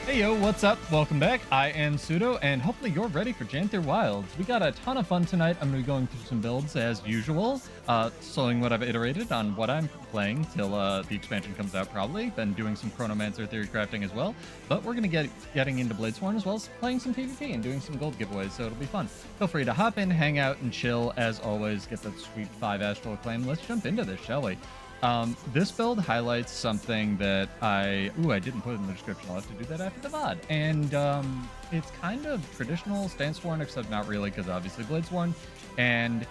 Hey yo, what's up? Welcome back. I am Pseudo, and hopefully you're ready for Janther Wilds. We got a ton of fun tonight. I'm going to be going through some builds as usual, showing what I've iterated on what I'm playing till the expansion comes out probably, then doing some chronomancer theory crafting as well. But we're going to getting into Bladesworn as well as playing some PvP and doing some gold giveaways, so it'll be fun. Feel free to hop in, hang out, and chill as always. Get that sweet 5 Astral Acclaim. Let's jump into this, shall we? This build highlights something that I didn't put in the description. I'll have to do that after the VOD. And it's kind of traditional stance-worn, except not really, because obviously Bladesworn. And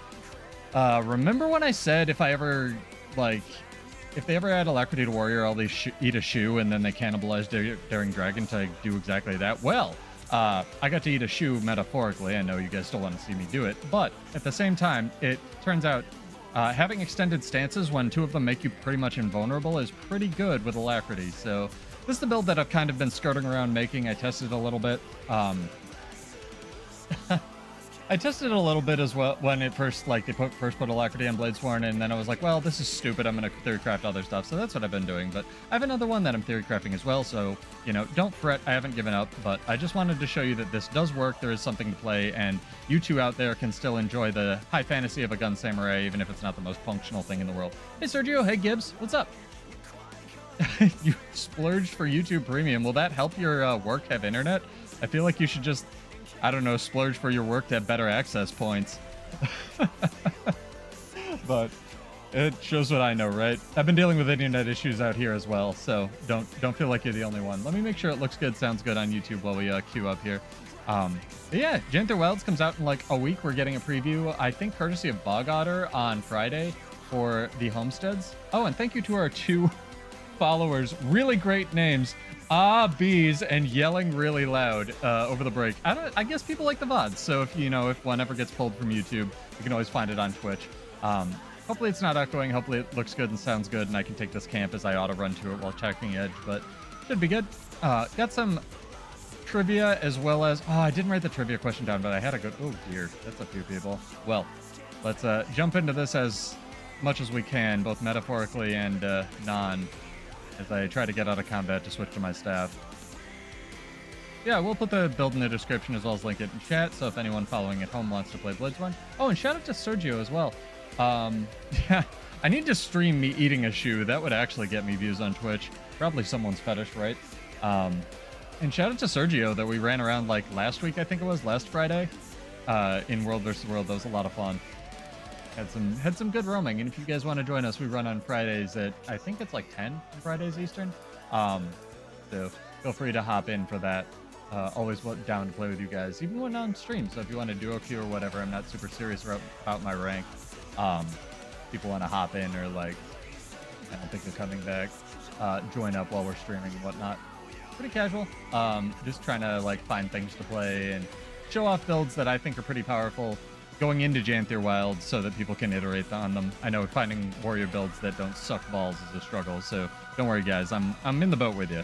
remember when I said if they ever add Alacrity to Warrior, I'll eat a shoe, and then they cannibalize Daring Dragon to do exactly that? Well, I got to eat a shoe metaphorically. I know you guys still want to see me do it, but at the same time, it turns out having extended stances when 2 of them make you pretty much invulnerable is pretty good with Alacrity. So this is the build that I've kind of been skirting around making. I tested a little bit. I tested it a little bit as well when it first, they first put Alacrity on Bladesworn, and then I was like, well, this is stupid. I'm going to theory craft other stuff. So that's what I've been doing. But I have another one that I'm theory crafting as well. So, don't fret. I haven't given up. But I just wanted to show you that this does work. There is something to play. And you two out there can still enjoy the high fantasy of a gun samurai, even if it's not the most functional thing in the world. Hey, Sergio. Hey, Gibbs. What's up? You splurged for YouTube Premium. Will that help your work have internet? I feel like you should just, I don't know, splurge for your work to have better access points. But it shows what I know, right? I've been dealing with internet issues out here as well, so don't feel like you're the only one. Let me make sure it looks good, sounds good on YouTube while we queue up here. But yeah, Janther Wilds comes out in like a week. We're getting a preview, I think, courtesy of Bog Otter on Friday for the homesteads. Oh, and thank you to our 2 followers. Really great names. Bees, and yelling really loud over the break. I guess people like the VODs, so if one ever gets pulled from YouTube, you can always find it on Twitch. Hopefully it's not outgoing. Hopefully it looks good and sounds good, and I can take this camp as I auto run to it while checking edge, but should be good. Got some trivia as well as I didn't write the trivia question down, but I had a good, oh dear, that's a few people. Well, let's jump into this as much as we can, both metaphorically and non, as I try to get out of combat to switch to my staff. Yeah, we'll put the build in the description as well as link it in chat, so if anyone following at home wants to play Bladesworn. Oh, and shout out to Sergio as well. Yeah, I need to stream me eating a shoe. That would actually get me views on Twitch. Probably someone's fetish, right? And shout out to Sergio that we ran around like last week, I think it was, last Friday, in World vs. World. That was a lot of fun. Had some good roaming, and if you guys want to join us, we run on Fridays at, I think it's like 10 on Fridays Eastern. So feel free to hop in for that. Always down to play with you guys, even when on stream. So if you want to duo queue or whatever, I'm not super serious about my rank. People want to hop in or I don't think they're coming back, join up while we're streaming and whatnot. Pretty casual. Just trying to find things to play and show off builds that I think are pretty powerful going into Janther Wilds so that people can iterate on them. I know finding warrior builds that don't suck balls is a struggle, so don't worry guys, I'm in the boat with you.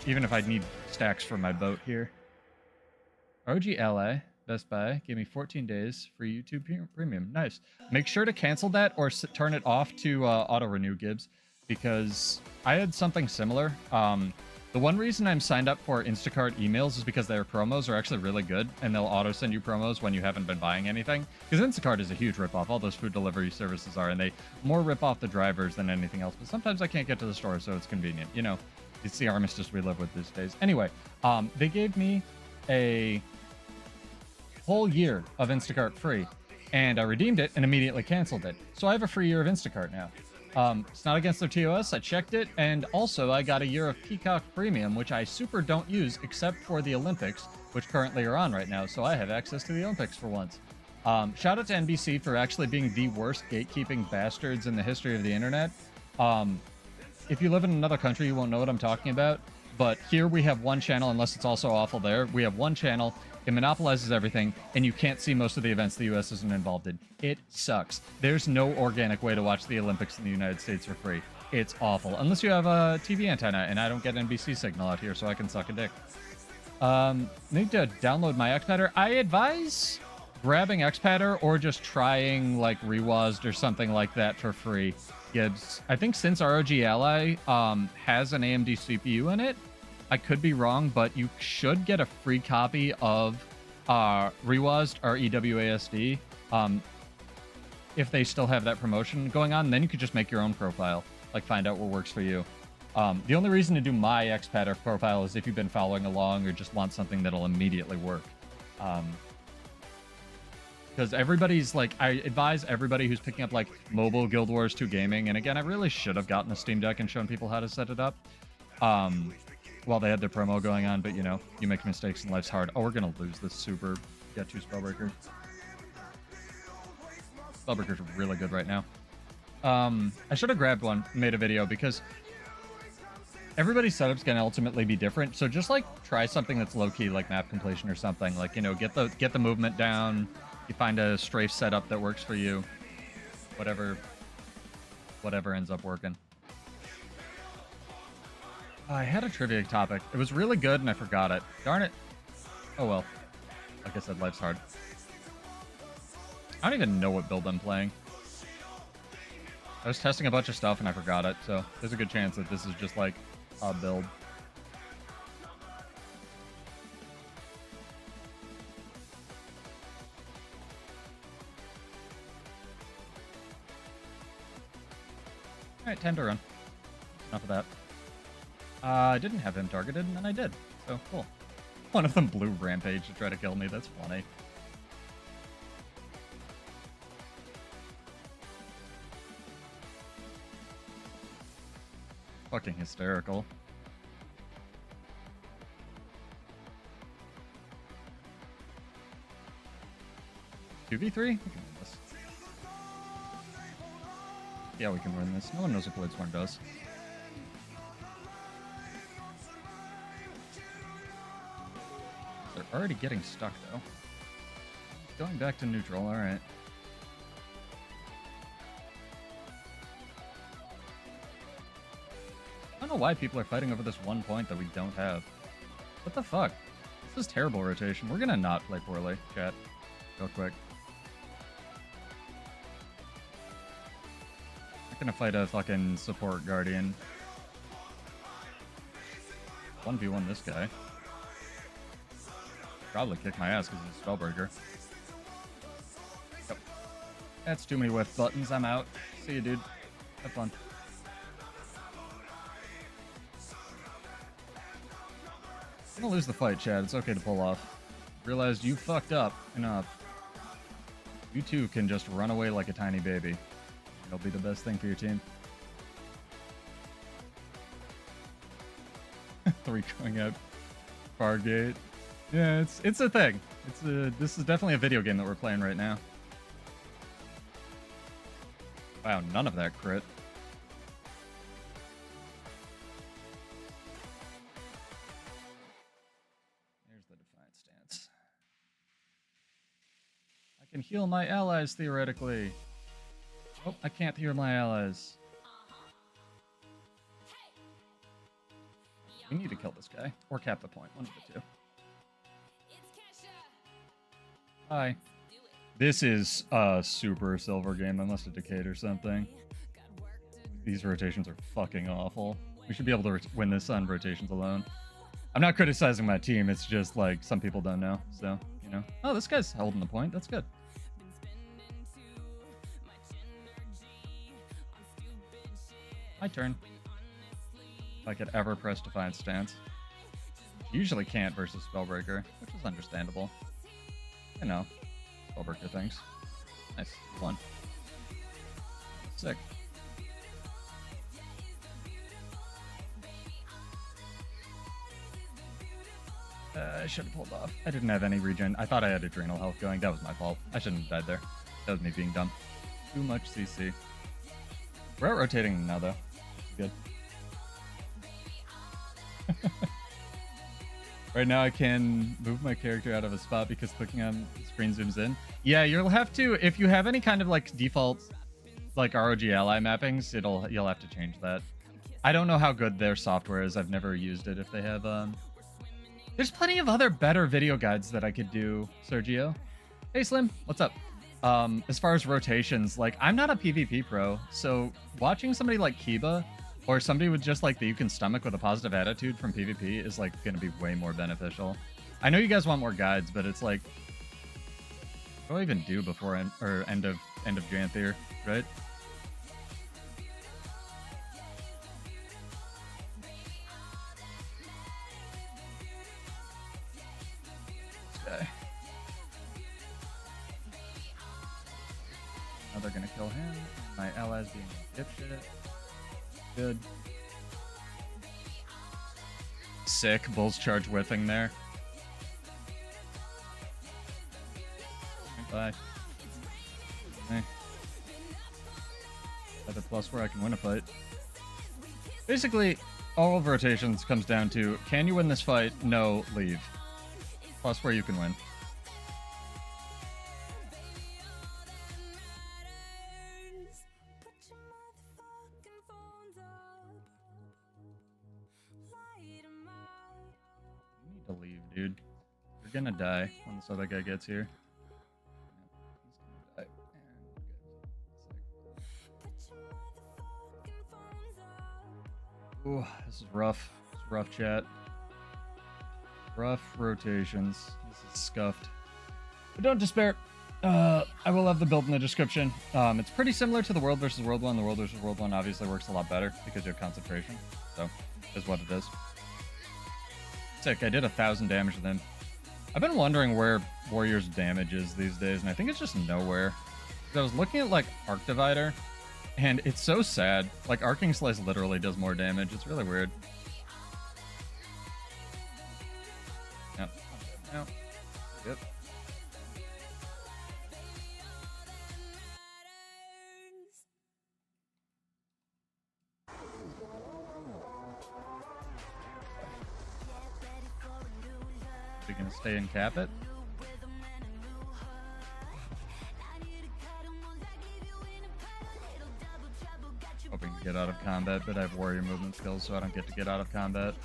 Even if I need stacks for my boat here. ROG Ally, Best Buy, gave me 14 days for YouTube Premium. Nice. Make sure to cancel that or turn it off to auto-renew, Gibbs, because I had something similar. The one reason I'm signed up for Instacart emails is because their promos are actually really good, and they'll auto-send you promos when you haven't been buying anything. Because Instacart is a huge ripoff. All those food delivery services are, and they more rip off the drivers than anything else. But sometimes I can't get to the store, so it's convenient. It's the armistice we live with these days. Anyway, they gave me a whole year of Instacart free, and I redeemed it and immediately canceled it. So I have a free year of Instacart now. It's not against their TOS. I checked it, and also I got a year of Peacock Premium, which I super don't use except for the Olympics, which currently are on right now, so I have access to the Olympics for once. Shout out to NBC for actually being the worst gatekeeping bastards in the history of the internet. If you live in another country, you won't know what I'm talking about, but here we have one channel, unless it's also awful there. We have one channel. It monopolizes everything, and you can't see most of the events the U.S. isn't involved in. It sucks. There's no organic way to watch the Olympics in the United States for free. It's awful. Unless you have a TV antenna, and I don't get NBC signal out here, so I can suck a dick. Need to download my XPatter. I advise grabbing XPatter or just trying like Rewazd or something like that for free. Gibbs, I think since ROG Ally has an AMD CPU in it, I could be wrong, but you should get a free copy of Rewasd or EWASD if they still have that promotion going on. Then you could just make your own profile, like find out what works for you. The only reason to do my expat profile is if you've been following along or just want something that'll immediately work. Because everybody's like, I advise everybody who's picking up like mobile Guild Wars 2 gaming, and again, I really should have gotten a Steam Deck and shown people how to set it up while they had their promo going on, but you know, you make mistakes and life's hard. Oh, we're gonna lose this super get 2 Spellbreaker. Spellbreaker's really good right now. I should have grabbed one and made a video because everybody's setup's gonna ultimately be different. So just like try something that's low key, like map completion or something. Like, you know, get the movement down. You find a strafe setup that works for you. Whatever ends up working. I had a trivia topic. It was really good and I forgot it. Darn it. Oh well. Like I said, life's hard. I don't even know what build I'm playing. I was testing a bunch of stuff and I forgot it, so there's a good chance that this is just like a build. Alright, time to run. Enough of that. I didn't have him targeted, and then I did. So, cool. One of them blew Rampage to try to kill me. That's funny. Fucking hysterical. $2v3? We can win this. Yeah, we can win this. No one knows what Bladesworn does. They're already getting stuck, though. Going back to neutral, alright. I don't know why people are fighting over this one point that we don't have. What the fuck? This is terrible rotation. We're gonna not play poorly, chat. Real quick. I'm gonna fight a fucking support guardian. 1v1 this guy. Probably kick my ass because he's a Spellbreaker. Yep. That's too many whiff buttons. I'm out. See you, dude. Have fun. I'm gonna lose the fight, Chad. It's okay to pull off. Realized you fucked up enough. You two can just run away like a tiny baby. It'll be the best thing for your team. 3 going out. Fargate. Yeah, it's a thing. This is definitely a video game that we're playing right now. Wow, none of that crit. There's the Defiant stance. I can heal my allies, theoretically. Oh, I can't heal my allies. We need to kill this guy. Or cap the point. One of the two. Hi. This is a super silver game. I must have decayed or something. These rotations are fucking awful. We should be able to win this on rotations alone. I'm not criticizing my team. It's just like some people don't know. So, you know. Oh, this guy's holding the point. That's good. My turn. If I could ever press Defiant Stance. Usually can't versus Spellbreaker, which is understandable. You know, Spellbreaker things. Nice. 1. Sick. I should have pulled off. I didn't have any regen. I thought I had adrenal health going. That was my fault. I shouldn't have died there. That was me being dumb. Too much CC. We're out rotating now, though. Good. Right now I can move my character out of a spot because clicking on the screen zooms in. Yeah, you'll have to, if you have any kind of like default like ROG ally mappings, you'll have to change that. I don't know how good their software is. I've never used it. If they have there's plenty of other better video guides that I could do, Sergio. Hey Slim, what's up? As far as rotations, like I'm not a PvP pro, so watching somebody like Kiba Or somebody with just like that you can stomach with a positive attitude from PvP is like going to be way more beneficial. I know you guys want more guides, but it's like, what do I even do before end of Janthier, right? Okay. Now they're gonna kill him. My allies being a dipshit. Good. Sick. Bull's charge whiffing there. Bye. Okay. Another plus where I can win a fight. Basically, all of rotations comes down to, can you win this fight? No, leave. Plus where you can win. You need to leave, dude. You're gonna die when this other guy gets here. Ooh, this is rough. It's rough, chat. Rough rotations. This is scuffed. But don't despair. I will have the build in the description. It's pretty similar to the World versus World one. The World versus World one obviously works a lot better because you have concentration. So, is what it is. Sick. I did 1,000 damage to them. I've been wondering where Warrior's damage is these days, and I think it's just nowhere. I was looking at like Arc Divider, and it's so sad. Like, Arcing Slice literally does more damage. It's really weird. Yep. Yep. Yep. Are you gonna stay and cap it? Hoping to get out of combat, but I have warrior movement skills, so I don't get to get out of combat.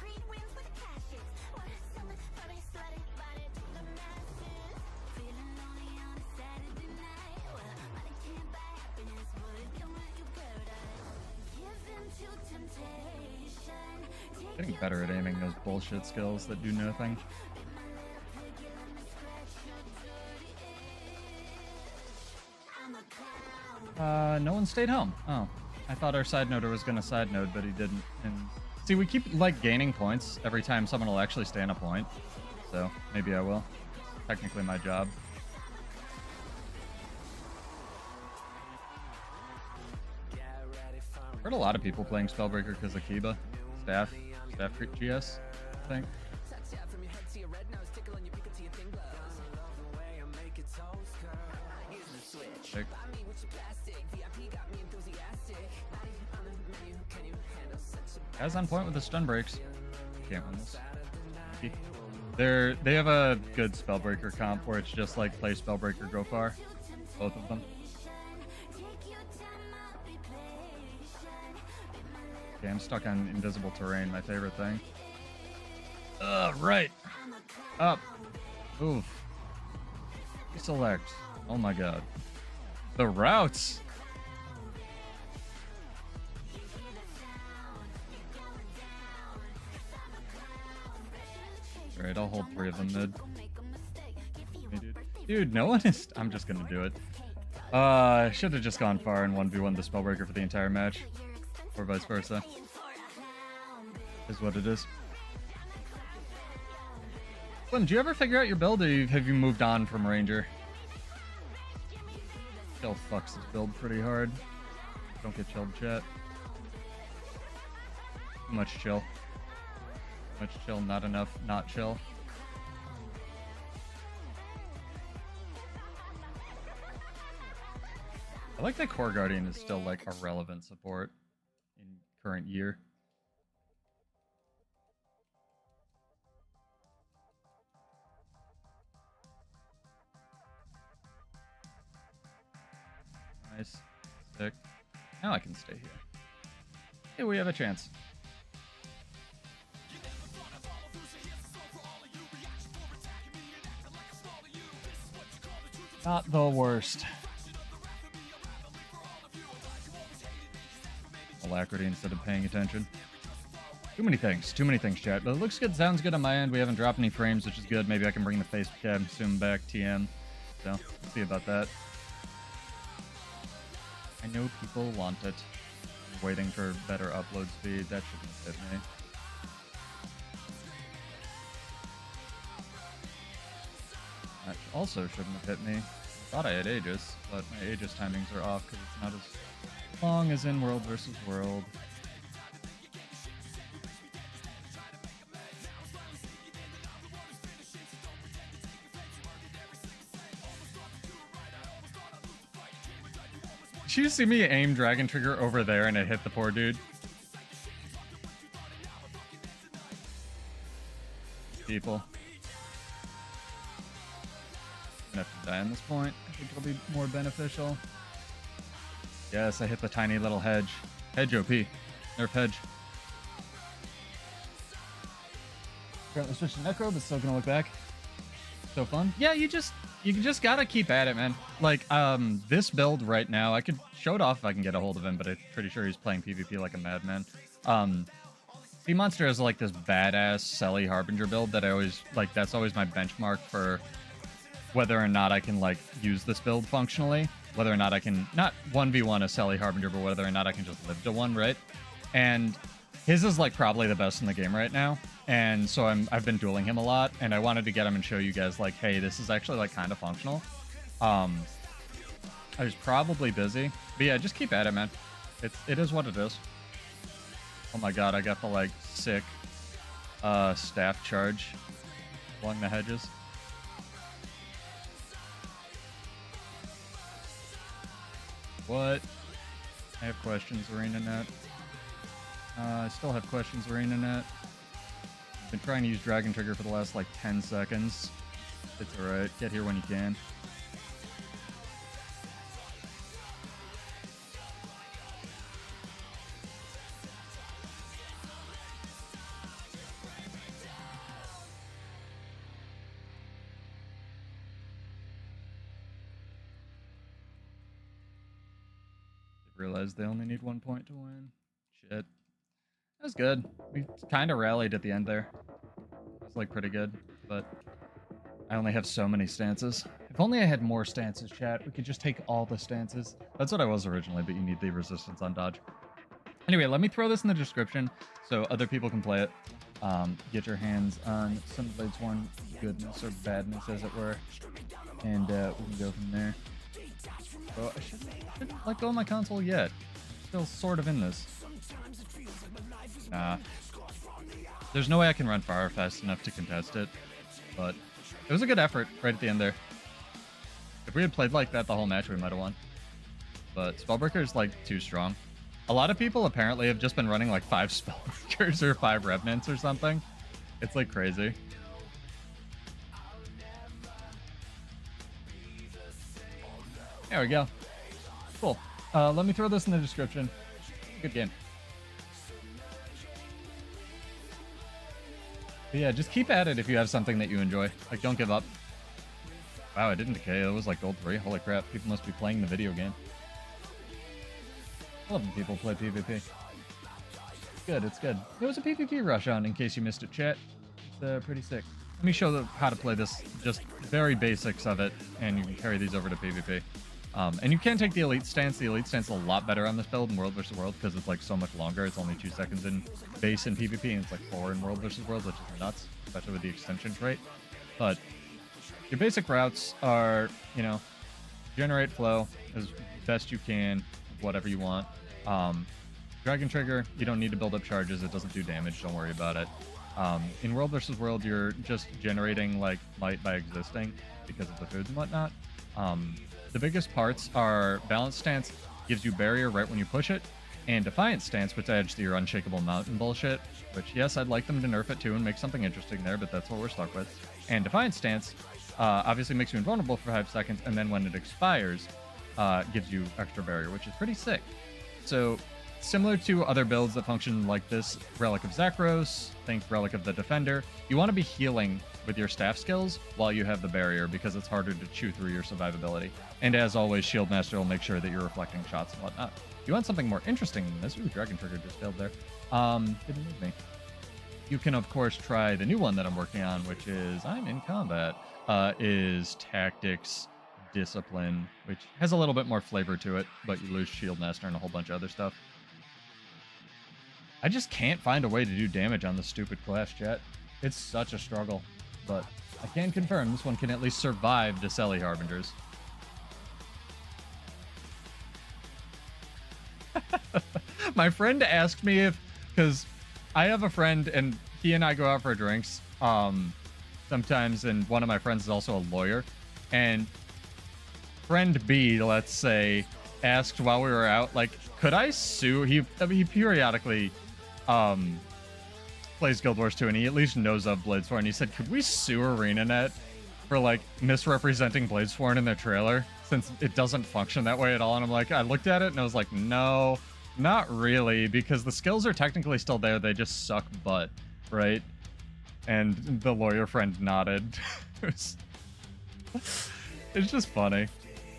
Getting better at aiming those bullshit skills that do nothing. No one stayed home. Oh. I thought our side noder was going to side node, but he didn't. And see, we keep like gaining points every time someone will actually stay on a point. So maybe I will. It's technically my job. Heard a lot of people playing Spellbreaker because of Kiba. Staff GS, I think. Sick. Guys on point with the stun breaks. Can't win this. They have a good Spellbreaker comp where it's just like play Spellbreaker, go far. Both of them. Okay, I'm stuck on invisible terrain, my favorite thing. Right. Up. Oof. Select. Oh my god. The routes. Alright, I'll hold 3 of them mid. Hey, dude, no one is... I'm just gonna do it. I should have just gone far and 1v1 the Spellbreaker for the entire match. Or vice versa. Is what it is. Slim, do you ever figure out your build, or have you moved on from Ranger? Chill fucks this build pretty hard. Don't get chilled, chat. Too much chill. Too much chill, not enough not chill. I like that Core Guardian is still like a relevant support in current year. Nice. Sick. Now I can stay here. Hey, we have a chance. Not the worst. alacrity instead of paying attention. Too many things, chat. But it looks good, sounds good on my end. We haven't dropped any frames, which is good. Maybe I can bring the face cam soon back, TM. So, let's see about that. I know people want it. I'm waiting for better upload speed. That shouldn't hit me. That also shouldn't have hit me. I thought I had Aegis, but my Aegis timings are off because it's not as long as in World versus World. Did you see me aim Dragon Trigger over there and it hit the poor dude? People. I'm gonna have to die on this point. I think it'll be more beneficial. Yes, I hit the tiny little hedge. Hedge OP. Nerf hedge. Currently switched to Necro, but still gonna look back. So fun. Yeah, you just gotta keep at it, man. Like, this build right now, I could show it off if I can get a hold of him, but I'm pretty sure he's playing PvP like a madman. Sea Monster is like this badass Selly Harbinger build that I always, like, that's always my benchmark for whether or not I can, like, use this build functionally. Whether or not I can, not 1v1 a Selly Harbinger, but whether or not I can just live to one, right? And his is, like, probably the best in the game right now. And so I've been dueling him a lot, and I wanted to get him and show you guys, like, hey, this is actually, like, kind of functional. I was probably busy. But yeah, just keep at it, man. It is what it is. Oh my god, I got the, like, sick staff charge along the hedges. What? I have questions, ArenaNet. I still have questions, ArenaNet. I've been trying to use Dragon Trigger for the last, like, 10 seconds. It's alright. Get here when you can. Realized they only need 1 point to win. Shit. That was good. We kind of rallied at the end there. It was, like, pretty good, but I only have so many stances. If only I had more stances, chat. We could just take all the stances. That's what I was originally, but you need the resistance on dodge. Anyway, let me throw this in the description so other people can play it. Get your hands on some of its one goodness or badness, as it were, and we can go from there. So I shouldn't let go of my console yet. Still sort of in this. Nah. There's no way I can run far fast enough to contest it, but it was a good effort right at the end there. If we had played like that the whole match, we might have won. But Spellbreaker is, like, too strong. A lot of people apparently have just been running like 5 Spellbreakers or 5 Revenants or something. It's, like, crazy. There we go. Cool. Let me throw this in the description. Good game. But yeah, just keep at it if you have something that you enjoy. Like, don't give up. Wow, I didn't decay. It was like gold 3. Holy crap. People must be playing the video game. I love when people play PvP. It's good, it's good. There was a PvP rush on, in case you missed it, chat. It's pretty sick. Let me show how to play this, just very basics of it, and you can carry these over to PvP. And you can take the elite stance. The elite stance is a lot better on this build in World vs. World because it's, like, so much longer. It's only 2 seconds in base in PvP, and it's like 4 in World vs. World, which is nuts, especially with the extension trait. But your basic routes are, you know, generate flow as best you can, whatever you want. Dragon Trigger, you don't need to build up charges. It doesn't do damage. Don't worry about it. In World vs. World, you're just generating, like, might by existing because of the foods and whatnot. The biggest parts are Balance Stance, gives you Barrier right when you push it, and Defiant Stance, which adds to your Unshakable Mountain bullshit, which, yes, I'd like them to nerf it too and make something interesting there, but that's what we're stuck with. And Defiant Stance obviously makes you invulnerable for 5 seconds, and then when it expires, gives you extra Barrier, which is pretty sick. So, similar to other builds that function like this, Relic of Zakros, think Relic of the Defender, you want to be healing with your staff skills while you have the barrier, because it's harder to chew through your survivability. And as always, Shield Master will make sure that you're reflecting shots and whatnot. If you want something more interesting than this, ooh, Dragon Trigger just failed there. Didn't move me. You can, of course, try the new one that I'm working on, which is I'm in combat, is Tactics Discipline, which has a little bit more flavor to it, but you lose Shield Master and a whole bunch of other stuff. I just can't find a way to do damage on this stupid class, chat. It's such a struggle, but I can confirm this one can at least survive Deselli Harbingers. My friend asked me if, because I have a friend and he and I go out for drinks sometimes, and one of my friends is also a lawyer, and friend B, let's say, asked while we were out, like, could I sue? He periodically plays Guild Wars 2, and he at least knows of Bladesworn, and he said, could we sue ArenaNet for like misrepresenting Bladesworn in their trailer, since it doesn't function that way at all? And I'm like, I looked at it and I was like, no, not really, because the skills are technically still there, they just suck butt, right? And the lawyer friend nodded. It's just funny.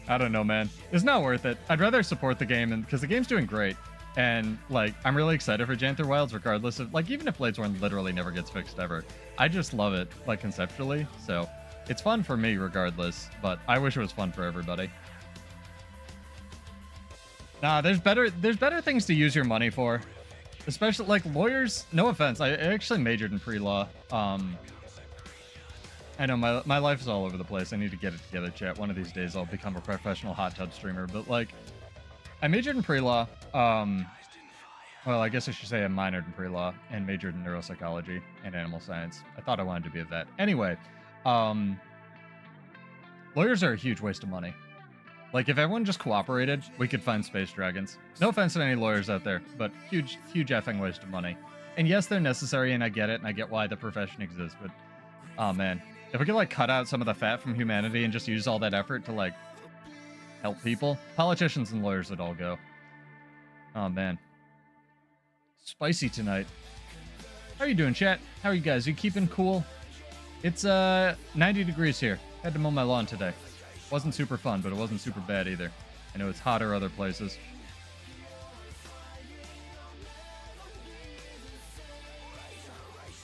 I don't know, man. It's not worth it. I'd rather support the game, and because the game's doing great. And, like, I'm really excited for Janther Wilds, regardless of, like, even if Bladesworn literally never gets fixed ever. I just love it, like, conceptually. So, it's fun for me, regardless. But I wish it was fun for everybody. Nah, there's better things to use your money for. Especially, like, lawyers, no offense. I actually majored in pre-law. I know, my life is all over the place. I need to get it together, chat. One of these days, I'll become a professional hot tub streamer. But, like, I majored in pre-law. Well, I guess I should say I minored in pre-law and majored in neuropsychology and animal science. I thought I wanted to be a vet. Anyway, lawyers are a huge waste of money. Like, if everyone just cooperated, we could find space dragons. No offense to any lawyers out there, but huge effing waste of money. And yes, they're necessary, and I get it, and I get why the profession exists, but, oh man. If we could, like, cut out some of the fat from humanity and just use all that effort to, like, help people, politicians and lawyers would all go. Oh, man. Spicy tonight. How are you doing, chat? How are you guys? You keeping cool? It's 90 degrees here. Had to mow my lawn today. Wasn't super fun, but it wasn't super bad either. I know it's hotter other places.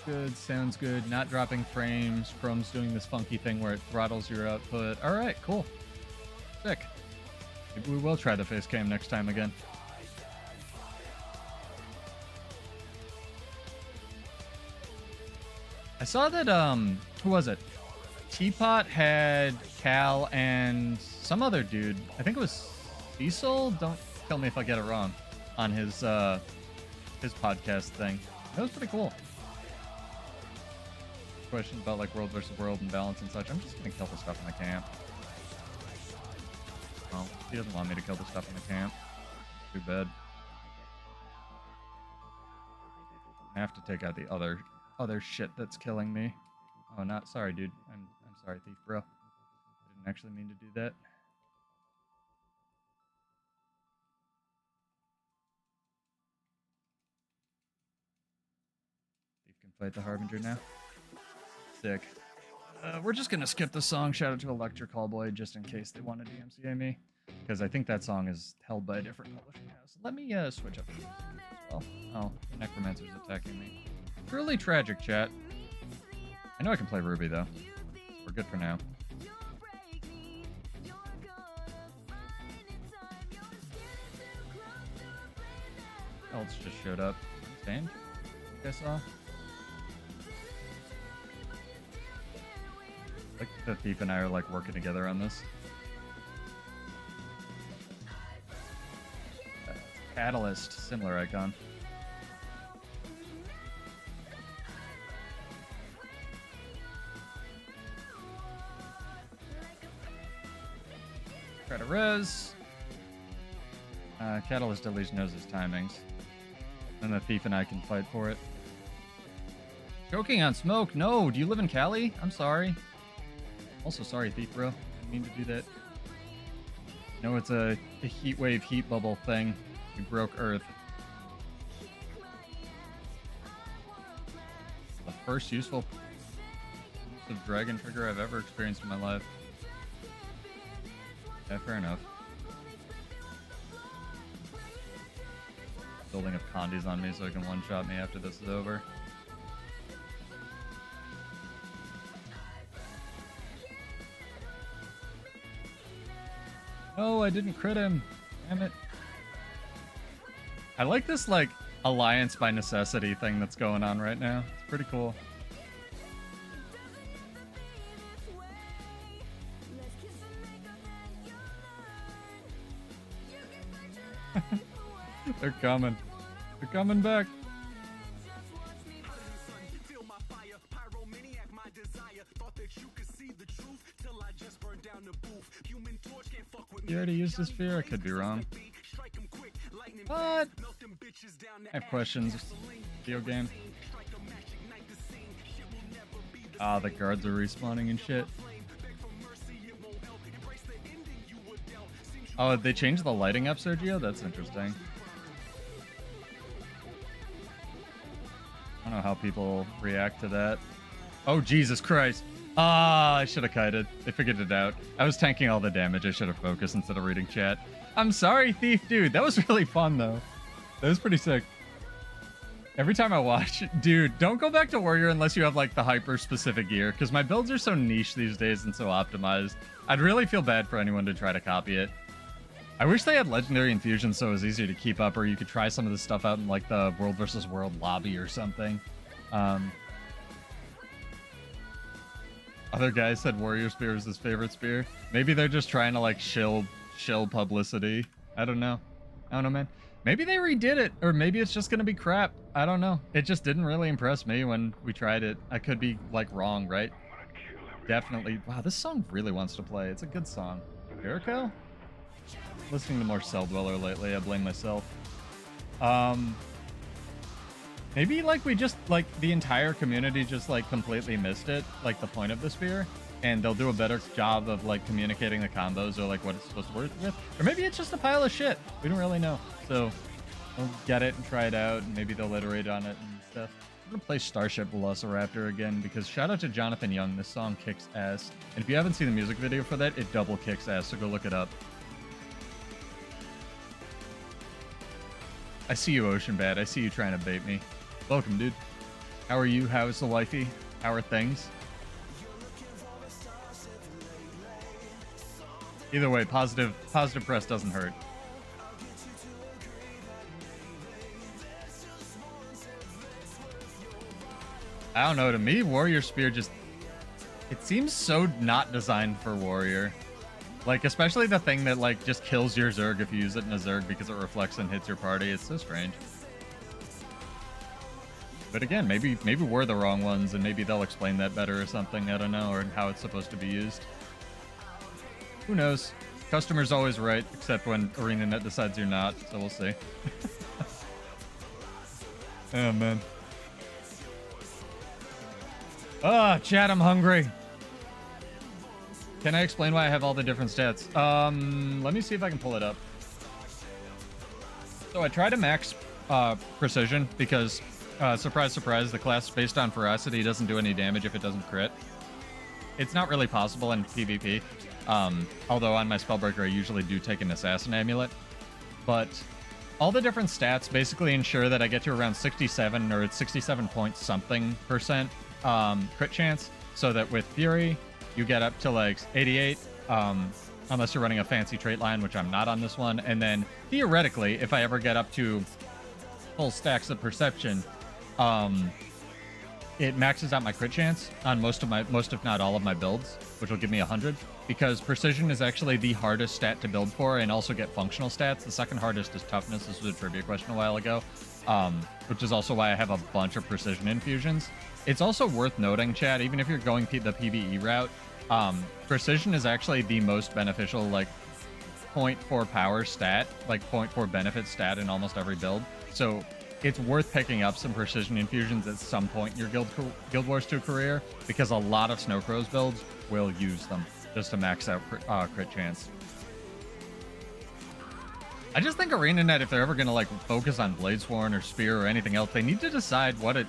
Good, sounds good. Not dropping frames. Chrome's doing this funky thing where it throttles your output. All right, cool. Sick. Maybe we will try the face cam next time again. I saw that, who was it? Teapot had Cal and some other dude. I think it was Cecil? Don't tell me if I get it wrong. On his podcast thing. That was pretty cool. Questions about, like, world versus world and balance and such. I'm just gonna kill the stuff in the camp. Oh, he doesn't want me to kill the stuff in the camp. Too bad. I have to take out the other shit that's killing me. Oh, not sorry, dude. I'm sorry, thief, bro. I didn't actually mean to do that. Thief can fight the Harbinger now. Sick. We're just gonna skip the song. Shout out to Electric Callboy just in case they want to DMCA me, because I think that song is held by a different publishing house. Let me switch up the music as well. Oh, the necromancer's attacking me. Truly tragic, chat. I know I can play Ruby though. We're good for now. Else just showed up. Stand? I saw. Like the thief and I are like working together on this. Catalyst, similar icon. Try to res. Catalyst at least knows his timings. And the thief and I can fight for it. Choking on smoke? No, do you live in Cali? I'm sorry. Also sorry, thief bro. Didn't mean to do that. No, it's a heat wave, heat bubble thing. We broke Earth. The first useful expensive dragon trigger I've ever experienced in my life. Yeah, fair enough. Building up condies on me so he can one-shot me after this is over. No, I didn't crit him. Damn it. I like this, like, alliance by necessity thing that's going on right now. It's pretty cool. They're coming. They're coming back. You already used this fear? I could be wrong. What? I have questions. Video game. Ah, the guards are respawning and shit. Oh, they changed the lighting up, Sergio? That's interesting. I don't know how people react to that. Oh, Jesus Christ. Ah, I should have kited. They figured it out. I was tanking all the damage. I should have focused instead of reading chat. I'm sorry, Thief Dude. That was really fun, though. That was pretty sick. Every time I watch... Dude, don't go back to Warrior unless you have, like, the hyper-specific gear, because my builds are so niche these days and so optimized. I'd really feel bad for anyone to try to copy it. I wish they had Legendary Infusion so it was easier to keep up, or you could try some of this stuff out in, like, the World vs. World lobby or something. Other guys said Warrior Spear is his favorite spear. Maybe they're just trying to, like, shill publicity. I don't know. I don't know, man. Maybe they redid it, or maybe it's just gonna be crap. I don't know. It just didn't really impress me when we tried it. I could be, like, wrong, right? Definitely. Wow, this song really wants to play. It's a good song. Jericho? Listening to more Cell Dweller lately. I blame myself. Maybe, like, we just, like, the entire community just, like, completely missed it, like, the point of the spear, and they'll do a better job of, like, communicating the combos or, like, what it's supposed to work with. Or maybe it's just a pile of shit. We don't really know. So, we'll get it and try it out, and maybe they'll iterate on it and stuff. I'm gonna play Starship Velociraptor again, because shout out to Jonathan Young. This song kicks ass. And if you haven't seen the music video for that, it double kicks ass, so go look it up. I see you, Ocean Bad. I see you trying to bait me. Welcome, dude. How are you? How is the wifey? How are things? Either way, positive press doesn't hurt. I don't know. To me, Warrior Spear just... It seems so not designed for Warrior. Like, especially the thing that, like, just kills your Zerg if you use it in a Zerg because it reflects and hits your party. It's so strange. But again, maybe we're the wrong ones, and maybe they'll explain that better or something. I don't know, or how it's supposed to be used. Who knows? Customer's always right, except when ArenaNet decides you're not, so we'll see. Oh, man. Ah, chat, I'm hungry. Can I explain why I have all the different stats? Let me see if I can pull it up. So I try to max precision because, surprise, surprise, the class based on ferocity doesn't do any damage if it doesn't crit. It's not really possible in PvP. Although on my Spellbreaker I usually do take an Assassin Amulet. But all the different stats basically ensure that I get to around 67 or 67 point something percent crit chance. So that with Fury, you get up to like 88, unless you're running a fancy trait line, which I'm not on this one. And then theoretically, if I ever get up to full stacks of Perception, it maxes out my crit chance on most if not all of my builds, which will give me 100. Because Precision is actually the hardest stat to build for and also get functional stats. The second hardest is Toughness. This was a trivia question a while ago, which is also why I have a bunch of Precision infusions. It's also worth noting, Chad, even if you're going the PvE route, Precision is actually the most beneficial, like, 0.4 power stat, like 0.4 benefit stat in almost every build. So it's worth picking up some Precision infusions at some point in your Guild Wars 2 career, because a lot of Snowcrow's builds will use them just to max out crit chance. I just think ArenaNet, if they're ever going to, like, focus on Bladesworn or Spear or anything else, they need to decide what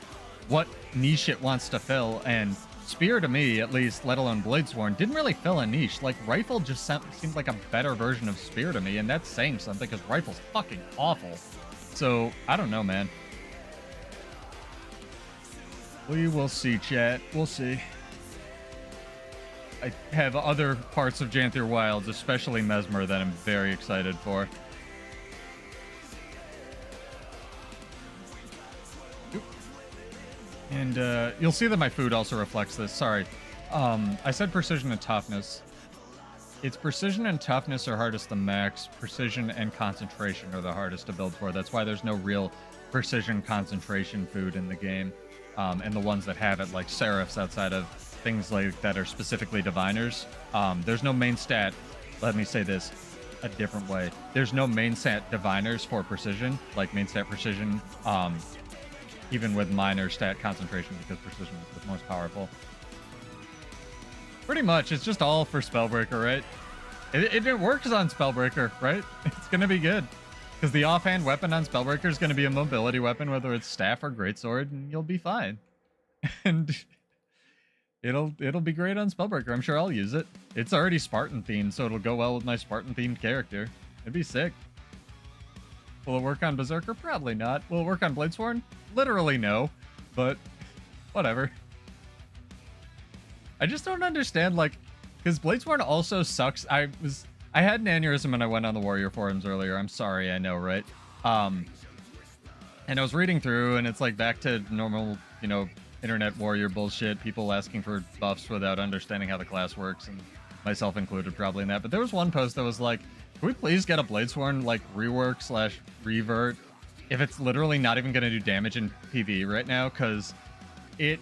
niche it wants to fill and spear to me, at least, let alone bladesworn, didn't really fill a niche. Like, rifle just seemed like a better version of spear to me, and that's saying something because rifle's fucking awful. So, I don't know, man. We will see, chat. We'll see. I have other parts of Janther Wilds, especially Mesmer, that I'm very excited for. And you'll see that my food also reflects this. Sorry. I said precision and toughness. It's precision and toughness are hardest to max. Precision and concentration are the hardest to build for. That's why there's no real precision concentration food in the game. And the ones that have it, like seraphs outside of things like that are specifically diviners. There's no main stat. Let me say this a different way. There's no main stat diviners for precision, like main stat precision, even with minor stat concentration, because precision is the most powerful. Pretty much, it's just all for Spellbreaker, right? It works on Spellbreaker, right? It's gonna be good. Because the offhand weapon on Spellbreaker is gonna be a mobility weapon, whether it's staff or greatsword, and you'll be fine. And it'll be great on Spellbreaker. I'm sure I'll use it. It's already Spartan themed, so it'll go well with my Spartan themed character. It'd be sick. Will it work on Berserker? Probably not. Will it work on Bladesworn? Literally no, but whatever. I just don't understand, like, because Bladesworn also sucks. I had an aneurysm when I went on the Warrior forums earlier. I'm sorry, I know, right? And I was reading through, and it's like back to normal, you know, internet warrior bullshit. People asking for buffs without understanding how the class works, and myself included probably in that. But there was one post that was like, can we please get a Bladesworn, like, rework / revert if it's literally not even going to do damage in PvE right now? Because it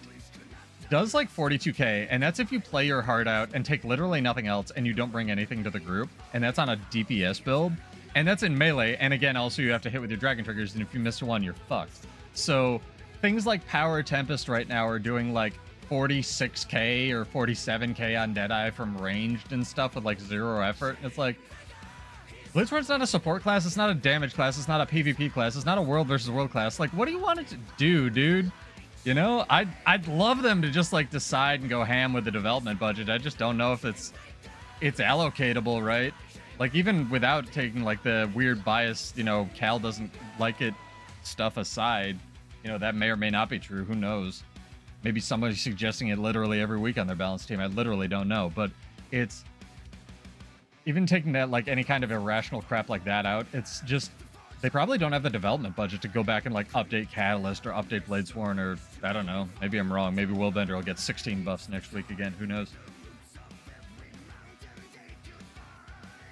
does like 42k, and that's if you play your heart out and take literally nothing else and you don't bring anything to the group, and that's on a DPS build, and that's in melee, and again, also you have to hit with your dragon triggers, and if you miss one, you're fucked. So things like Power Tempest right now are doing like 46k or 47k on Deadeye from ranged and stuff with like 0 effort, and it's like, Bladesworn's not a support class, it's not a damage class, it's not a PvP class, it's not a world versus world class. Like, what do you want it to do, dude? You know, I'd love them to just like decide and go ham with the development budget. I just don't know if it's allocatable, right? Like, even without taking like the weird bias, you know, Cal doesn't like it stuff aside, you know, that may or may not be true. Who knows? Maybe somebody's suggesting it literally every week on their balance team. I literally don't know, but it's even taking that, like, any kind of irrational crap like that out, it's just, they probably don't have the development budget to go back and, like, update Catalyst or update Bladesworn, or, I don't know. Maybe I'm wrong. Maybe Willbender will get 16 buffs next week again. Who knows?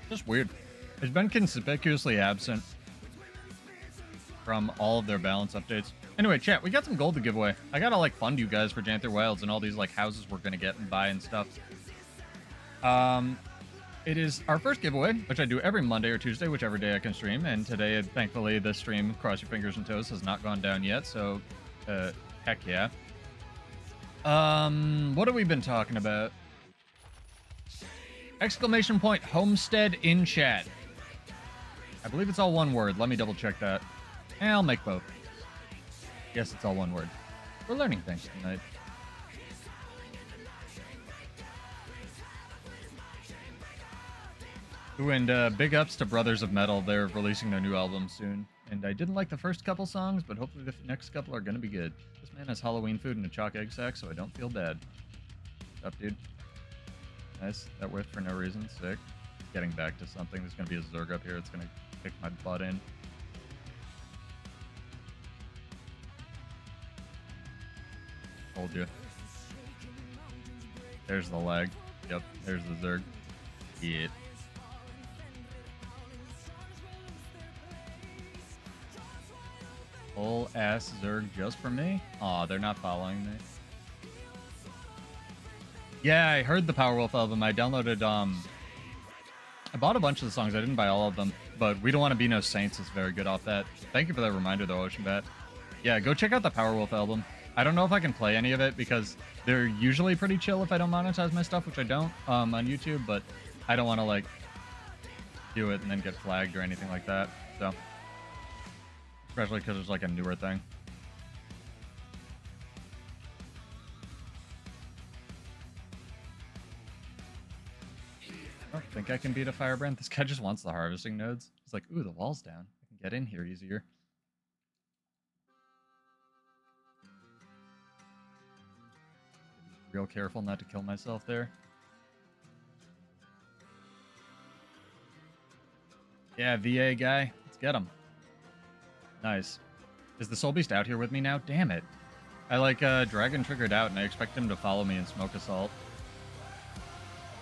Just weird. It's been conspicuously absent from all of their balance updates. Anyway, chat, we got some gold to give away. I gotta, like, fund you guys for Janther Wilds and all these, like, houses we're gonna get and buy and stuff. It is our first giveaway, which I do every Monday or Tuesday, whichever day I can stream. And today, thankfully, the stream, cross your fingers and toes, has not gone down yet. So, heck yeah. What have we been talking about? Exclamation point homestead in chat. I believe it's all one word. Let me double check that. I'll make both. Yes, it's all one word. We're learning things tonight. Ooh, and big ups to Brothers of Metal. They're releasing their new album soon. And I didn't like the first couple songs, but hopefully the next couple are going to be good. This man has Halloween food and a chalk egg sack, so I don't feel bad. What's up, dude? Nice. That whiffed for no reason. Sick. Getting back to something. There's going to be a Zerg up here. It's going to kick my butt in. Told you. There's the lag. Yep, there's the Zerg. Yeah. Full ass Zerg just for me? Aw, they're not following me. Yeah, I heard the Powerwolf album. I downloaded, I bought a bunch of the songs. I didn't buy all of them, but We Don't Want to Be No Saints is very good off that. Thank you for that reminder, though, Ocean Bat. Yeah, go check out the Powerwolf album. I don't know if I can play any of it because they're usually pretty chill if I don't monetize my stuff, which I don't, on YouTube, but I don't want to, like, do it and then get flagged or anything like that, so. Especially because it's like a newer thing. don't think I can beat a firebrand. This guy just wants the harvesting nodes. He's like, ooh, the wall's down. I can get in here easier. Real careful not to kill myself there. Yeah, VA guy. Let's get him. Nice. Is the Soul Beast out here with me now? Damn it. I like Dragon triggered out and I expect him to follow me and smoke assault.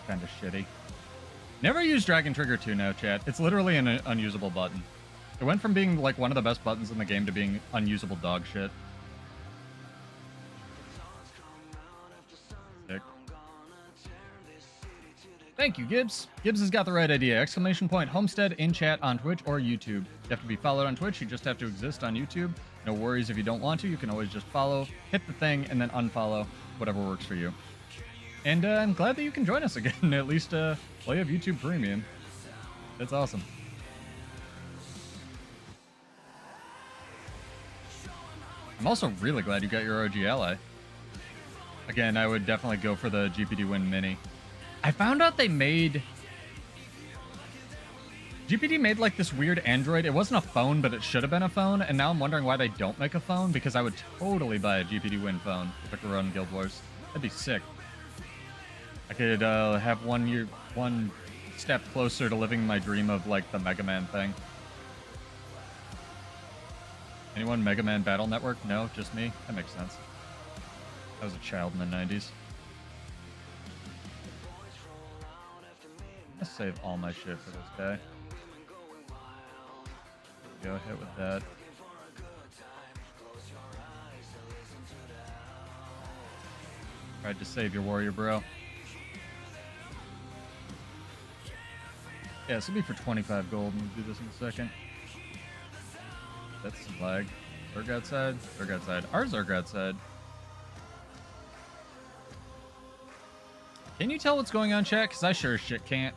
Kind of shitty. Never use Dragon Trigger 2 now, chat. It's literally an unusable button. It went from being like one of the best buttons in the game to being unusable dog shit. Sick. Thank you, Gibbs. Gibbs has got the right idea. Exclamation point Homestead in chat on Twitch or YouTube. You have to be followed on Twitch. You just have to exist on YouTube. No worries if you don't want to. You can always just follow, hit the thing, and then unfollow. Whatever works for you. And I'm glad that you can join us again, at least play of YouTube Premium. That's awesome. I'm also really glad you got your OG ally. Again, I would definitely go for the GPD Win Mini. I found out they made... GPD made like this weird Android. It wasn't a phone, but it should have been a phone. And now I'm wondering why they don't make a phone, because I would totally buy a GPD Win phone if I could run Guild Wars. That'd be sick. I could have one step closer to living my dream of like the Mega Man thing. Anyone Mega Man Battle Network? No, just me? That makes sense. I was a child in the 90s. Let's save all my shit for this guy. Go hit with that. Tried to save your warrior, bro. Yeah, this will be for 25 gold, and we'll do this in a second. That's some lag. Zerg outside. Zerg outside. Our Zerg outside. Can you tell what's going on, chat? Because I sure as shit can't.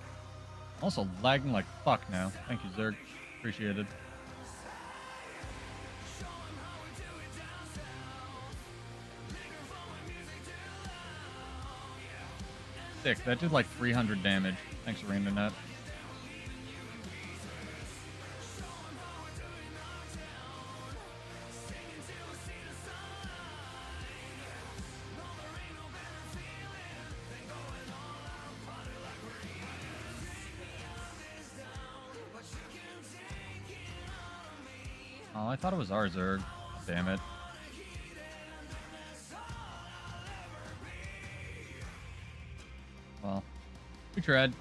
I'm also lagging like fuck now. Thank you, Zerg. Appreciated. Sick. That did like 300 damage. Thanks, revenant. Oh, I thought it was our Zerg. Damn it. Well, we tried.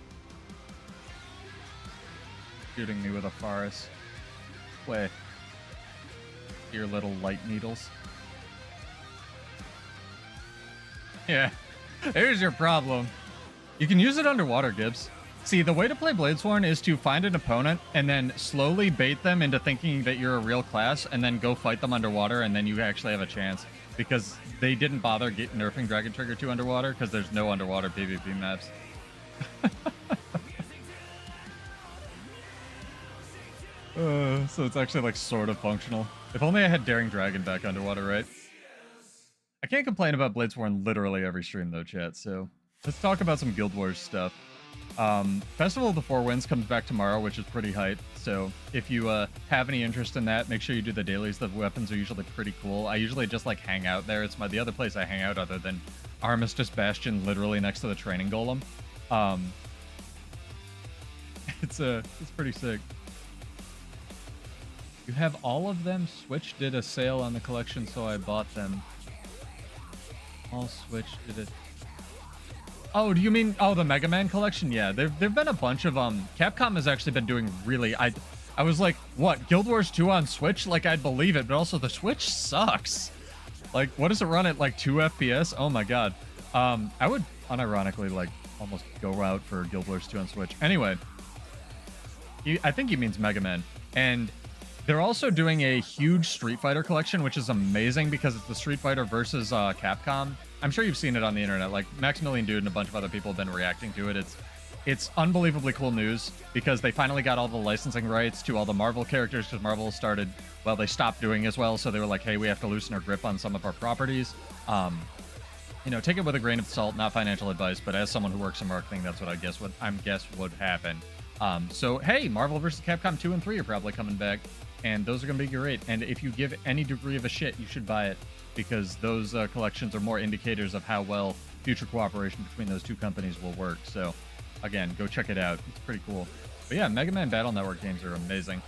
Shooting me with a forest. Way. Your little light needles. Yeah. Here's your problem. You can use it underwater, Gibbs. See, the way to play Bladesworn is to find an opponent and then slowly bait them into thinking that you're a real class and then go fight them underwater, and then you actually have a chance. Because they didn't bother nerfing Dragon Trigger 2 underwater because there's no underwater PvP maps. So it's actually like sort of functional. If only I had Daring Dragon back underwater, right? I can't complain about Bladesworn literally every stream though, chat, so let's talk about some Guild Wars stuff. Festival of the Four Winds comes back tomorrow, which is pretty hype. So if you have any interest in that, make sure you do the dailies. The weapons are usually pretty cool. I usually just like hang out there. It's the other place I hang out other than Armistice Bastion, literally next to the training golem. It's pretty sick. You have all of them. Switch did a sale on the collection, so I bought them. All Switch did it. Oh, do you mean the Mega Man collection? Yeah, there've been a bunch of Capcom has actually been doing really. I was like, what, Guild Wars 2 on Switch? Like, I'd believe it, but also the Switch sucks. Like, what does it run at, like 2 FPS? Oh my god. I would unironically like almost go out for Guild Wars 2 on Switch. Anyway, I think he means Mega Man, and they're also doing a huge Street Fighter collection, which is amazing because it's the Street Fighter versus Capcom. I'm sure you've seen it on the internet. Like Maximilian Dude and a bunch of other people have been reacting to it. It's unbelievably cool news because they finally got all the licensing rights to all the Marvel characters, because Marvel started, well, they stopped doing as well. So they were like, hey, we have to loosen our grip on some of our properties. you know, take it with a grain of salt, not financial advice, but as someone who works in marketing, that's what I guess would happen. So hey, Marvel vs. Capcom 2 and 3 are probably coming back, and those are going to be great. And if you give any degree of a shit, you should buy it, because those collections are more indicators of how well future cooperation between those two companies will work. So again, go check it out. It's pretty cool. But yeah, Mega Man Battle Network games are amazing.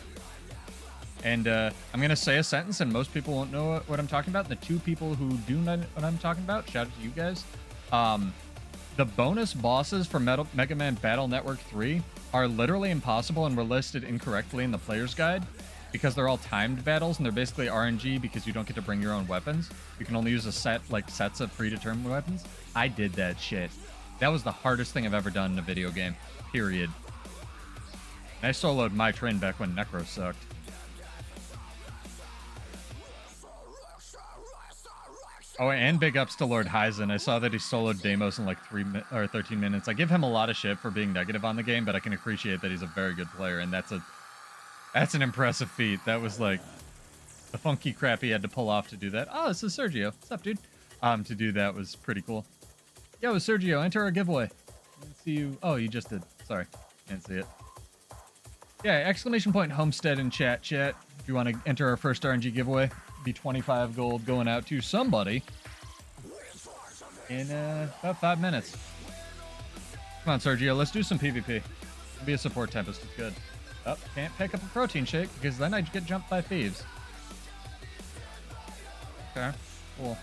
And I'm going to say a sentence, and most people won't know what I'm talking about. The two people who do know what I'm talking about, shout out to you guys. The bonus bosses for Mega Man Battle Network 3 are literally impossible and were listed incorrectly in the player's guide, because they're all timed battles, and they're basically RNG because you don't get to bring your own weapons. You can only use sets of predetermined weapons. I did that shit. That was the hardest thing I've ever done in a video game, period. And I soloed my train back when Necro sucked. Oh, and big ups to Lord Hyzen. I saw that he soloed Deimos in like 13 minutes. I give him a lot of shit for being negative on the game, but I can appreciate that he's a very good player, and that's an impressive feat. That was like the funky crap he had to pull off to do that. Oh, this is Sergio. What's up, dude? To do that was pretty cool. Yo, Sergio, enter our giveaway. I didn't see you. Oh, you just did. Sorry. Didn't see it. Yeah, exclamation point homestead in chat. If you want to enter our first RNG giveaway, be 25 gold going out to somebody in about 5 minutes. Come on, Sergio, let's do some PvP. Be a support Tempest, it's good. Oh, can't pick up a protein shake because then I'd get jumped by thieves. Okay, cool.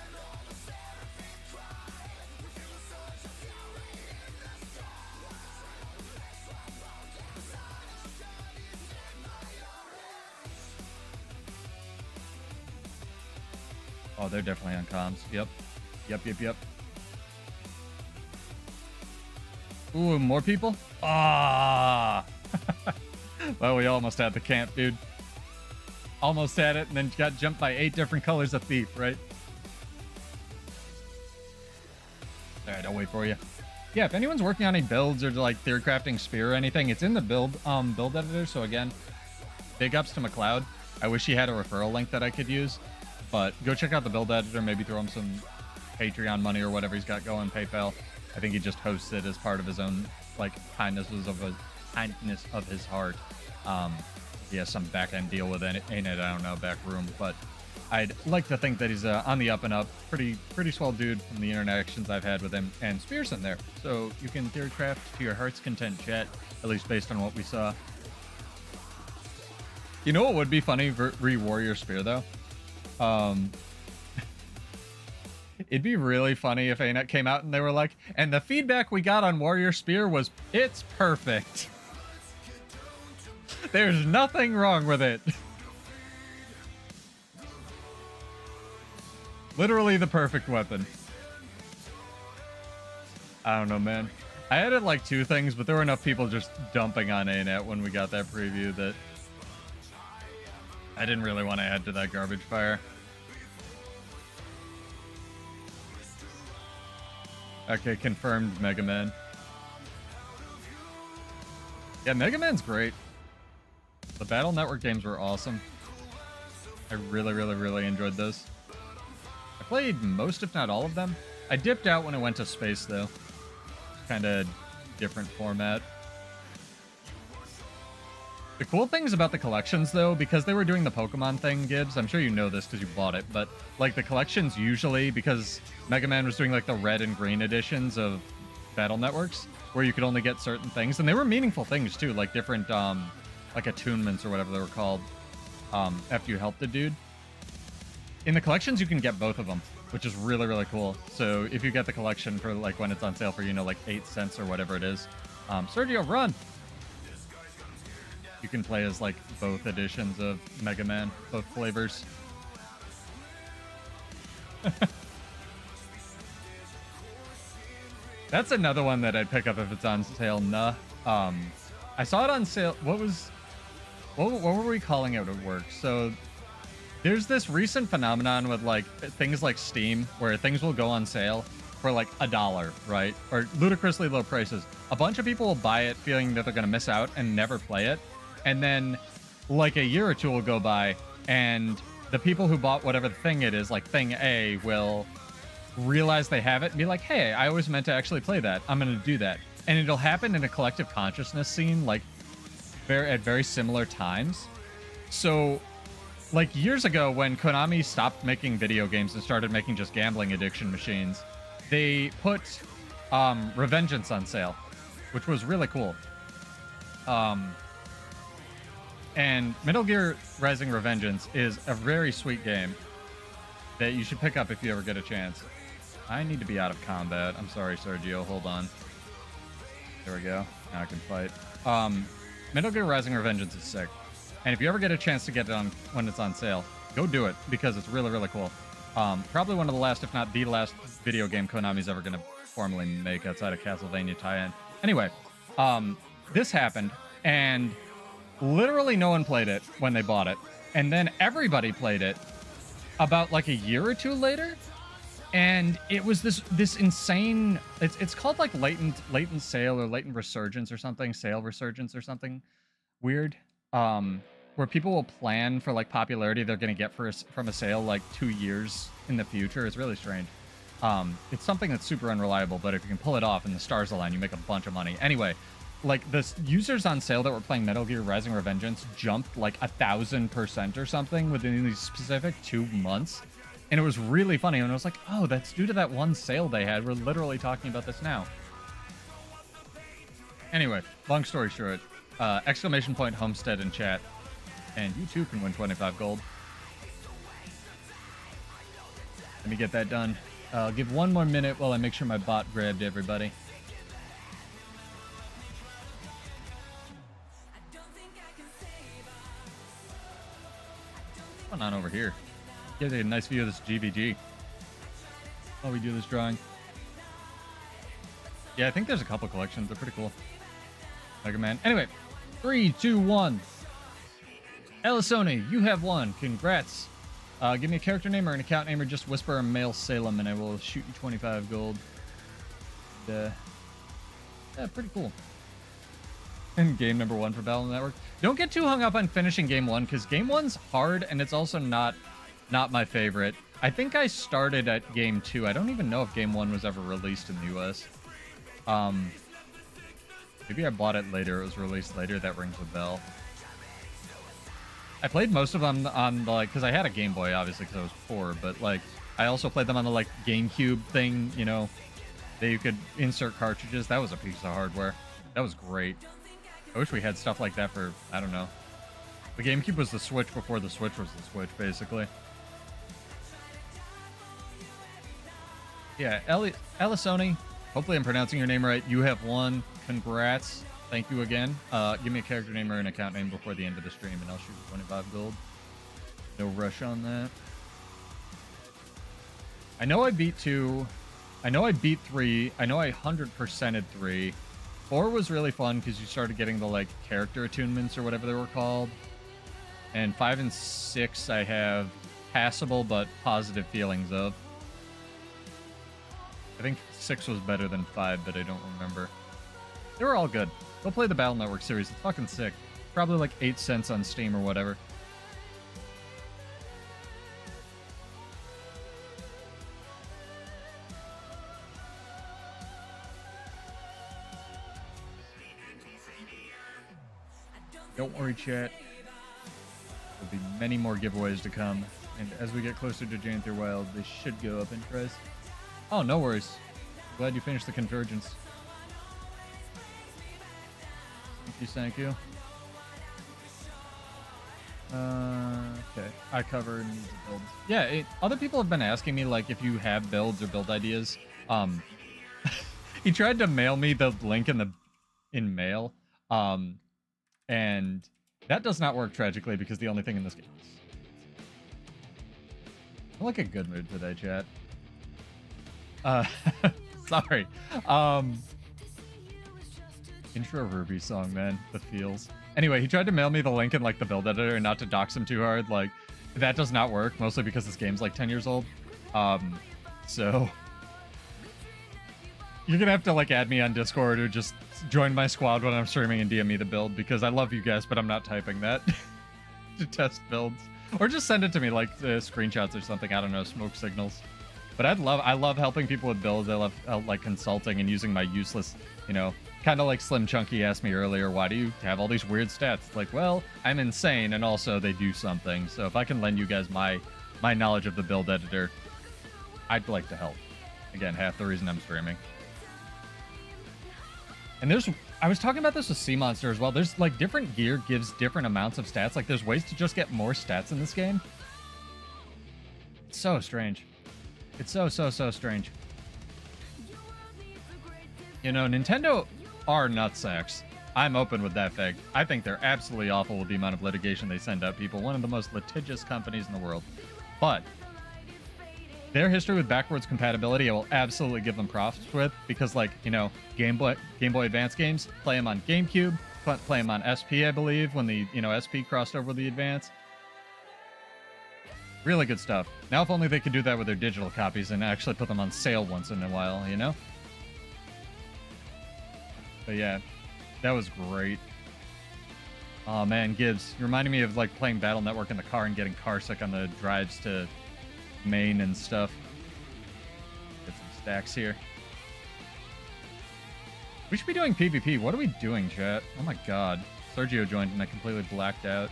Oh, they're definitely on comms. Yep. Ooh, more people? Ah! Well, we almost had the camp, dude. Almost had it, and then got jumped by 8 different colors of thief, right? Alright, I'll wait for you. Yeah, if anyone's working on any builds or like theory crafting spear or anything, it's in the build editor. So again, big ups to McLeod. I wish he had a referral link that I could use. But go check out the build editor, maybe throw him some Patreon money or whatever he's got going, PayPal. I think he just hosts it as part of his own, like, kindness of his heart. He has some back-end deal with it, ain't it? I don't know, back room. But I'd like to think that he's on the up and up. Pretty swell dude from the interactions I've had with him. And Spear's in there. So you can theory craft to your heart's content, chat, at least based on what we saw. You know what would be funny? Re-Warrior Spear, though? It'd be really funny if ANET came out and they were like, and the feedback we got on Warrior Spear was, it's perfect. There's nothing wrong with it. Literally the perfect weapon. I don't know, man. I added like 2 things, but there were enough people just dumping on ANET when we got that preview that I didn't really want to add to that garbage fire. Okay, confirmed Mega Man. Yeah, Mega Man's great. The Battle Network games were awesome. I really enjoyed those. I played most, if not all of them. I dipped out when it went to space, though. Kind of different format. The cool things about the collections, though, because they were doing the Pokemon thing, Gibbs, I'm sure you know this because you bought it, but, like, the collections usually, because Mega Man was doing, like, the red and green editions of Battle Networks, where you could only get certain things, and they were meaningful things, too, like different, like, attunements or whatever they were called, after you helped the dude. In the collections, you can get both of them, which is really cool. So if you get the collection for, like, when it's on sale for, you know, like, 8 cents or whatever it is, Sergio, run! You can play as, like, both editions of Mega Man, both flavors. That's another one that I'd pick up if it's on sale. Nah. I saw it on sale. What were we calling it at work? So there's this recent phenomenon with, like, things like Steam, where things will go on sale for like $1, right? Or ludicrously low prices. A bunch of people will buy it feeling that they're going to miss out and never play it. And then like a year or 2 will go by and the people who bought whatever thing it is, like thing A, will realize they have it and be like, hey, I always meant to actually play that. I'm going to do that. And it'll happen in a collective consciousness scene, like at very similar times. So like years ago when Konami stopped making video games and started making just gambling addiction machines, they put Revengeance on sale, which was really cool. And Metal Gear Rising: Revengeance is a very sweet game that you should pick up if you ever get a chance. I need to be out of combat. I'm sorry, Sergio. Hold on. There we go. Now I can fight. Metal Gear Rising: Revengeance is sick. And if you ever get a chance to get it on when it's on sale, go do it because it's really, really cool. Probably one of the last, if not the last, video game Konami's ever going to formally make outside of Castlevania tie-in. Anyway, this happened, and literally no one played it when they bought it. And then everybody played it about like a year or two later. And it was this insane, it's called like latent sale or latent resurgence or something, sale resurgence or something weird, where people will plan for like popularity they're going to get from a sale like 2 years in the future. It's really strange. It's something that's super unreliable, but if you can pull it off and the stars align, you make a bunch of money. Anyway, like the users on sale that were playing Metal Gear Rising: Revengeance jumped like 1,000% or something within these specific 2 months. And it was really funny. And I was like, oh, that's due to that one sale they had. We're literally talking about this now. Anyway, long story short, exclamation point Homestead in chat. And you too can win 25 gold. Let me get that done. I'll give one more minute while I make sure my bot grabbed everybody. What's going on over here? Get a nice view of this GVG while we do this drawing. Yeah, I think there's a couple collections. They're pretty cool. Mega Man. Anyway, 3, 2, 1. Elisone, you have won. Congrats. Give me a character name or an account name or just whisper a male Salem and I will shoot you 25 gold. And, yeah, pretty cool. And game number 1 for Battle Network. Don't get too hung up on finishing game 1 because game 1's hard and it's also not my favorite. I think I started at game 2. I don't even know if game 1 was ever released in the US. Maybe I bought it later. It was released later. That rings a bell. I played most of them on the, like, because I had a Game Boy, obviously, because I was poor, but, like, I also played them on the, like, GameCube thing, you know, that you could insert cartridges. That was a piece of hardware. That was great. I wish we had stuff like that for, I don't know. The GameCube was the Switch before the Switch was the Switch, basically. Yeah, Elisone, hopefully I'm pronouncing your name right. You have won. Congrats. Thank you again. Give me a character name or an account name before the end of the stream, and I'll shoot you 25 gold. No rush on that. I know I beat 2. I know I beat 3. I know I 100%ed 3. 4 was really fun because you started getting the, like, character attunements or whatever they were called. And 5 and 6 I have passable but positive feelings of. I think 6 was better than 5, but I don't remember. They were all good. Go play the Battle Network series. It's fucking sick. Probably like 8 cents on Steam or whatever. Don't worry, chat. There'll be many more giveaways to come. And as we get closer to Janther Wild, they should go up in price. Oh, no worries. Glad you finished the Convergence. Thank you. Okay. I cover needs a build. Yeah, other people have been asking me, like, if you have builds or build ideas. He tried to mail me the link in mail. And that does not work, tragically, because the only thing in this game is... I'm like a good mood today, chat. Sorry. Intro Ruby song, man. The feels. Anyway, he tried to mail me the link in, like, the build editor and not to dox him too hard. Like, that does not work, mostly because this game's, like, 10 years old. So... You're gonna have to, like, add me on Discord or just join my squad when I'm streaming and DM me the build, because I love you guys, but I'm not typing that to test builds. Or just send it to me, like, screenshots or something. I don't know, smoke signals. But I love helping people with builds. I love like consulting and using my useless, you know, kind of like Slim Chunky asked me earlier, why do you have all these weird stats? It's like, well, I'm insane, and also they do something. So if I can lend you guys my knowledge of the build editor, I'd like to help. Again, half the reason I'm streaming. And I was talking about this with Sea Monster as well. There's like different gear gives different amounts of stats. Like there's ways to just get more stats in this game. It's so strange. It's so strange. You know, Nintendo are nutsacks. I'm open with that fact. I think they're absolutely awful with the amount of litigation they send out people. One of the most litigious companies in the world. But their history with backwards compatibility, I will absolutely give them props with, because, like, you know, Game Boy Advance games, play them on GameCube, play them on SP, I believe, when the, you know, SP crossed over the Advance. Really good stuff. Now, if only they could do that with their digital copies and actually put them on sale once in a while, you know? But yeah, that was great. Oh man, Gibbs, you're reminding me of like playing Battle Network in the car and getting car sick on the drives to Maine and stuff. Get some stacks here. We should be doing PvP. What are we doing, chat? Oh my god. Sergio joined and I completely blacked out.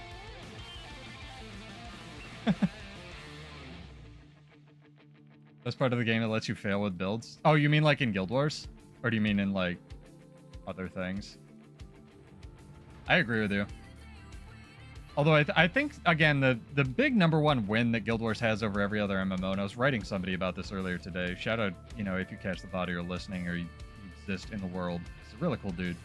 That's part of the game that lets you fail with builds. Oh, you mean like in Guild Wars? Or do you mean in like other things? I agree with you. Although I think, again, the big #1 win that Guild Wars has over every other MMO, and I was writing somebody about this earlier today. Shout out, you know, if you catch the body or listening or you exist in the world. It's a really cool dude.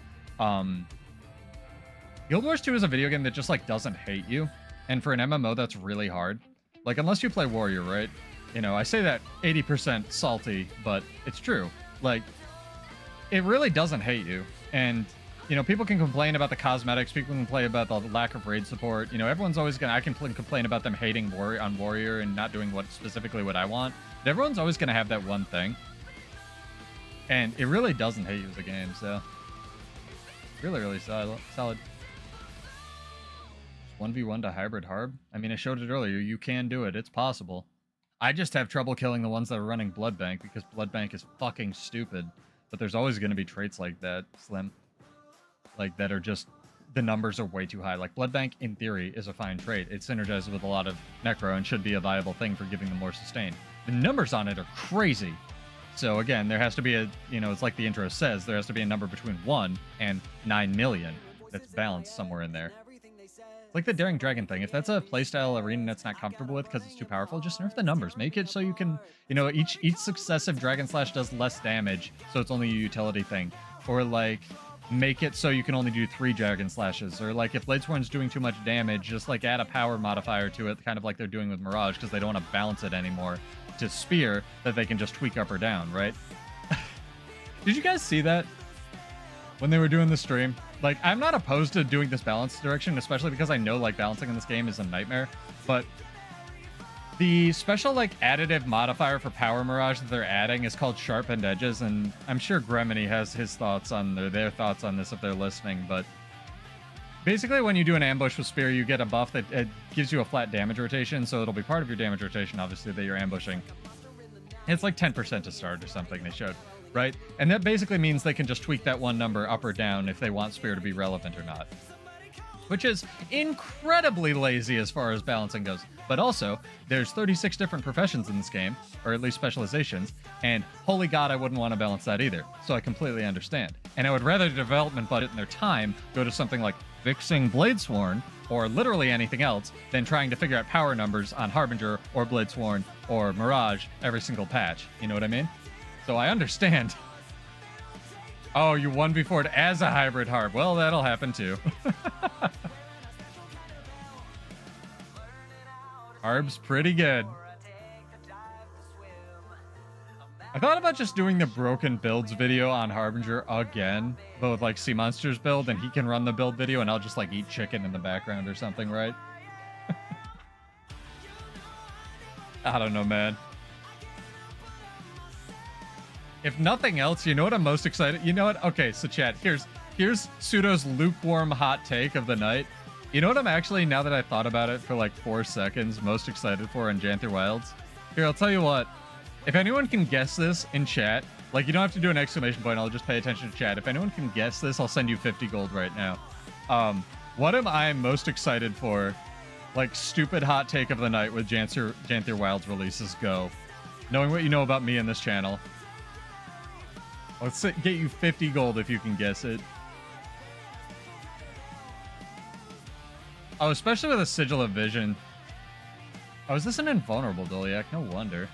Guild Wars 2 is a video game that just, like, doesn't hate you. And for an MMO, that's really hard. Like, unless you play Warrior, right? You know, I say that 80% salty, but it's true. Like, it really doesn't hate you. And, you know, people can complain about the cosmetics. People can complain about the lack of raid support. You know, everyone's always gonna... I can complain about them hating Warrior and not doing specifically what I want. But everyone's always gonna have that one thing. And it really doesn't hate you as a game, so... Really solid. 1v1 to hybrid harb? I mean, I showed it earlier. You can do it. It's possible. I just have trouble killing the ones that are running Blood Bank because Blood Bank is fucking stupid. But there's always going to be traits like that, Slim. Like, that are just... The numbers are way too high. Like, Blood Bank, in theory, is a fine trait. It synergizes with a lot of Necro and should be a viable thing for giving them more sustain. The numbers on it are crazy. So, again, there has to be a... You know, it's like the intro says, there has to be a number between 1 and 9 million that's balanced somewhere in there. It's like the Daring Dragon thing. If that's a playstyle arena that's not comfortable with because it's too powerful, just nerf the numbers. Make it so you can, you know, each successive Dragon Slash does less damage, so it's only a utility thing. Or, like, make it so you can only do 3 Dragon Slashes. Or, like, if Bladesworn's doing too much damage, just, like, add a power modifier to it, kind of like they're doing with Mirage, because they don't want to balance it anymore to Spear, that they can just tweak up or down, right? Did you guys see that? When they were doing the stream? Like, I'm not opposed to doing this balance direction, especially because I know, like, balancing in this game is a nightmare. But the special, like, additive modifier for Power Mirage that they're adding is called Sharpened Edges, and I'm sure Gremini has his thoughts on their thoughts on this if they're listening, but basically when you do an ambush with Spear, you get a buff that it gives you a flat damage rotation, so it'll be part of your damage rotation, obviously, that you're ambushing. It's like 10% to start or something they showed. Right? And that basically means they can just tweak that one number up or down if they want Spear to be relevant or not. Which is incredibly lazy as far as balancing goes. But also, there's 36 different professions in this game, or at least specializations, and holy god, I wouldn't want to balance that either. So I completely understand. And I would rather the development budget and their time go to something like fixing Bladesworn, or literally anything else, than trying to figure out power numbers on Harbinger, or Bladesworn, or Mirage every single patch. You know what I mean? So I understand. Oh, you 1v4'd as a hybrid harb. Well, that'll happen too. Harb's pretty good. I thought about just doing the broken builds video on Harbinger again, but with like Sea Monster's build, and he can run the build video, and I'll just like eat chicken in the background or something, right? I don't know, man. If nothing else, you know what I'm most excited? You know what? Okay, so chat, here's Pseudo's lukewarm hot take of the night. You know what I'm actually, now that I thought about it for like 4 seconds, most excited for in Janther Wilds? Here, I'll tell you what. If anyone can guess this in chat, like, you don't have to do an exclamation point, I'll just pay attention to chat. If anyone can guess this, I'll send you 50 gold right now. What am I most excited for? Like, stupid hot take of the night with Janthier Wilds releases go. Knowing what you know about me and this channel. Let's get you 50 gold if you can guess it. Oh, especially with a Sigil of Vision. Oh, is this an invulnerable Doliac? No wonder.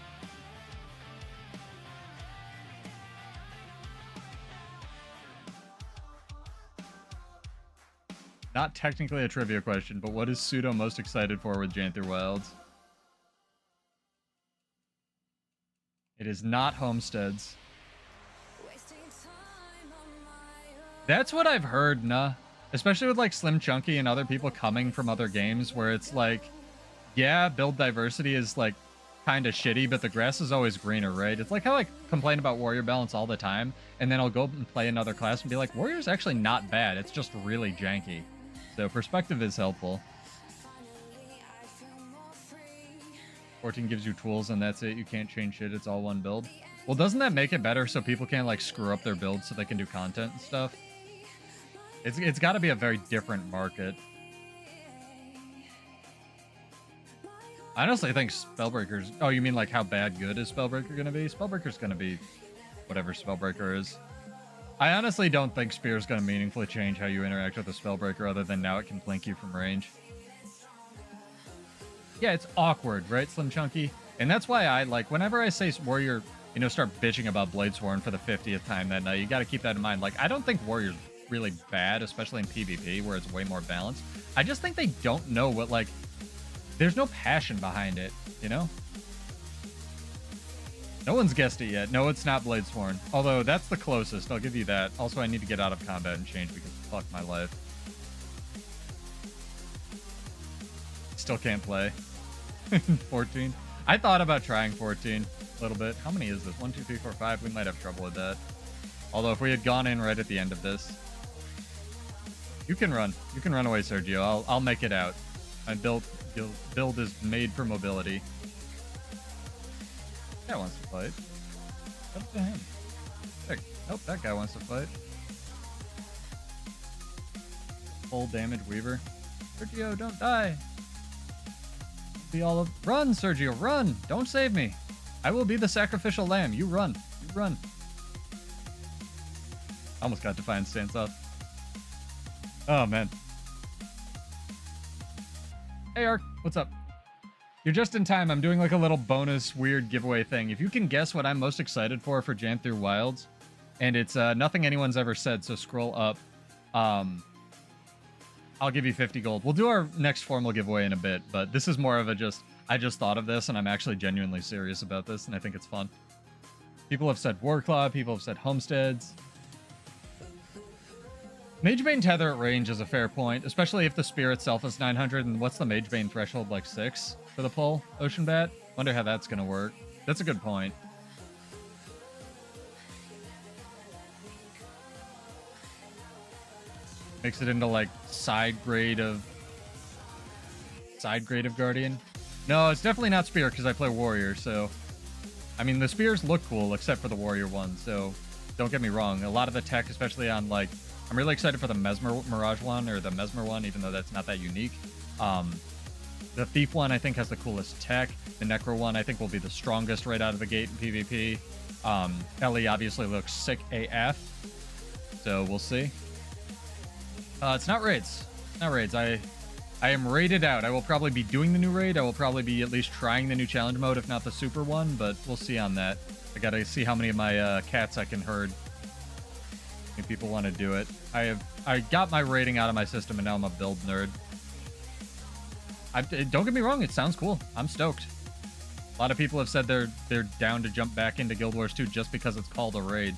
Not technically a trivia question, but what is Pseudo most excited for with Janthier Wilds? It is not homesteads. That's what I've heard, nah. Especially with like Slim Chunky and other people coming from other games where it's like, yeah, build diversity is like kind of shitty, but the grass is always greener, right? It's like how I complain about warrior balance all the time, and then I'll go and play another class and be like, warrior's actually not bad, it's just really janky. So perspective is helpful. 14 gives you tools and that's it. You can't change shit. It's all one build. Well, doesn't that make it better so people can't like screw up their builds so they can do content and stuff? It's got to be a very different market. I honestly think Spellbreaker's... Oh, you mean like how bad good is Spellbreaker going to be? Spellbreaker's going to be whatever Spellbreaker is. I honestly don't think Spear's going to meaningfully change how you interact with a Spellbreaker other than now it can blink you from range. Yeah, it's awkward, right, Slim Chunky? And that's why I, like, whenever I say Warrior, you know, start bitching about Bladesworn for the 50th time that night, you got to keep that in mind. Like, I don't think Warrior's really bad, especially in PvP, where it's way more balanced. I just think they don't know what, like, there's no passion behind it, you know? No one's guessed it yet. No, it's not Bladesworn. Although, that's the closest. I'll give you that. Also, I need to get out of combat and change because fuck my life. Still can't play. 14. I thought about trying 14 a little bit. How many is this? 1, 2, 3, 4, 5. We might have trouble with that. Although, if we had gone in right at the end of this... You can run. You can run away, Sergio. I'll make it out. My build is made for mobility. That wants to fight. Up to him. There. Nope, that guy wants to fight. Full damage Weaver. Sergio, don't die. Be all of... Run, Sergio, run! Don't save me. I will be the sacrificial lamb. You run. You run. Almost got Defiant Stance off. Oh, man. Hey, Ark. What's up? You're just in time. I'm doing like a little bonus weird giveaway thing. If you can guess what I'm most excited for Janthier Wilds, and it's nothing anyone's ever said, so scroll up. I'll give you 50 gold. We'll do our next formal giveaway in a bit, but this is more of a I just thought of this, and I'm actually genuinely serious about this, and I think it's fun. People have said Warclaw, people have said Homesteads. Magebane Tether at range is a fair point, especially if the spear itself is 900, and what's the Magebane threshold, like 6 for the pull, Ocean Bat? Wonder how that's going to work. That's a good point. Makes it into, like, side grade of Guardian. No, it's definitely not Spear, because I play Warrior, so... I mean, the Spears look cool, except for the Warrior one, so don't get me wrong. A lot of the tech, especially on, like... I'm really excited for the Mirage one, or the Mesmer one, even though that's not that unique. The Thief one, I think, has the coolest tech. The Necro one, I think, will be the strongest right out of the gate in PvP. Ellie obviously looks sick AF, so we'll see. It's not raids. Not raids. I am raided out. I will probably be doing the new raid. I will probably be at least trying the new challenge mode, if not the super one, but we'll see on that. I gotta see how many of my cats I can herd. If people want to do it. I got my rating out of my system, and now I'm a build nerd. Don't get me wrong, it sounds cool. I'm stoked. A lot of people have said they're down to jump back into Guild Wars 2 just because it's called a raid.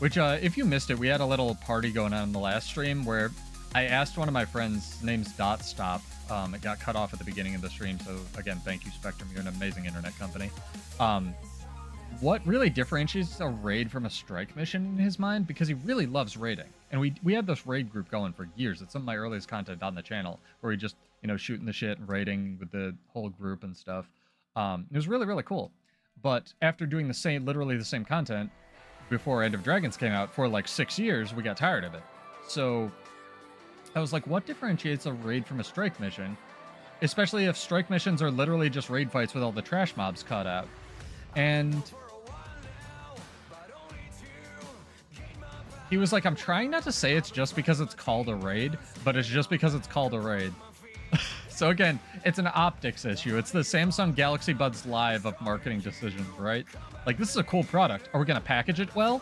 Which, if you missed it, we had a little party going on in the last stream where I asked one of my friends, name's Stop. It got cut off at the beginning of the stream, so again, thank you, Spectrum. You're an amazing internet company. What really differentiates a raid from a strike mission in his mind, because he really loves raiding. And we had this raid group going for years. It's some of my earliest content on the channel, where we just, you know, shooting the shit and raiding with the whole group and stuff. It was really, really cool. But after doing the same, literally the same content before End of Dragons came out for like 6 years, we got tired of it. So I was like, what differentiates a raid from a strike mission? Especially if strike missions are literally just raid fights with all the trash mobs cut out. And he was like, I'm trying not to say it's just because it's called a raid, but it's just because it's called a raid. So again, it's an optics issue. It's the Samsung Galaxy Buds Live of marketing decisions, right? Like, this is a cool product. Are we going to package it well?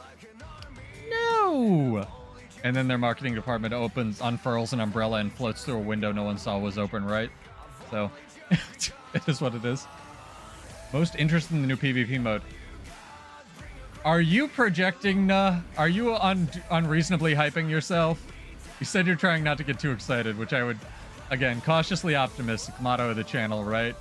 No! And then their marketing department unfurls an umbrella and floats through a window no one saw was open, right? So, it is what it is. Most interested in the new PvP mode. Are you projecting, are you unreasonably hyping yourself? You said you're trying not to get too excited, which I would... Again, cautiously optimistic, motto of the channel, right?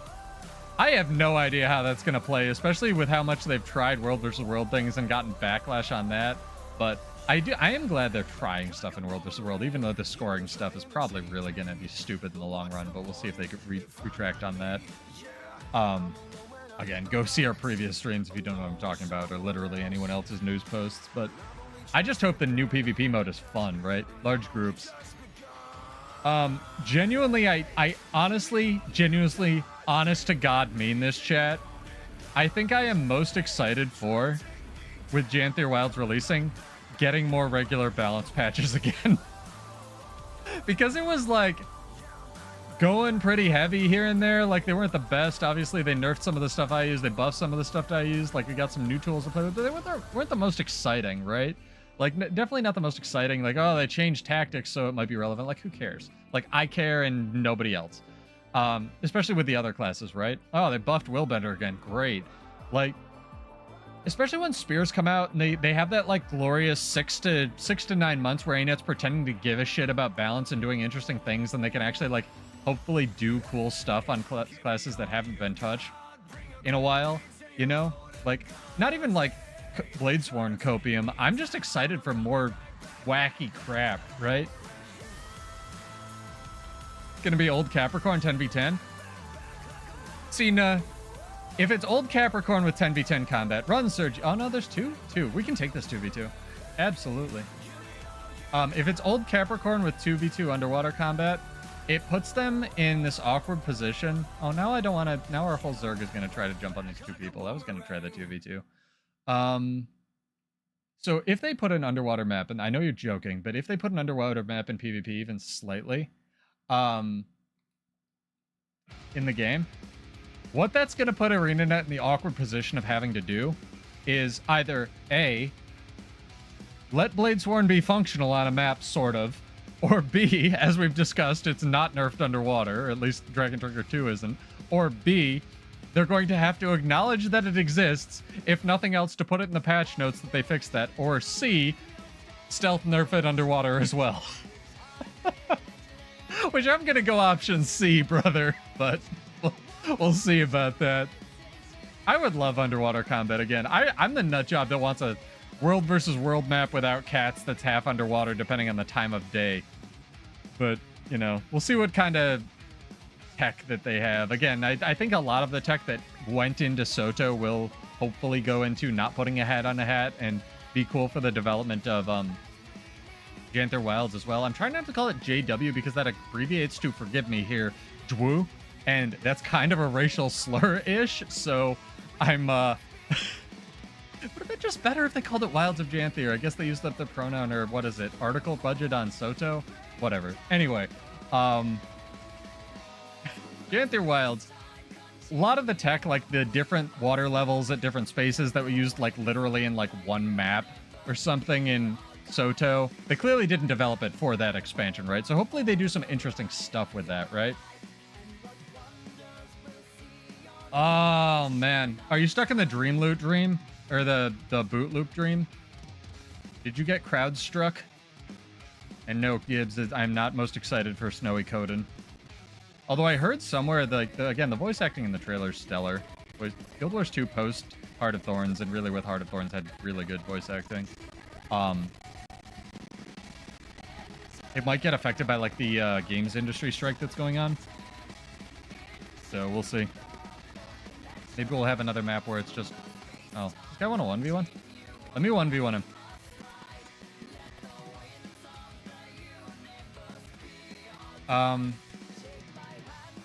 I have no idea how that's going to play, especially with how much they've tried World vs. World things and gotten backlash on that. But I am glad they're trying stuff in World vs. World, even though the scoring stuff is probably really going to be stupid in the long run, but we'll see if they could retract on that. Again, go see our previous streams if you don't know what I'm talking about, or literally anyone else's news posts. But I just hope the new PvP mode is fun, right? Large groups. Genuinely, I honestly, genuinely, honest to God mean this, chat. I think I am most excited for, with Janthier Wilds releasing, getting more regular balance patches again. Because it was like going pretty heavy here and there. Like, they weren't the best. Obviously, they nerfed some of the stuff I used. They buffed some of the stuff that I used. Like, we got some new tools to play with, but they weren't the most exciting, right? Like, definitely not the most exciting. Like, oh, they changed tactics, so it might be relevant. Like, who cares? Like, I care and nobody else. Especially with the other classes, right? Oh, they buffed Willbender again. Great. Like, especially when spears come out and they have that, like, glorious 6 to 9 months where ANET's pretending to give a shit about balance and doing interesting things, and they can actually, like, hopefully do cool stuff on classes that haven't been touched in a while, you know? Like, not even, like, Bladesworn Copium. I'm just excited for more wacky crap, right? It's gonna be old Capricorn 10v10. See, if it's old Capricorn with 10v10 combat, run Surge. Oh no, there's two. We can take this 2v2. Absolutely. If it's old Capricorn with 2v2 underwater combat, it puts them in this awkward position. Oh, now I don't want to. Now our whole Zerg is gonna try to jump on these two people. I was gonna try the 2v2. So if they put an underwater map, and I know you're joking, but if they put an underwater map in PvP even slightly, in the game, what that's going to put ArenaNet in the awkward position of having to do is either A, let Bladesworn be functional on a map, sort of, or B, as we've discussed, it's not nerfed underwater, or at least Dragon Trigger 2 isn't, or B, they're going to have to acknowledge that it exists, if nothing else, to put it in the patch notes that they fixed that. Or C, stealth nerf it underwater as well. Which I'm going to go option C, brother. But we'll see about that. I would love underwater combat again. I'm the nutjob that wants a world versus world map without cats that's half underwater, depending on the time of day. But, you know, we'll see what kind of tech that they have. Again, I think a lot of the tech that went into Soto will hopefully go into not putting a hat on a hat and be cool for the development of Janthier Wilds as well. I'm trying not to call it JW because that abbreviates to, forgive me here, Jwu, and that's kind of a racial slur-ish, so I'm would have been just better if they called it Wilds of Janthier. I guess they used up the pronoun, or what is it, article budget on Soto? Whatever. Anyway, Janthier Wilds, a lot of the tech, like the different water levels at different spaces that we used like literally in like one map or something in Soto, they clearly didn't develop it for that expansion, right? So hopefully they do some interesting stuff with that, right? Oh man, are you stuck in the dream loot dream? Or the boot loop dream? Did you get crowd struck? And no, Gibbs, I'm not most excited for Snowy Coden. Although I heard somewhere, again, the voice acting in the trailer is stellar. Guild Wars 2 post Heart of Thorns, and really with Heart of Thorns had really good voice acting. It might get affected by like the games industry strike that's going on. So we'll see. Maybe we'll have another map where it's just... Oh, this guy want a 1v1? Let me 1v1 him.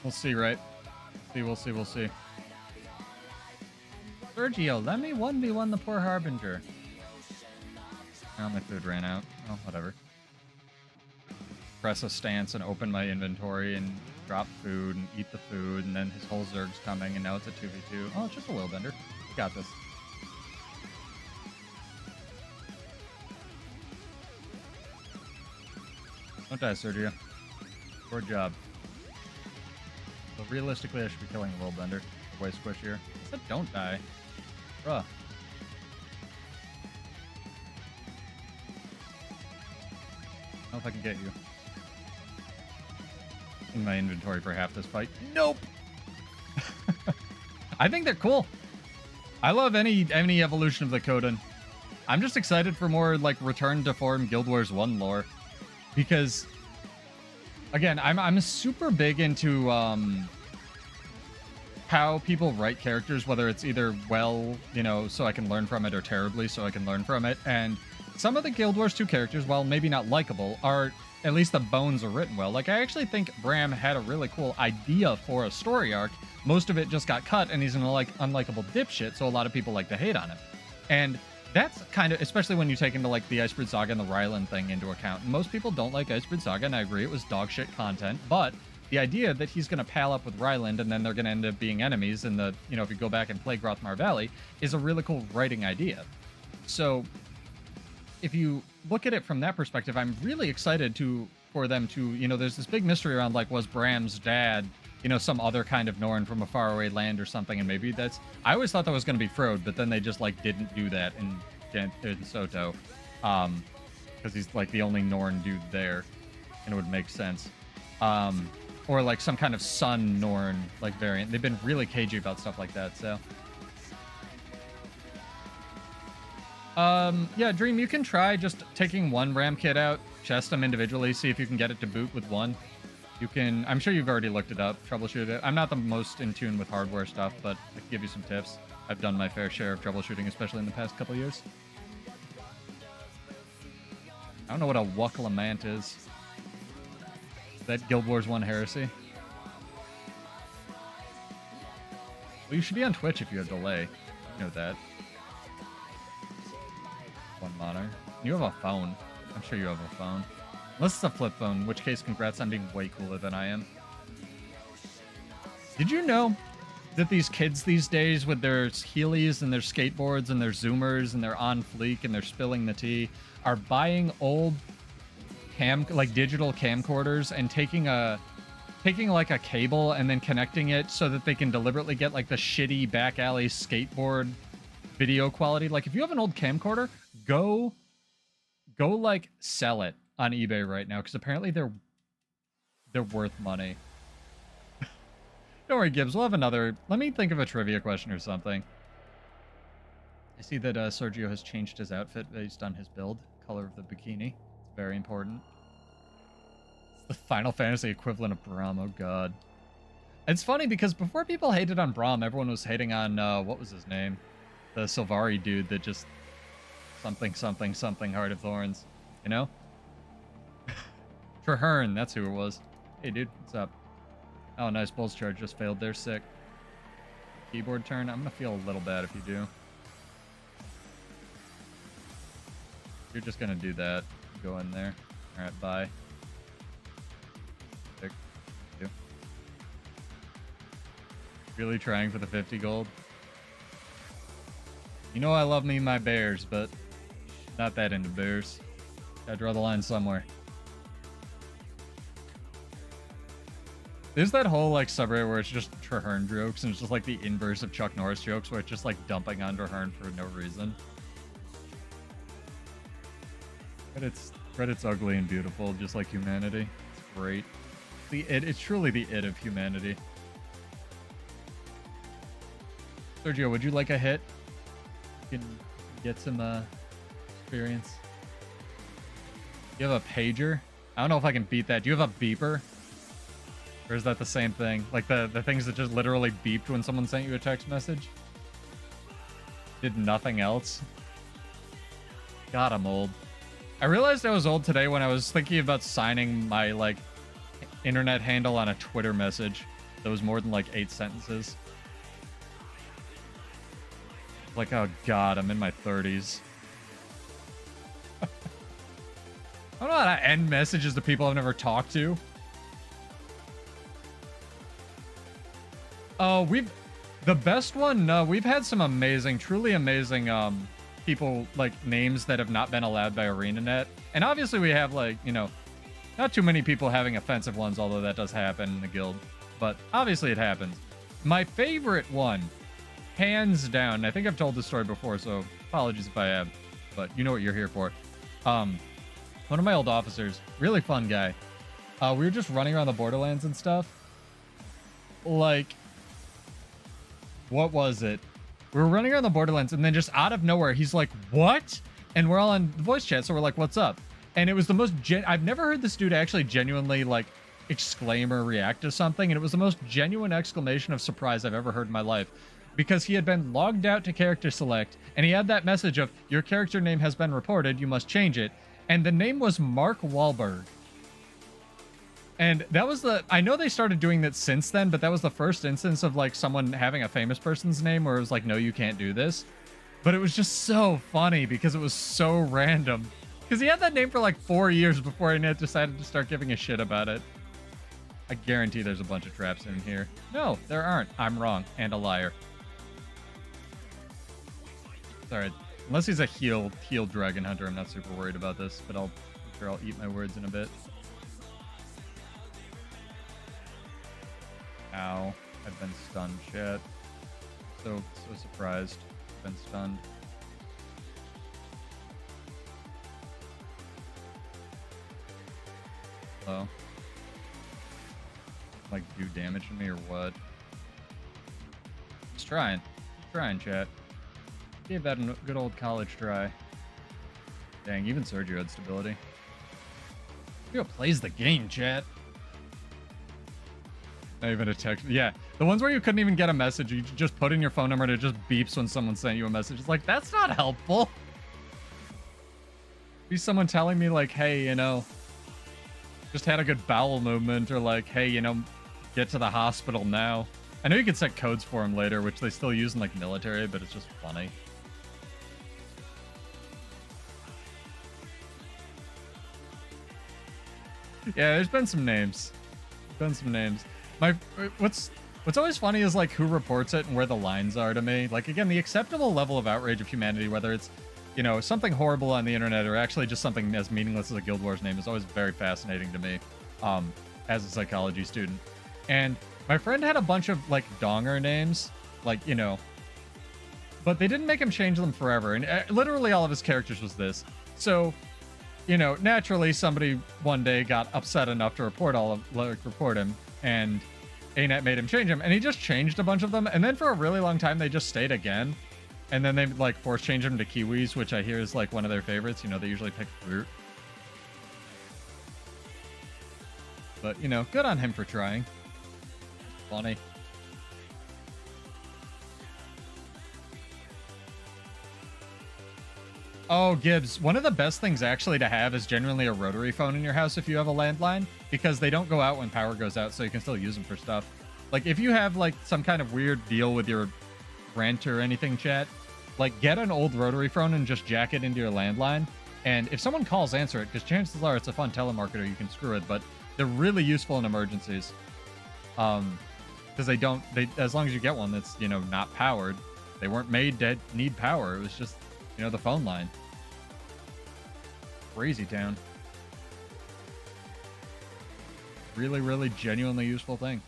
We'll see, right? We'll see. Sergio, let me 1v1 the poor Harbinger. Oh, my food ran out. Oh, whatever. Press a stance and open my inventory and drop food and eat the food, and then his whole Zerg's coming, and now it's a 2v2. Oh, it's just a little bender. We got this. Don't die, Sergio. Poor job. So realistically, I should be killing a little bender. Way squishier. I said don't die. Bruh. I don't know if I can get you. In my inventory for half this fight. Nope! I think they're cool. I love any evolution of the Coden. I'm just excited for more, like, return to form Guild Wars 1 lore. Because, again, I'm super big into how people write characters, whether it's either well, you know, so I can learn from it, or terribly so I can learn from it. And some of the Guild Wars 2 characters, while maybe not likable, are, at least the bones are written well. Like, I actually think Bram had a really cool idea for a story arc. Most of it just got cut, and he's an unlikable dipshit, so a lot of people like to hate on him. And that's kind of, especially when you take into, like, the Icebreed Saga and the Ryland thing into account. Most people don't like Icebreed Saga, and I agree, it was dog shit content, but the idea that he's going to pal up with Ryland and then they're going to end up being enemies in the, you know, if you go back and play Grothmar Valley, is a really cool writing idea. So if you look at it from that perspective, I'm really excited for them to, you know, there's this big mystery around, like, was Bram's dad, you know, some other kind of Norn from a faraway land or something, and maybe that's... I always thought that was going to be Frode, but then they just, like, didn't do that in Soto, because he's, like, the only Norn dude there, and it would make sense. Or, like, some kind of Sun Norn, like, variant. They've been really cagey about stuff like that, so... yeah, Dream, you can try just taking one Ram kit out, chest them individually, see if you can get it to boot with one. You can... I'm sure you've already looked it up, troubleshoot it. I'm not the most in tune with hardware stuff, but I can give you some tips. I've done my fair share of troubleshooting, especially in the past couple years. I don't know what a Wucklamant is. Is that Guild Wars 1 heresy? Well, you should be on Twitch if you have delay. You know that. One monitor. You have a phone. I'm sure you have a phone. Unless it's a flip phone, in which case congrats on being way cooler than I am. Did you know that these kids these days with their Heelys and their skateboards and their Zoomers and their on fleek and their spilling the tea are buying old digital camcorders and taking like a cable and then connecting it so that they can deliberately get like the shitty back alley skateboard video quality? Like, if you have an old camcorder, go like sell it on eBay right now, because apparently they're worth money. Don't worry, Gibbs, we'll have another... Let me think of a trivia question or something. I see that Sergio has changed his outfit based on his build. Color of the bikini. It's very important. It's the Final Fantasy equivalent of Braum, oh god. It's funny because before people hated on Braum, everyone was hating on, what was his name? The Sylvari dude that just... something Heart of Thorns. You know? Traherne, that's who it was. Hey dude, what's up? Oh, nice. Bulls charge just failed there. Sick. Keyboard turn. I'm gonna feel a little bad if you do. You're just gonna do that. Go in there. Alright, bye. Sick. You. Really trying for the 50 gold? You know I love me my bears, but not that into bears. Gotta draw the line somewhere. There's that whole, like, subreddit where it's just Traherne jokes, and it's just, like, the inverse of Chuck Norris jokes, where it's just, like, dumping on Traherne for no reason. Reddit's ugly and beautiful, just like humanity. It's great. It's truly the it of humanity. Sergio, would you like a hit? You can get some, experience. You have a pager? I don't know if I can beat that. Do you have a beeper? Or is that the same thing? Like the things that just literally beeped when someone sent you a text message? Did nothing else? God, I'm old. I realized I was old today when I was thinking about signing my, like, internet handle on a Twitter message that was more than, like, 8 sentences. Like, oh god, I'm in my 30s. I don't know how to end messages to people I've never talked to. Oh, the best one, we've had some amazing, truly amazing, people, like, names that have not been allowed by ArenaNet. And obviously we have, like, you know, not too many people having offensive ones, although that does happen in the guild. But obviously it happens. My favorite one, hands down, I think I've told this story before, so apologies if I have, but you know what you're here for. One of my old officers, really fun guy. We were just running around the Borderlands and stuff. Like, what was it? We were running around the Borderlands, and then just out of nowhere, he's like, what? And we're all on voice chat, so we're like, what's up? And it was the most I've never heard this dude actually genuinely, like, exclaim or react to something, and it was the most genuine exclamation of surprise I've ever heard in my life. Because he had been logged out to character select, and he had that message of, your character name has been reported, you must change it. And the name was Mark Wahlberg. And that was I know they started doing that since then, but that was the first instance of, like, someone having a famous person's name where it was like, no, you can't do this. But it was just so funny because it was so random. Because he had that name for like 4 years before he decided to start giving a shit about it. I guarantee there's a bunch of traps in here. No, there aren't. I'm wrong and a liar. Sorry. Unless he's a healed dragon hunter, I'm not super worried about this, but I'm sure I'll eat my words in a bit. Ow. I've been stunned, chat. So surprised. I've been stunned. Hello? Like, do damage to me or what? Just trying. Just trying, chat. Gave that a good old college try. Dang, even Sergio had stability. Sergio plays the game, chat. Not even a text. Yeah, the ones where you couldn't even get a message, you just put in your phone number and it just beeps when someone sent you a message. It's like, that's not helpful. Be someone telling me like, hey, you know, just had a good bowel movement, or like, hey, you know, get to the hospital now. I know you can set codes for them later, which they still use in like military, but it's just funny. Yeah, there's been some names. What's always funny is like who reports it and where the lines are to me. Like, again, the acceptable level of outrage of humanity, whether it's, you know, something horrible on the internet or actually just something as meaningless as a Guild Wars name, is always very fascinating to me as a psychology student. And my friend had a bunch of like donger names, like, you know, but they didn't make him change them forever. And literally all of his characters was this. So, you know, naturally somebody one day got upset enough to report him, and ANET made him change them, and he just changed a bunch of them, and then for a really long time they just stayed again, and then they like force change them to kiwis, which I hear is like one of their favorites. You know, they usually pick fruit, but you know, good on him for trying. Funny. Oh, Gibbs, one of the best things actually to have is genuinely a rotary phone in your house if you have a landline, because they don't go out when power goes out, so you can still use them for stuff. Like, if you have, like, some kind of weird deal with your rent or anything, chat, like, get an old rotary phone and just jack it into your landline, and if someone calls, answer it, because chances are it's a fun telemarketer, you can screw it, but they're really useful in emergencies. Because as long as you get one that's, you know, not powered, they weren't made to need power, it was just, you know, the phone line. Crazy town. Really, really genuinely useful thing.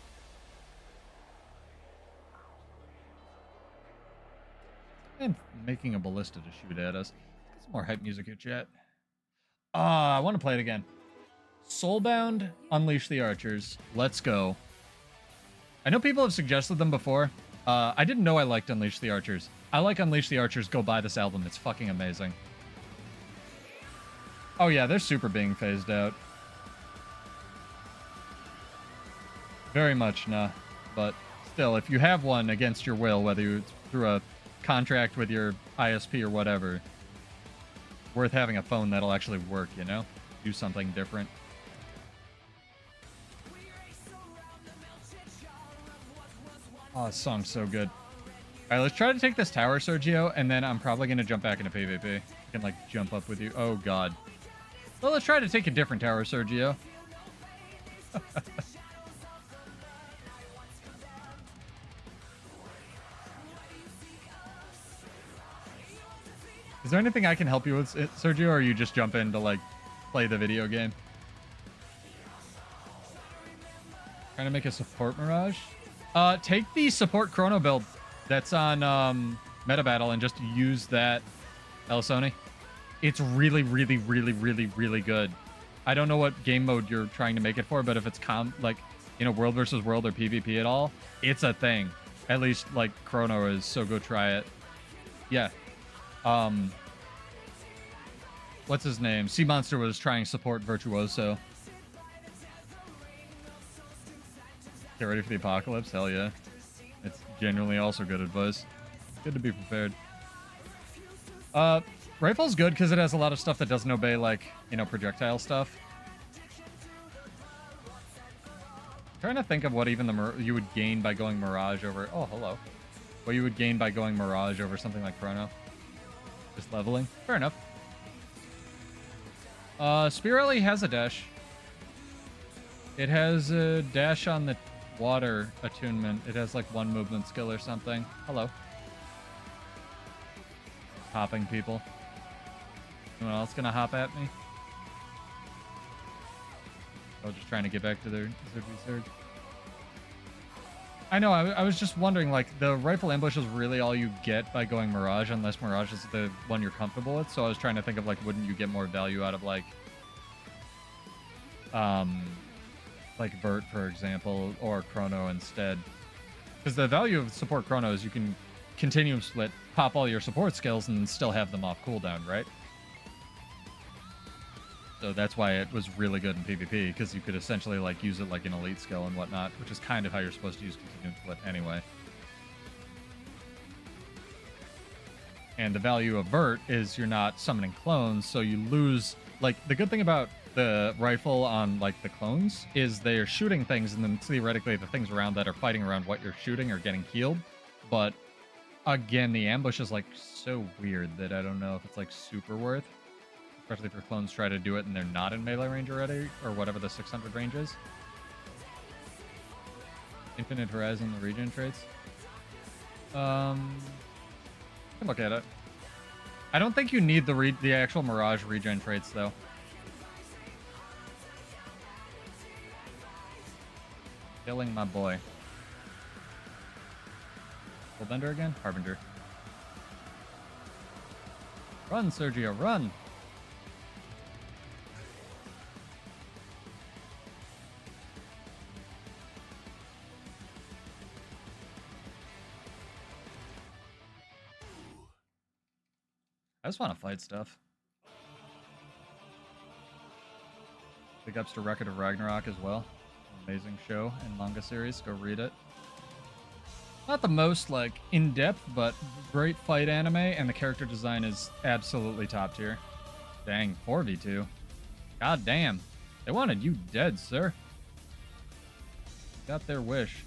And making a ballista to shoot at us. Get some more hype music here, chat. I want to play it again. Soulbound, Unleash the Archers. Let's go. I know people have suggested them before. I didn't know I liked Unleash the Archers. I like Unleash the Archers. Go buy this album. It's fucking amazing. Oh yeah, they're super being phased out. Very much, nah. But still, if you have one against your will, whether it's through a contract with your ISP or whatever, worth having a phone that'll actually work, you know? Do something different. Oh, this song's so good. All right, let's try to take this tower, Sergio, and then I'm probably going to jump back into PvP. I can, like, jump up with you. Oh, God. Well, let's try to take a different tower, Sergio. Is there anything I can help you with, Sergio, or you just jump in to, like, play the video game? Trying to make a support Mirage? Take the support Chrono build that's on Meta Battle and just use that, Elisoni. It's really, really, really, really, really good. I don't know what game mode you're trying to make it for, but if it's like, you know, world versus world or PvP at all, it's a thing. At least, like, Chrono is, so go try it. Yeah. What's his name? Sea Monster was trying support Virtuoso. Get ready for the apocalypse? Hell yeah. It's genuinely also good advice. Good to be prepared. Rifle's good because it has a lot of stuff that doesn't obey, like, you know, projectile stuff. I'm trying to think of what even you would gain by going Mirage over... Oh, hello. What you would gain by going Mirage over something like Chrono. Just leveling. Fair enough. Spirelli has a dash. It has a dash on the water attunement. It has like one movement skill or something. Hello. Hopping people. Anyone else gonna hop at me? I was just trying to get back to their surge. I know, I was just wondering, like, the rifle ambush is really all you get by going Mirage, unless Mirage is the one you're comfortable with. So I was trying to think of, like, wouldn't you get more value out of, like Vert, for example, or Chrono instead? Because the value of support Chrono is you can continuum split, pop all your support skills, and then still have them off cooldown, right? So that's why it was really good in PvP, because you could essentially, like, use it like an elite skill and whatnot, which is kind of how you're supposed to use continuum split anyway. And the value of Vert is you're not summoning clones, so you lose... Like, the good thing about the rifle on, like, the clones is they're shooting things, and then theoretically the things around that are fighting around what you're shooting are getting healed. But, again, the ambush is, like, so weird that I don't know if it's, like, super worth. Especially if your clones try to do it and they're not in melee range already, or whatever the 600 range is. Infinite Horizon, the regen traits. You can look at it. I don't think you need the actual Mirage regen traits, though. Killing my boy. Fullbender again? Harbinger. Run, Sergio, run! I just want to fight stuff. Big ups to Record of Ragnarok as well. Amazing show and manga series. Go read it. Not the most, like, in-depth, but great fight anime, and the character design is absolutely top tier. Dang, 4v2. God damn. They wanted you dead, sir. Got their wish.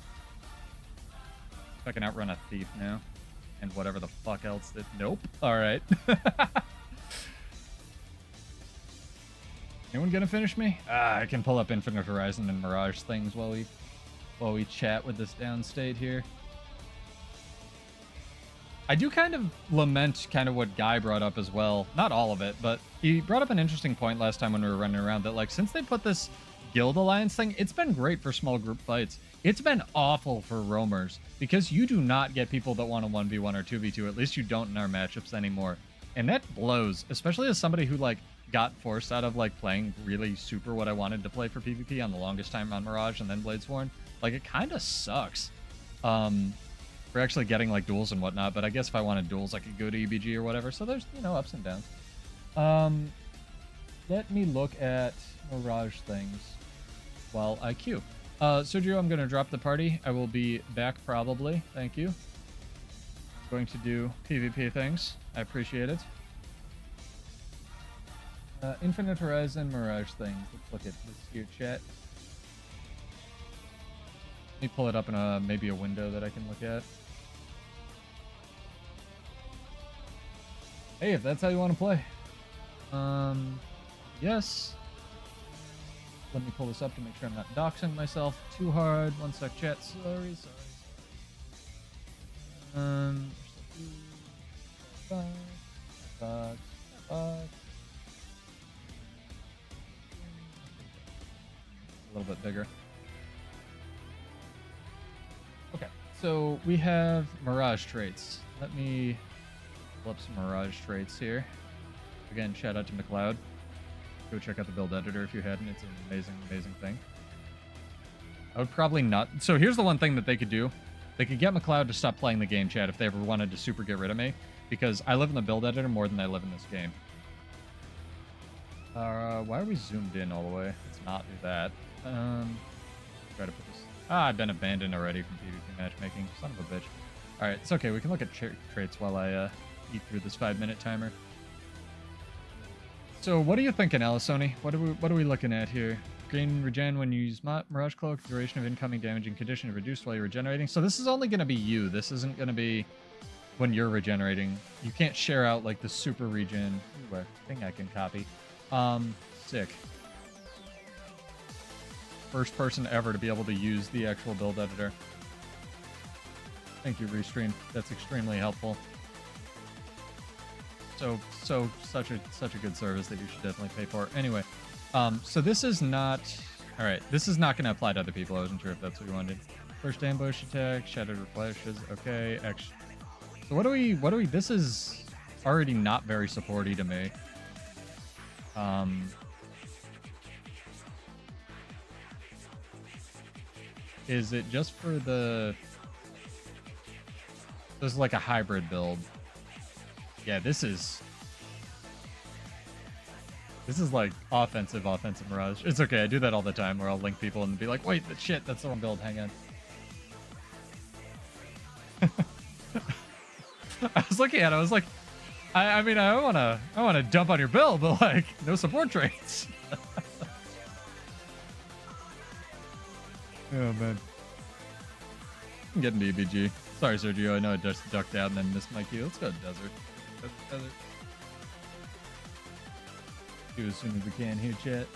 If I can outrun a thief now. And whatever the fuck else that... Nope. Alright. Anyone gonna finish me? I can pull up Infinite Horizon and Mirage things while we chat with this downstate here. I do kind of lament kind of what Guy brought up as well. Not all of it, but he brought up an interesting point last time when we were running around that, like, since they put this Guild Alliance thing, it's been great for small group fights. It's been awful for roamers, because you do not get people that want a 1v1 or 2v2. At least you don't in our matchups anymore. And that blows, especially as somebody who, like, got forced out of, like, playing really super what I wanted to play for PvP on the longest time on Mirage and then Bladesworn. Like, it kind of sucks. For actually getting, like, duels and whatnot, but I guess if I wanted duels, I could go to EBG or whatever. So there's, you know, ups and downs. Let me look at Mirage things while I queue. Sergio, I'm going to drop the party. I will be back probably. Thank you. Going to do PvP things. I appreciate it. Infinite Horizon Mirage things. Let's look at this here, chat. Let me pull it up in maybe a window that I can look at. Hey, if that's how you want to play. Yes. Let me pull this up to make sure I'm not doxing myself too hard. One sec, chat. Sorry. A little bit bigger. Okay, so we have Mirage traits. Let me pull up some Mirage traits here. Again, shout out to McLeod. Go check out the build editor if you hadn't. It's an amazing, amazing thing. I would probably not. So here's the one thing that they could do. They could get McLeod to stop playing the game, chat, if they ever wanted to super get rid of me. Because I live in the build editor more than I live in this game. Why are we zoomed in all the way? Let's not do that. Try to put this... I've been abandoned already from PvP matchmaking. Son of a bitch. Alright, it's okay. We can look at traits while I eat through this 5-minute timer. So what are you thinking, Alisoni? What are we looking at here? Green regen when you use Mirage Cloak. Duration of incoming damaging condition reduced while you're regenerating. So this is only going to be you. This isn't going to be when you're regenerating. You can't share out like the super regen. Ooh, a thing I can copy. Sick. First person ever to be able to use the actual build editor. Thank you, Restream. That's extremely helpful. Such a good service that you should definitely pay for. Anyway, so this is not... Alright, this is not going to apply to other people. I wasn't sure if that's what you wanted. First ambush attack, shattered flashes. Okay, so what do we... This is already not very supporty to me. Is it just for the... This is like a hybrid build. Yeah, this is like offensive Mirage. It's okay, I do that all the time where I'll link people and be like, wait, shit, that's the wrong build, hang on. I was looking at it, I was like, I mean, I wanna dump on your build, but like, no support traits. Oh man. I'm getting to EBG. Sorry, Sergio, I know I just ducked out and then missed my cue. Let's go to desert. Do as soon as we can here, chat.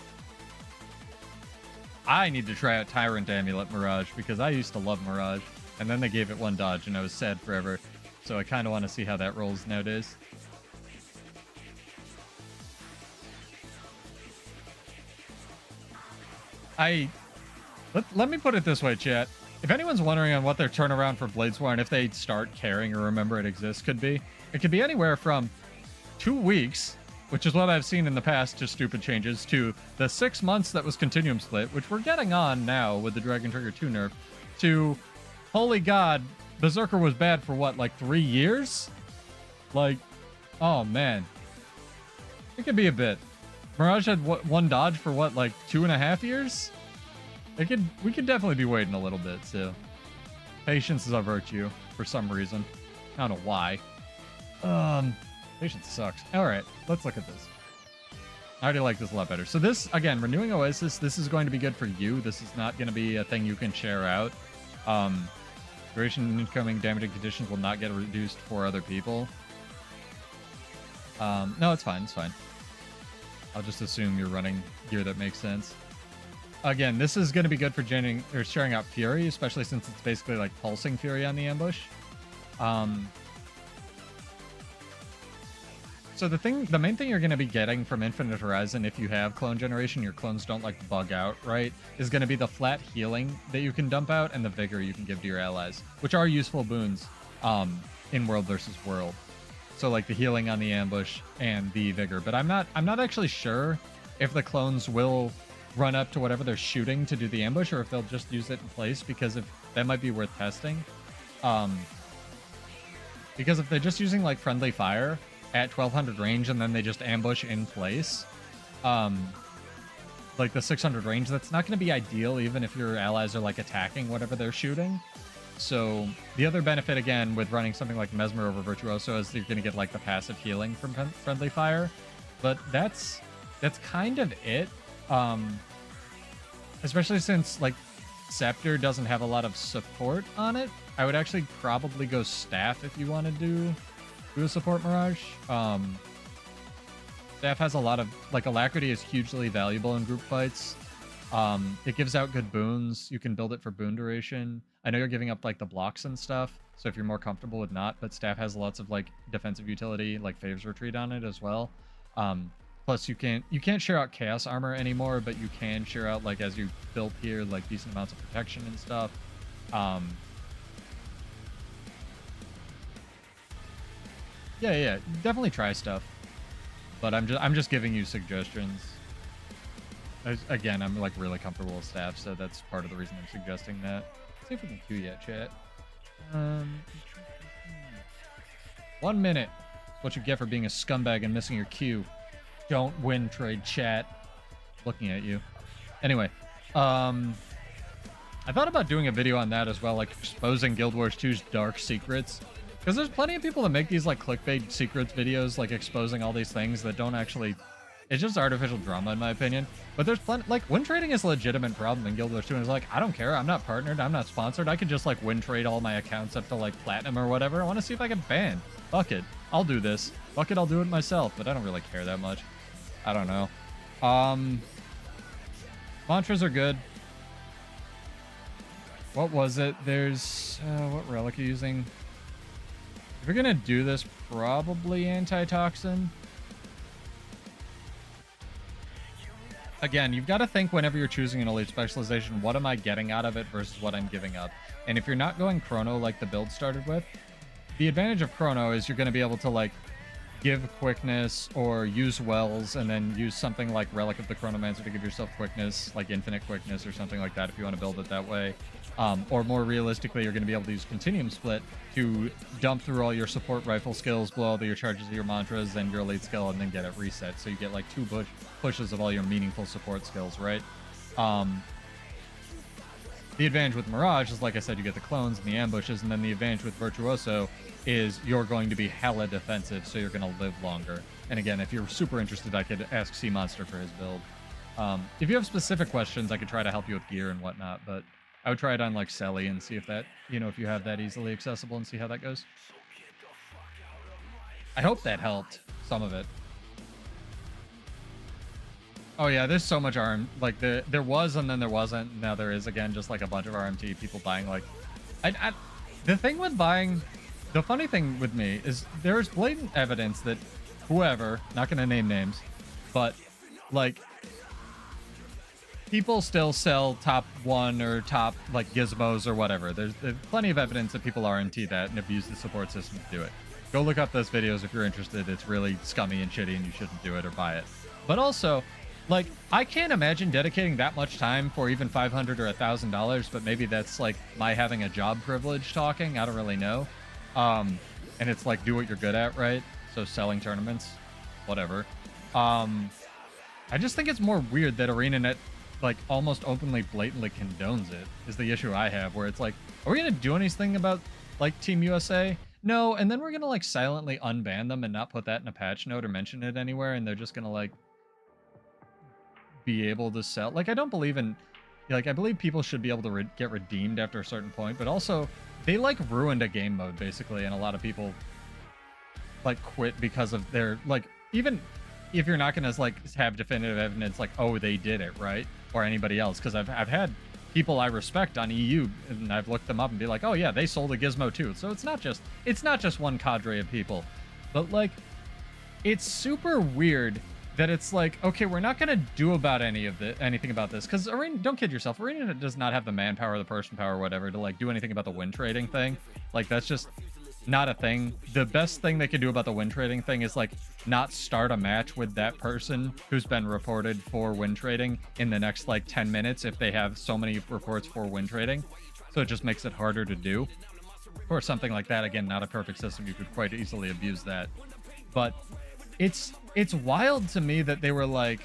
I need to try out Tyrant Amulet Mirage because I used to love Mirage, and then they gave it one dodge and I was sad forever. So I kind of want to see how that rolls nowadays. Let me put it this way, chat. If anyone's wondering on what their turnaround for Bladeswar and if they start caring or remember it exists could be, it could be anywhere from 2 weeks, which is what I've seen in the past, just stupid changes, to the 6 months that was Continuum Split, which we're getting on now with the Dragon Trigger 2 nerf, to, holy god, Berserker was bad for what, like 3 years? Like, oh man. It could be a bit. Mirage had one dodge for what, like 2.5 years? We could definitely be waiting a little bit, so. Patience is a virtue, for some reason. I don't know why. Patience sucks. Alright, let's look at this. I already like this a lot better. So this, again, Renewing Oasis, this is going to be good for you. This is not going to be a thing you can share out. Duration and incoming damaging conditions will not get reduced for other people. No, it's fine, it's fine. I'll just assume you're running gear that makes sense. Again, this is going to be good for sharing out Fury, especially since it's basically like pulsing Fury on the ambush. So the main thing you're going to be getting from Infinite Horizon, if you have clone generation, your clones don't like bug out, right, is going to be the flat healing that you can dump out and the vigor you can give to your allies, which are useful boons in World versus World. So like the healing on the ambush and the vigor, but I'm not actually sure if the clones will run up to whatever they're shooting to do the ambush, or if they'll just use it in place, because if that might be worth testing. Because if they're just using like friendly fire at 1200 range and then they just ambush in place, the like the 600 range, that's not going to be ideal even if your allies are like attacking whatever they're shooting. So the other benefit again with running something like Mesmer over Virtuoso is you're going to get like the passive healing from friendly fire. But that's kind of it. Especially since like Scepter doesn't have a lot of support on it. I would actually probably go Staff if you want to do a support Mirage. Staff has a lot of, like, Alacrity is hugely valuable in group fights. It gives out good boons. You can build it for boon duration. I know you're giving up like the blocks and stuff, so if you're more comfortable with not, but Staff has lots of like defensive utility, like Fave's Retreat on it as well. Plus you can't share out Chaos Armor anymore, but you can share out, like, as you build here, like decent amounts of protection and stuff. Yeah, definitely try stuff. But I'm just giving you suggestions. Again, I'm like really comfortable with Staff, so that's part of the reason I'm suggesting that. Let's see if we can queue yet, chat. 1 minute. That's what you get for being a scumbag and missing your queue. Don't win trade, chat. Looking at you. Anyway, I thought about doing a video on that as well, like exposing Guild Wars 2's dark secrets. Because there's plenty of people that make these like clickbait secrets videos, like exposing all these things that don't actually... It's just artificial drama in my opinion. But there's plenty... Like, win trading is a legitimate problem in Guild Wars 2. And it's like, I don't care. I'm not partnered. I'm not sponsored. I could just like win trade all my accounts up to like platinum or whatever. I want to see if I get banned. Fuck it. I'll do this. Fuck it. I'll do it myself. But I don't really care that much. I don't know. Mantras are good. What was it? There's... what relic are you using? If you're gonna do this, probably antitoxin. Again, you've got to think whenever you're choosing an elite specialization, what am I getting out of it versus what I'm giving up? And if you're not going chrono like the build started with, the advantage of chrono is you're going to be able to like give quickness or use wells and then use something like Relic of the Chronomancer to give yourself quickness, like infinite quickness or something like that if you want to build it that way. Or more realistically, you're going to be able to use Continuum Split to dump through all your support rifle skills, blow all your charges of your mantras and your elite skill, and then get it reset. So you get like 2 pushes of all your meaningful support skills, right? The advantage with Mirage is, like I said, you get the clones and the ambushes, and then the advantage with Virtuoso is you're going to be hella defensive, so you're going to live longer. And again, if you're super interested, I could ask Sea Monster for his build. If you have specific questions, I could try to help you with gear and whatnot, but I would try it on like Selly and see if that, you know, if you have that easily accessible and see how that goes. I hope that helped some of it. Oh yeah, there's so much RM, like there was and then there wasn't. Now there is again, just like a bunch of RMT people buying like, the thing with buying, the funny thing with me is there's blatant evidence that whoever, not gonna name names, but like people still sell top 1 or top like gizmos or whatever. There's plenty of evidence that people RMT that and abuse the support system to do it. Go look up those videos if you're interested. It's really scummy and shitty and you shouldn't do it or buy it. But also, like, I can't imagine dedicating that much time for even $500 or $1,000, but maybe that's like my having a job privilege talking. I don't really know. And it's like, do what you're good at, right? So selling tournaments, whatever. I just think it's more weird that ArenaNet like almost openly, blatantly condones it is the issue I have, where it's like, are we gonna do anything about like Team USA? No, and then we're gonna like silently unban them and not put that in a patch note or mention it anywhere, and they're just gonna like be able to sell. Like, I don't believe in, like, I believe people should be able to get redeemed after a certain point, but also they like ruined a game mode basically, and a lot of people like quit because of their, like, even if you're not gonna like have definitive evidence like, oh, they did it, right? Or anybody else, because I've had people I respect on EU and I've looked them up and be like, oh yeah, they sold a gizmo too. So it's not just one cadre of people, but like, it's super weird that it's like, okay, we're not gonna do about anything about this, because Arena, don't kid yourself, Arena does not have the manpower, the person power, whatever, to like do anything about the win trading thing. Like, that's just not a thing. The best thing they can do about the win trading thing is like not start a match with that person who's been reported for win trading in the next like 10 minutes if they have so many reports for win trading. So it just makes it harder to do. Or something like that. Again, not a perfect system. You could quite easily abuse that. But it's wild to me that they were like,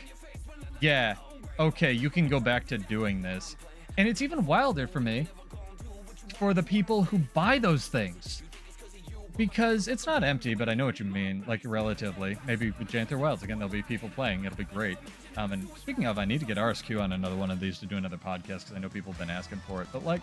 yeah, okay, you can go back to doing this. And it's even wilder for me for the people who buy those things. Because it's not empty, but I know what you mean, like, relatively. Maybe with Janther Wilds, again, there'll be people playing. It'll be great. And speaking of, I need to get RSQ on another one of these to do another podcast, because I know people have been asking for it. But, like,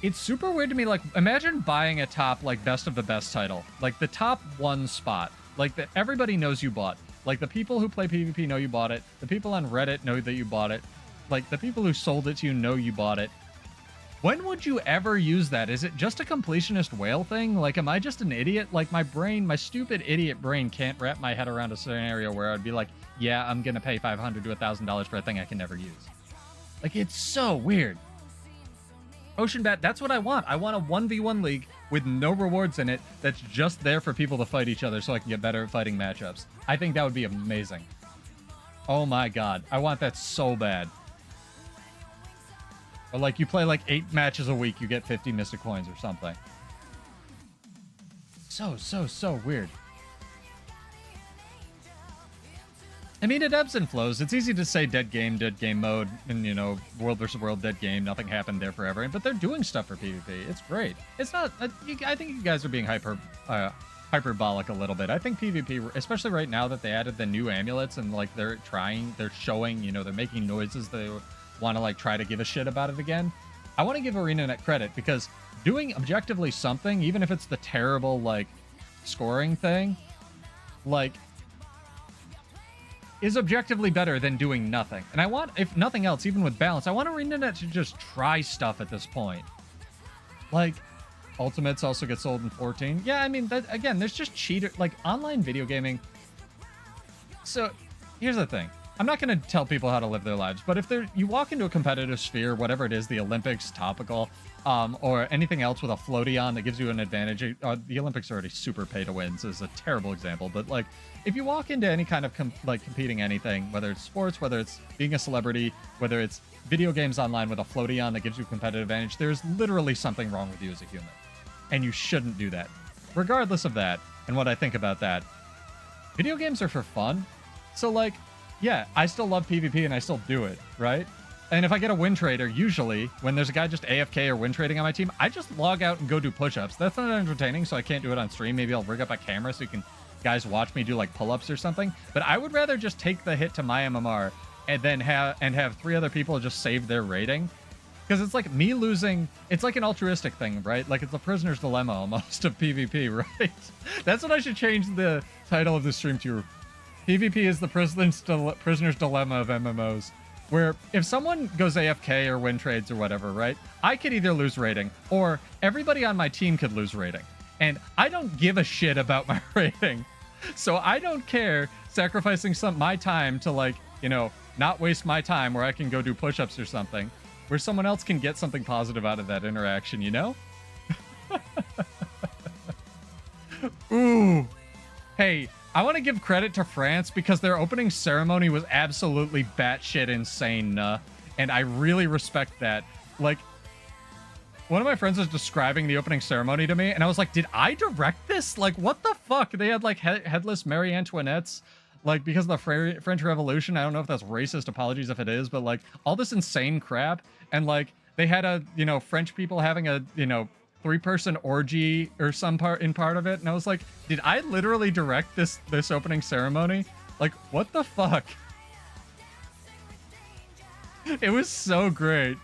it's super weird to me. Like, imagine buying a top, like, best of the best title. Like, the top one spot. Like, everybody knows you bought. Like, the people who play PvP know you bought it. The people on Reddit know that you bought it. Like, the people who sold it to you know you bought it. When would you ever use that? Is it just a completionist whale thing? Like, am I just an idiot? Like, my brain, my stupid idiot brain can't wrap my head around a scenario where I'd be like, yeah, I'm gonna pay $500 to $1,000 for a thing I can never use. Like, it's so weird. Ocean Bat, that's what I want. I want a 1v1 league with no rewards in it that's just there for people to fight each other so I can get better at fighting matchups. I think that would be amazing. Oh my god. I want that so bad. Or like, you play like 8 matches a week, you get 50 Mystic Coins or something. So weird. I mean, it ebbs and flows. It's easy to say dead game mode, and, you know, world versus world, dead game, nothing happened there forever. But they're doing stuff for PvP. It's great. It's not... I think you guys are being hyperbolic a little bit. I think PvP, especially right now that they added the new amulets and, like, they're showing, you know, they're making noises. They want to, like, try to give a shit about it again. I want to give ArenaNet credit because doing objectively something, even if it's the terrible, like, scoring thing, like, is objectively better than doing nothing. And I want, if nothing else, even with balance, I want ArenaNet to just try stuff at this point. Like, Ultimates also get sold in 14. Yeah, I mean, that, again, there's just cheater, like, online video gaming. So, here's the thing. I'm not going to tell people how to live their lives, but if you walk into a competitive sphere, whatever it is, the Olympics, topical, or anything else with a floaty on that gives you an advantage, the Olympics are already super pay to win, so it's a terrible example, but, like, if you walk into any kind of competing anything, whether it's sports, whether it's being a celebrity, whether it's video games online with a floaty on that gives you a competitive advantage, there's literally something wrong with you as a human, and you shouldn't do that. Regardless of that, and what I think about that, video games are for fun, so, like, yeah, I still love PvP and I still do it, right? And if I get a win trader, usually, when there's a guy just AFK or win trading on my team, I just log out and go do push-ups. That's not entertaining, so I can't do it on stream. Maybe I'll rig up a camera so you can guys watch me do, like, pull-ups or something. But I would rather just take the hit to my MMR and then have 3 other people just save their rating. Because it's like me losing... It's like an altruistic thing, right? Like, it's a prisoner's dilemma almost of PvP, right? That's what I should change the title of the stream to. PvP is the prisoner's dilemma of MMOs, where if someone goes AFK or win trades or whatever, right, I could either lose rating or everybody on my team could lose rating. And I don't give a shit about my rating. So I don't care sacrificing my time to, like, you know, not waste my time where I can go do push-ups or something, where someone else can get something positive out of that interaction, you know? Ooh. Hey, I want to give credit to France because their opening ceremony was absolutely batshit insane, and I really respect that. Like, one of my friends was describing the opening ceremony to me, and I was like, did I direct this? Like, what the fuck? They had, like, headless Marie Antoinette's, like, because of the French Revolution. I don't know if that's racist, apologies if it is, but, like, all this insane crap, and, like, they had French people having a, 3-person orgy or part of it, and I was like, did I literally direct this opening ceremony? Like, what the fuck? It was so great.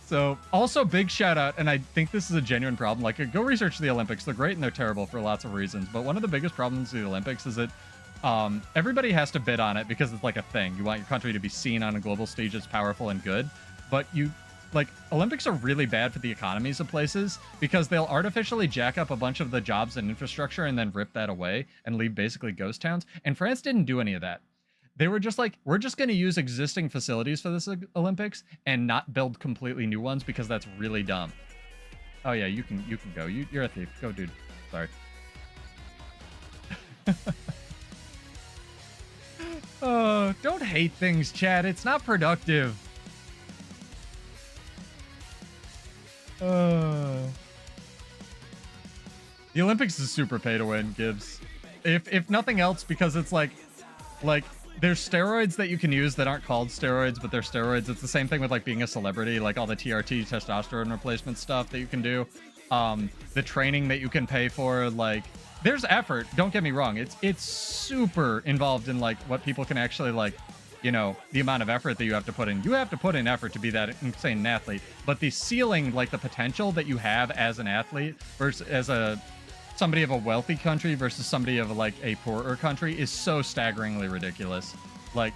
So, also big shout out, and I think this is a genuine problem, like, go research the Olympics. They're great and they're terrible for lots of reasons, but one of the biggest problems with the Olympics is that everybody has to bid on it because it's like a thing. You want your country to be seen on a global stage as powerful and good, but like, Olympics are really bad for the economies of places because they'll artificially jack up a bunch of the jobs and infrastructure and then rip that away and leave basically ghost towns. And France didn't do any of that. They were just like, we're just going to use existing facilities for this Olympics and not build completely new ones because that's really dumb. Oh yeah, you can go. You're a thief. Go, dude. Sorry. Oh, don't hate things, Chad. It's not productive. The Olympics is super pay to win, Gibbs. If nothing else, because it's like there's steroids that you can use that aren't called steroids, but they're steroids. It's the same thing with like being a celebrity, like all the TRT testosterone replacement stuff that you can do. The training that you can pay for, like there's effort. Don't get me wrong. It's super involved in like what people can actually like, you know, the amount of effort that you have to put in. You have to put in effort to be that insane athlete. But the ceiling, like the potential that you have as an athlete versus as somebody of a wealthy country versus somebody of like a poorer country is so staggeringly ridiculous. Like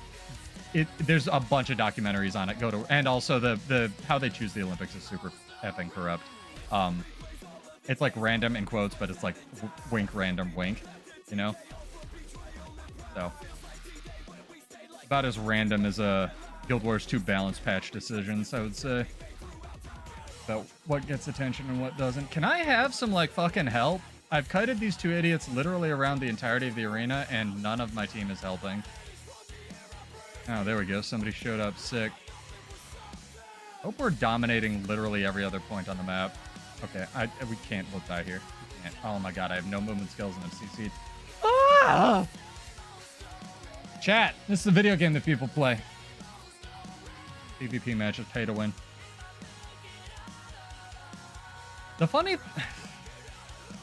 there's a bunch of documentaries on it. And also the how they choose the Olympics is super effing corrupt. It's like random in quotes, but it's like wink, random wink, you know? So about as random as a Guild Wars 2 balance patch decisions, I would say. About what gets attention and what doesn't. Can I have some like fucking help? I've kited these two idiots literally around the entirety of the arena, and none of my team is helping. Oh, there we go. Somebody showed up. Sick. Hope we're dominating literally every other point on the map. Okay, we can't both die here. We can't. Oh my god, I have no movement skills and I'm CC'd. Ah! Chat, this is a video game that people play. PvP matches pay to win. The funny...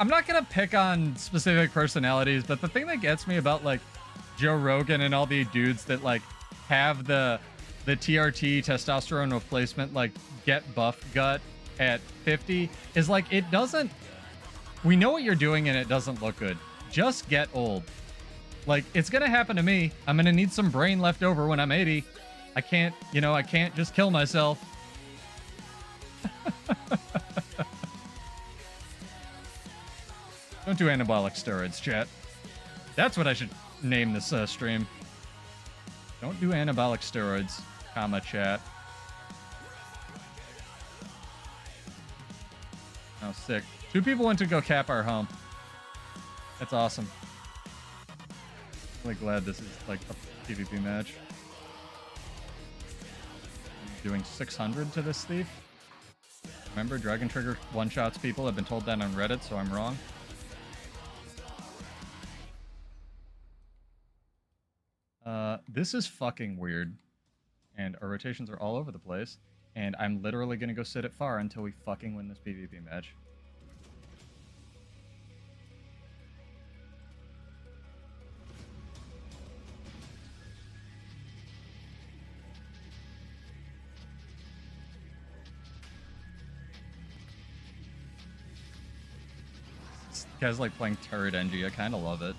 I'm not gonna pick on specific personalities, but the thing that gets me about like Joe Rogan and all the dudes that like have the TRT testosterone replacement like get buff gut at 50 is like it doesn't. We know what you're doing and it doesn't look good. Just get old. Like it's gonna happen to me. I'm gonna need some brain left over when I'm 80. I can't, you know, I can't just kill myself. Don't do anabolic steroids, chat. That's what I should name this stream. Don't do anabolic steroids, comma, chat. Oh, sick. 2 people went to go cap our home. That's awesome. Really glad this is like a PvP match. I'm doing 600 to this thief. Remember, Dragon Trigger one-shots people. I've been told that on Reddit, so I'm wrong. This is fucking weird. And our rotations are all over the place. And I'm literally gonna go sit at far until we fucking win this PvP match. This guy's like playing turret NG. I kind of love it.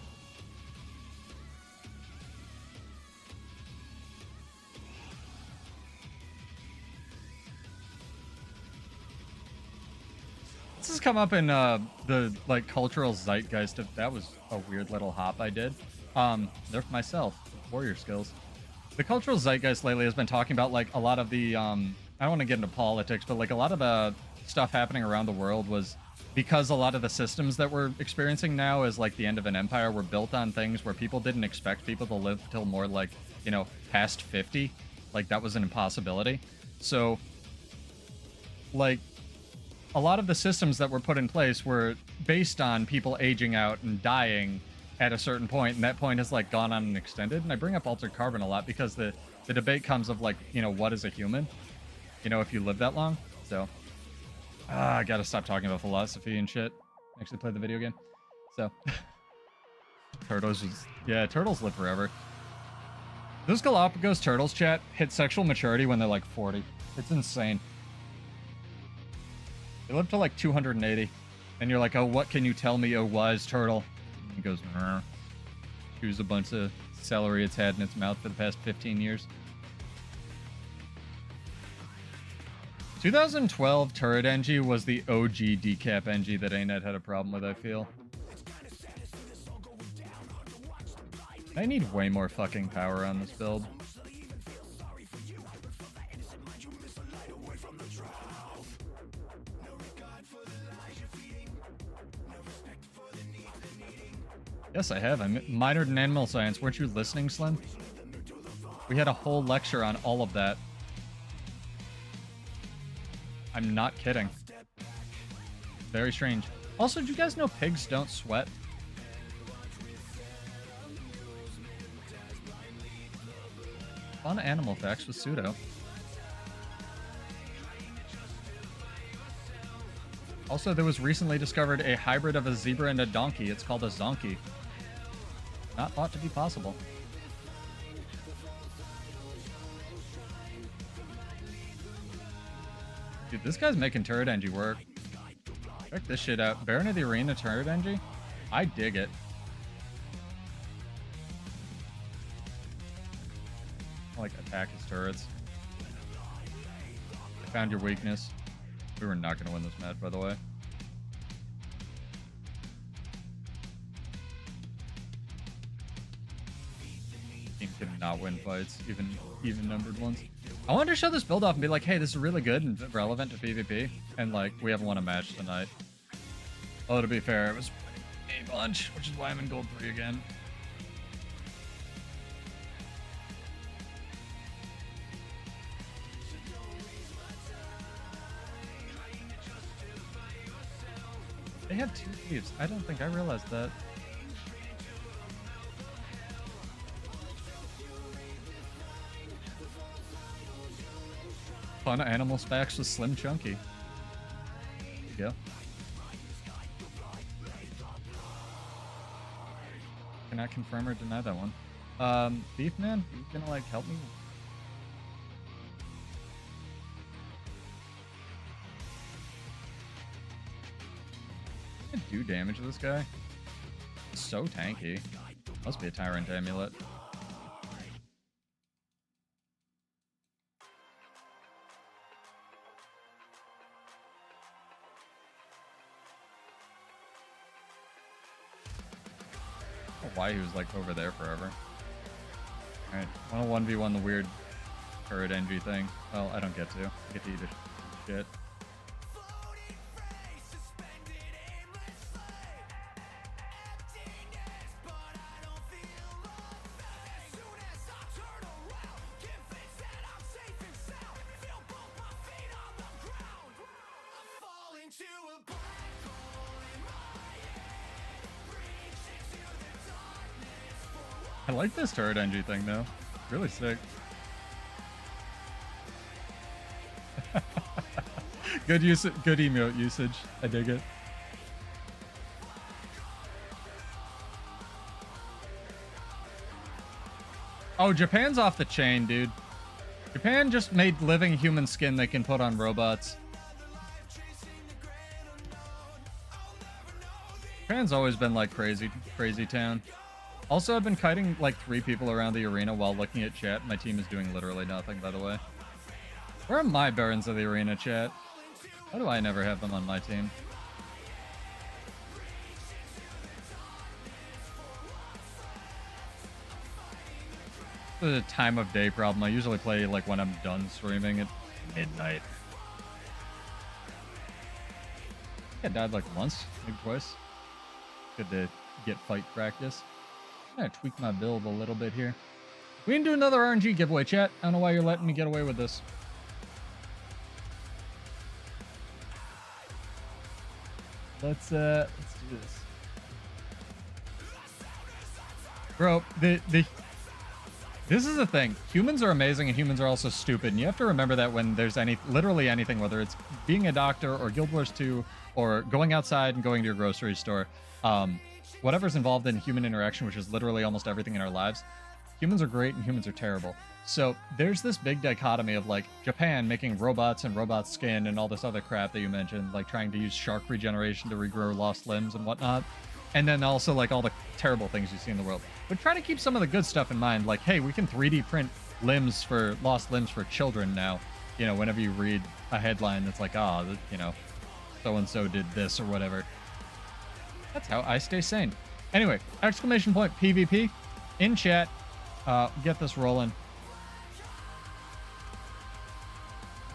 This has come up in the like cultural zeitgeist. That was a weird little hop I did. Nerf myself. Warrior skills. The cultural zeitgeist lately has been talking about like a lot of the I don't want to get into politics, but like a lot of the stuff happening around the world was because a lot of the systems that we're experiencing now as like the end of an empire were built on things where people didn't expect people to live till more like, you know, past 50. Like that was an impossibility. So like a lot of the systems that were put in place were based on people aging out and dying at a certain point, and that point has like gone on and extended. And I bring up altered carbon a lot because the debate comes of like, you know, what is a human? You know, if you live that long. So I gotta stop talking about philosophy and shit. Actually play the video game. So turtles is, yeah, turtles live forever. Those Galapagos turtles, chat, hit sexual maturity when they're like 40. It's insane. They live to like 280. And you're like, oh, what can you tell me, oh wise turtle? And he goes, "Rrr." Chews a bunch of celery it's had in its mouth for the past 15 years. 2012 turret NG was the OG decap NG that ANET had a problem with, I feel. I need way more fucking power on this build. Yes, I have. I minored in animal science. Weren't you listening, Slim? We had a whole lecture on all of that. I'm not kidding. Very strange. Also, do you guys know pigs don't sweat? Fun animal facts with pseudo. Also, there was recently discovered a hybrid of a zebra and a donkey. It's called a zonkey. Not thought to be possible. Dude, this guy's making turret engie work. Check this shit out. Baron of the Arena turret engie? I dig it. I like attack his turrets. I found your weakness. We were not going to win this match, by the way. Team cannot win fights, even numbered ones. I wanted to show this build off and be like, hey, this is really good and relevant to PvP. And like, we haven't won a match tonight. Although to be fair, it was winning a bunch, which is why I'm in gold 3 again. They have 2 thieves. I don't think I realized that. Fun animal specs with Slim Chunky. There you go. Cannot confirm or deny that one. Beef Man, you gonna like help me? Do damage to this guy? So tanky. Must be a Tyrant Amulet. I don't know why he was like over there forever. Alright, I want to 1v1 the weird turret envy thing. Well, I don't get to. I get to eat a shit. I like this turret engie thing though. Really sick. Good use, good emote usage. I dig it. Oh, Japan's off the chain, dude. Japan just made living human skin they can put on robots. Japan's always been like crazy town. Also, I've been kiting like 3 people around the arena while looking at chat. My team is doing literally nothing, by the way. Where are my Barons of the Arena, chat? Why do I never have them on my team? It's a time of day problem. I usually play like when I'm done streaming at midnight. I think I died like once, maybe twice. Good to get fight practice. I'm gonna tweak my build a little bit here. We can do another RNG giveaway, chat. I don't know why you're letting me get away with this. Let's do this. Bro, this is the thing. Humans are amazing and humans are also stupid. And you have to remember that when there's literally anything, whether it's being a doctor or Guild Wars 2 or going outside and going to your grocery store, whatever's involved in human interaction, which is literally almost everything in our lives, humans are great and humans are terrible. So there's this big dichotomy of like Japan making robots and robot skin and all this other crap that you mentioned, like trying to use shark regeneration to regrow lost limbs and whatnot. And then also like all the terrible things you see in the world. But try to keep some of the good stuff in mind. Like, hey, we can 3D print limbs for lost limbs for children now. You know, whenever you read a headline that's like, ah, oh, you know, so-and-so did this or whatever. That's how I stay sane. Anyway, exclamation point PvP in chat. Get this rolling.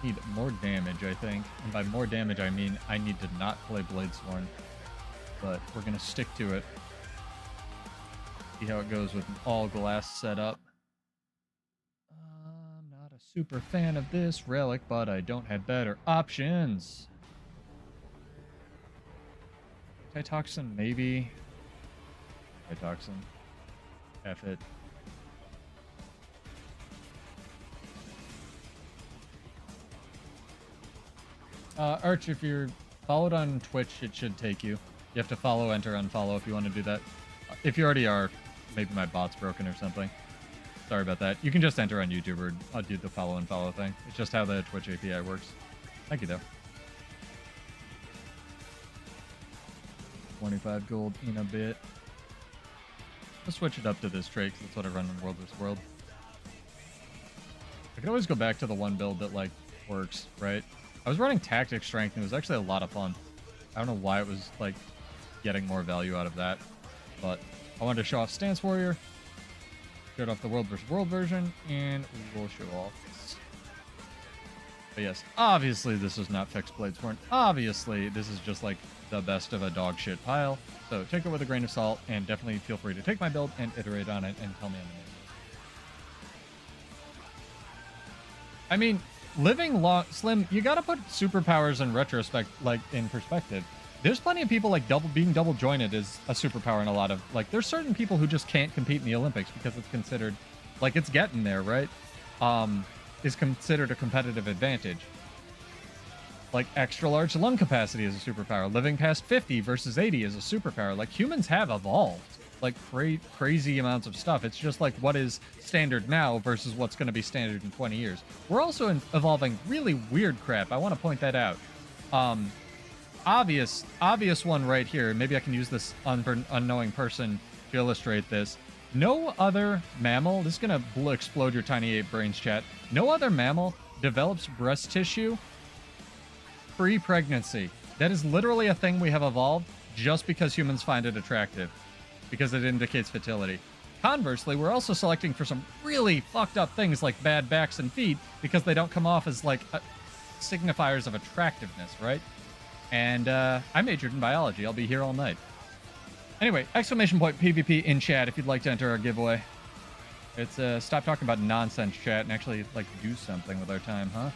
Need more damage, I think. And by more damage, I mean I need to not play Bladesworn. But we're going to stick to it. See how it goes with an all-glass setup. I'm not a super fan of this relic, but I don't have better options. Antitoxin, maybe. Antitoxin. F it. Arch, if you're followed on Twitch, it should take you. You have to follow, enter, unfollow if you want to do that. If you already are, maybe my bot's broken or something. Sorry about that. You can just enter on YouTube or I'll do the follow and follow thing. It's just how the Twitch API works. Thank you, though. 25 gold in a bit. Let's switch it up to this trait because that's what I run in World vs. World. I could always go back to the one build that, like, works, right? I was running Tactic Strength and it was actually a lot of fun. I don't know why it was, like, getting more value out of that. But I wanted to show off Stance Warrior. Showed off the World vs. World version, and we will show off this. But yes, obviously this is not fixed Bladesworn. Obviously, this is just like the best of a dog shit pile. So take it with a grain of salt, and definitely feel free to take my build and iterate on it and tell me I'm amazing. I mean, living long, Slim, you gotta put superpowers in retrospect, like in perspective. There's plenty of people like being double jointed is a superpower in a lot of, like, there's certain people who just can't compete in the Olympics because it's considered, like, it's getting there, right? Is considered a competitive advantage. Like, extra large lung capacity is a superpower. Living past 50 versus 80 is a superpower. Like, humans have evolved, like, crazy amounts of stuff. It's just like what is standard now versus what's going to be standard in 20 years. We're also evolving really weird crap. I want to point that out. Obvious one right here. Maybe I can use this unknowing person to illustrate this. No other mammal, this is going to explode your tiny ape brains, chat. No other mammal develops breast tissue pre-pregnancy. That is literally a thing we have evolved just because humans find it attractive, because it indicates fertility. Conversely, we're also selecting for some really fucked up things like bad backs and feet because they don't come off as, like, signifiers of attractiveness, right? And I majored in biology. I'll be here all night. Anyway, exclamation point PvP in chat if you'd like to enter our giveaway. It's stop talking about nonsense, chat, and actually, like, do something with our time, huh?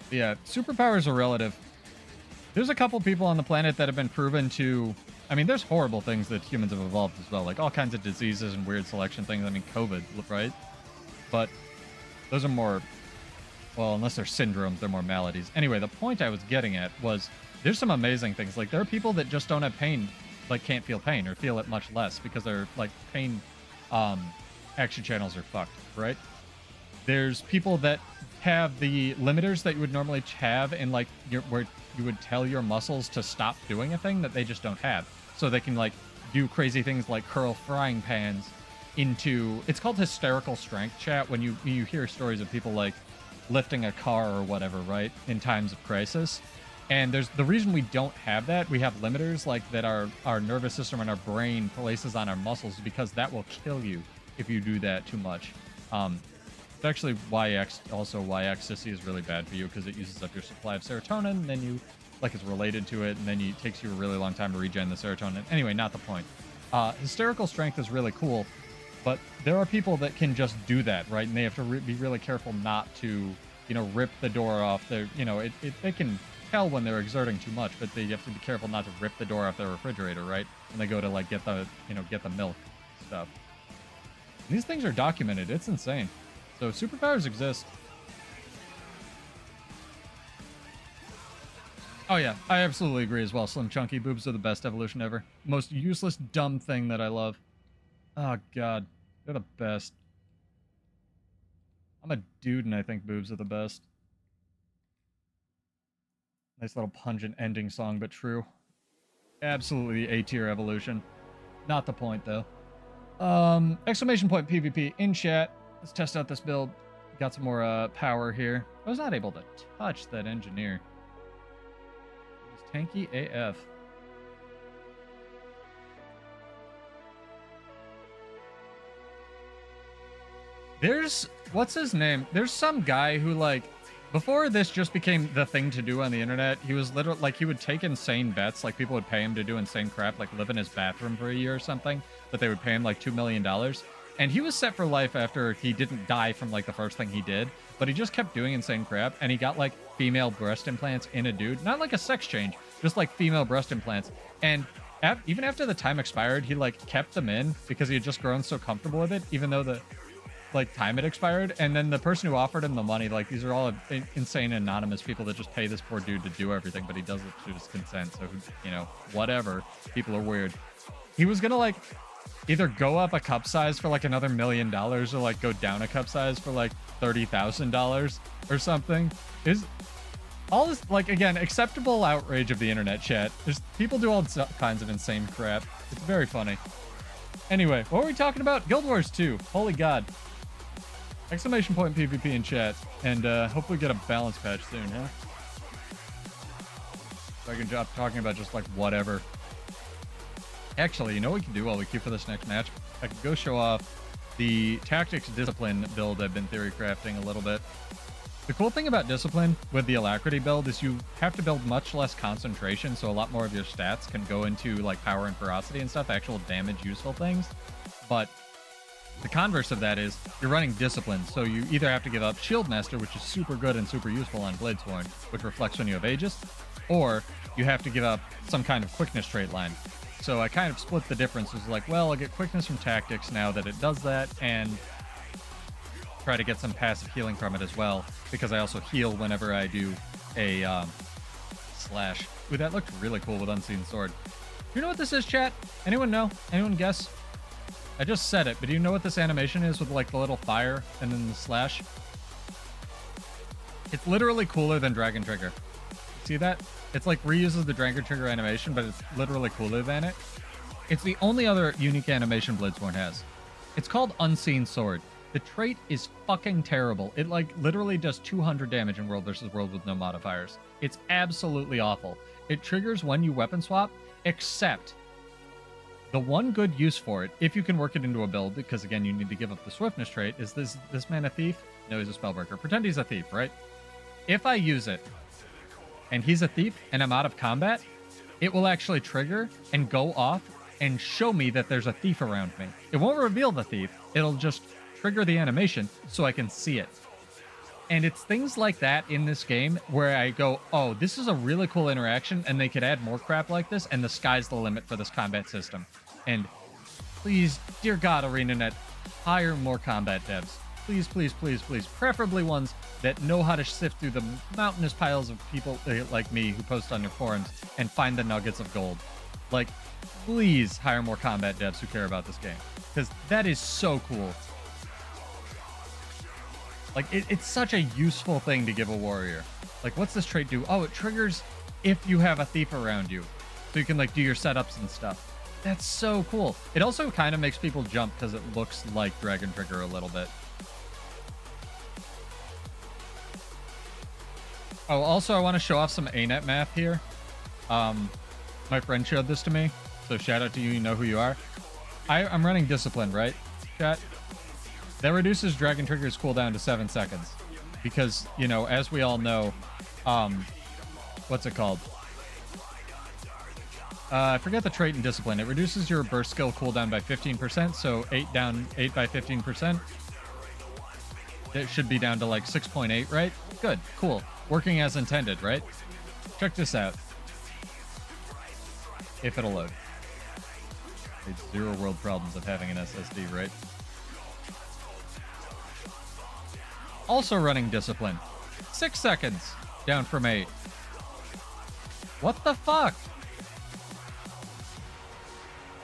But yeah, superpowers are relative. There's a couple people on the planet that have been proven to... I mean, there's horrible things that humans have evolved as well, like all kinds of diseases and weird selection things. I mean, COVID, right? But those are more... Well, unless they're syndromes, they're more maladies. Anyway, the point I was getting at was there's some amazing things. Like, there are people that just don't have pain, like, can't feel pain or feel it much less because their, like, pain action channels are fucked, right? There's people that have the limiters that you would normally have in, like, where you would tell your muscles to stop doing a thing that they just don't have. So they can, like, do crazy things like curl frying pans into... It's called hysterical strength, chat, when you hear stories of people, like, lifting a car or whatever, right, in times of crisis. And there's the reason we don't have that, we have limiters like that our nervous system and our brain places on our muscles, because that will kill you if you do that too much. It's actually why ecstasy is really bad for you, because it uses up your supply of serotonin, and then you, like, it's related to it, and then it takes you a really long time to regen the serotonin. Anyway, not the point. Hysterical strength is really cool, but there are people that can just do that, right? And they have to be really careful not to, you know, rip the door off their, you know, they can tell when they're exerting too much, but they have to be careful not to rip the door off their refrigerator, right? When they go to, like, get the milk stuff. And these things are documented. It's insane. So superpowers exist. Oh yeah, I absolutely agree as well. Slim Chunky boobs are the best evolution ever. Most useless, dumb thing that I love. Oh god, they're the best. I'm a dude and I think boobs are the best. Nice little pungent ending song, but true. Absolutely A-tier evolution. Not the point, though. Exclamation point PvP in chat. Let's test out this build. Got some more power here. I was not able to touch that engineer. It was tanky AF. There's... What's his name? There's some guy who, like... Before this just became the thing to do on the internet, he was literally, like, he would take insane bets, like, people would pay him to do insane crap, like live in his bathroom for a year or something, but they would pay him, like, $2 million. And he was set for life after he didn't die from, like, the first thing he did, but he just kept doing insane crap, and he got, like, female breast implants in a dude. Not like a sex change, just, like, female breast implants. And even after the time expired, he, like, kept them in because he had just grown so comfortable with it, even though the... like time it expired, and then the person who offered him the money, like these are all insane anonymous people that just pay this poor dude to do everything, but he does it to his consent, so you know, whatever. People are weird. He was gonna like either go up a cup size for like another $1 million or like go down a cup size for like $30,000 or something. Is all this, like, again, acceptable outrage of the internet chat. There's people do all kinds of insane crap. It's very funny. Anyway, what were we talking about? Guild Wars 2. Holy God. Exclamation point PvP in chat. And hopefully get a balance patch soon, huh? So I can stop talking about just like whatever. Actually, you know what we can do while we queue for this next match? I could go show off the tactics discipline build I've been theory crafting a little bit. The cool thing about discipline with the alacrity build is you have to build much less concentration, so a lot more of your stats can go into like power and ferocity and stuff, actual damage useful things. But the converse of that is you're running discipline, so you either have to give up shield master, which is super good and super useful on Bladesworn, which reflects when you have Aegis, or you have to give up some kind of quickness trait line. So I kind of split the difference. It was like, well, I'll get quickness from tactics now that it does that, and try to get some passive healing from it as well, because I also heal whenever I do a slash. Ooh, that looked really cool with Unseen Sword. Do you know what this is, chat? Anyone know? Anyone guess? I just said it, but do you know what this animation is with like the little fire and then the slash? It's literally cooler than Dragon Trigger. See that? It's like reuses the Dragon Trigger animation, but it's literally cooler than it. It's the only other unique animation Bladesworn has. It's called Unseen Sword. The trait is fucking terrible. It like literally does 200 damage in World versus World with no modifiers. It's absolutely awful. It triggers when you weapon swap, except the one good use for it, if you can work it into a build, because again, you need to give up the swiftness trait, is this man a thief? No, he's a spellbreaker. Pretend he's a thief, right? If I use it, and he's a thief, and I'm out of combat, it will actually trigger and go off and show me that there's a thief around me. It won't reveal the thief. It'll just trigger the animation so I can see it. And it's things like that in this game where I go, oh, this is a really cool interaction, and they could add more crap like this, and the sky's the limit for this combat system. And please, dear God, ArenaNet, hire more combat devs. Please, please, please, please. Preferably ones that know how to sift through the mountainous piles of people like me who post on your forums and find the nuggets of gold. Like, please hire more combat devs who care about this game, because that is so cool. Like, it's such a useful thing to give a warrior. Like, what's this trait do? Oh, it triggers if you have a thief around you. So you can, like, do your setups and stuff. That's so cool. It also kind of makes people jump because it looks like Dragon Trigger a little bit. Oh, also, I want to show off some ANET math here. My friend showed this to me, so shout out to you. You know who you are. I'm running Discipline, right, chat? That reduces Dragon Trigger's cooldown to 7 seconds. Because, you know, as we all know, what's it called? I forget the trait in Discipline. It reduces your burst skill cooldown by 15%, so 8 by 15%. It should be down to like 6.8, right? Good, cool. Working as intended, right? Check this out. If it'll load. It's zero world problems of having an SSD, right? Also running Discipline. 6 seconds. Down from 8. What the fuck?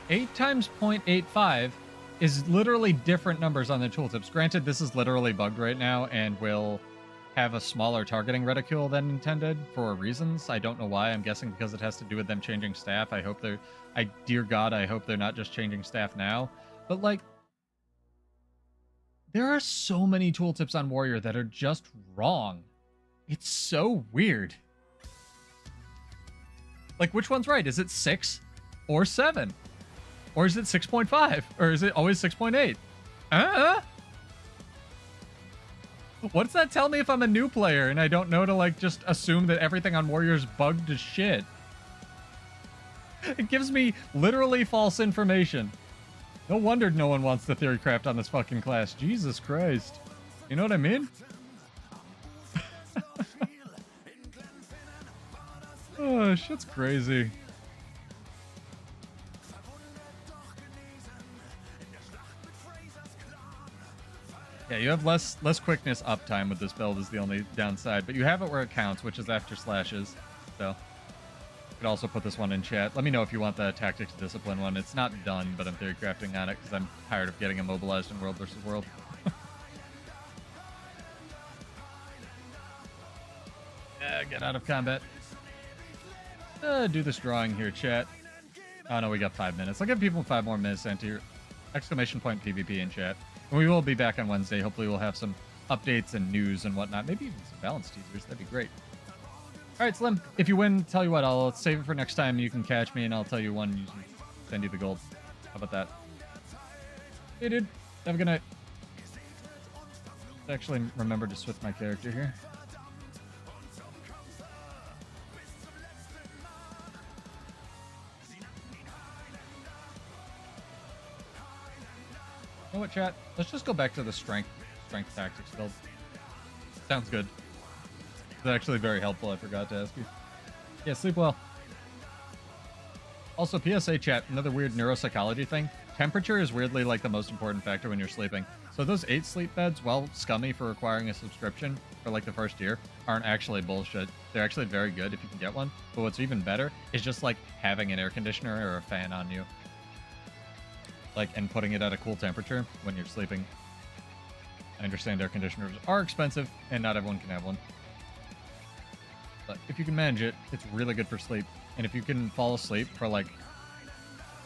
8 times 0.85 is literally different numbers on the tooltips. Granted, this is literally bugged right now and will have a smaller targeting reticule than intended for reasons. I don't know why. I'm guessing because it has to do with them changing staff. I hope they're... dear God, I hope they're not just changing staff now. But, like... there are so many tooltips on Warrior that are just wrong. It's so weird. Like, which one's right? Is it 6 or 7? Or is it 6.5? Or is it always 6.8? What does that tell me if I'm a new player and I don't know to, like, just assume that everything on Warrior's bugged as shit? It gives me literally false information. No wonder no one wants the theory craft on this fucking class. Jesus Christ. You know what I mean? Oh, shit's crazy. Yeah, you have less quickness uptime with this build is the only downside, but you have it where it counts, which is after slashes. So, you could also put this one in chat. Let me know if you want the tactics discipline one. It's not done, but I'm theory crafting on it because I'm tired of getting immobilized in World versus World. Yeah, get out of combat. Do this drawing here, chat. Oh no, we got 5 minutes. I'll give people 5 more minutes to enter exclamation point PvP in chat. And we will be back on Wednesday. Hopefully we'll have some updates and news and whatnot. Maybe even some balance teasers. That'd be great. All right, Slim. If you win, tell you what, I'll save it for next time. You can catch me, and I'll tell you when you send you the gold. How about that? Hey, dude. Have a good night. Actually, remember to switch my character here. You know what, chat? Let's just go back to the strength tactics build. Sounds good. It's actually very helpful. I forgot to ask you. Yeah, sleep well. Also, PSA chat, another weird neuropsychology thing. Temperature is weirdly like the most important factor when you're sleeping. So those 8 sleep beds, while scummy for requiring a subscription for like the first year, aren't actually bullshit. They're actually very good if you can get one. But what's even better is just like having an air conditioner or a fan on you. Like, and putting it at a cool temperature when you're sleeping. I understand air conditioners are expensive and not everyone can have one. But if you can manage it, it's really good for sleep. And if you can fall asleep for like,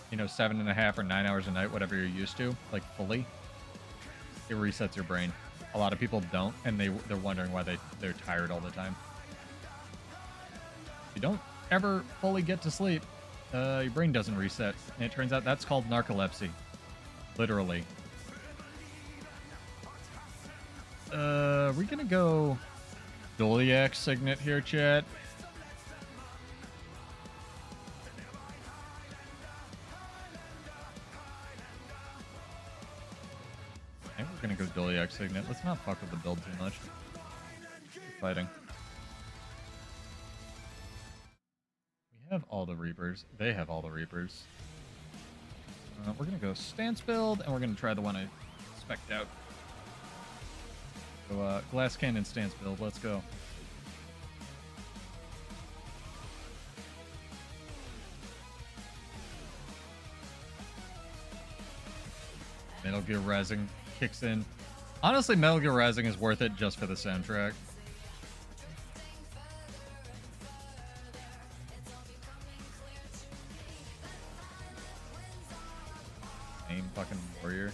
you know, 7.5 or 9 hours a night, whatever you're used to, like fully, it resets your brain. A lot of people don't, and they're wondering why they're tired all the time. If you don't ever fully get to sleep, your brain doesn't reset. And it turns out that's called narcolepsy. Literally. We're gonna go Doliac Signet here, chat. I think we're gonna go Doliac Signet. Let's not fuck with the build too much. Keep fighting. Have all the Reapers. They have all the Reapers. We're going to go stance build, and we're going to try the one I spec'd out. So, glass cannon stance build. Let's go. Metal Gear Rising kicks in. Honestly, Metal Gear Rising is worth it just for the soundtrack. Fucking warrior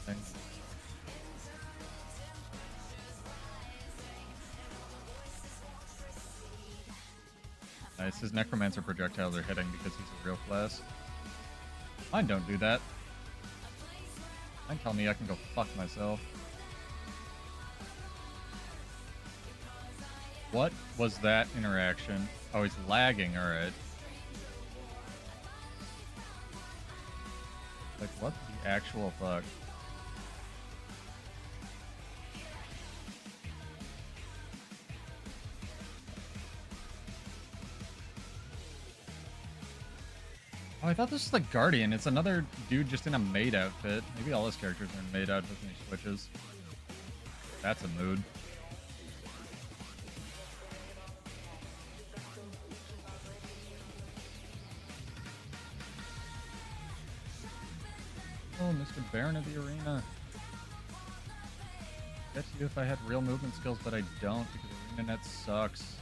thing. Nice. His necromancer projectiles are hitting because he's a real class. Mine don't do that. Mine tell me I can go fuck myself. What was that interaction? Oh, he's lagging. All right. Like, what the actual fuck? Oh, I thought this was the Guardian. It's another dude just in a maid outfit. Maybe all his characters are in maid outfits and he switches. That's a mood. Oh, Mr. Baron of the Arena. Bet you if I had real movement skills, but I don't because ArenaNet sucks.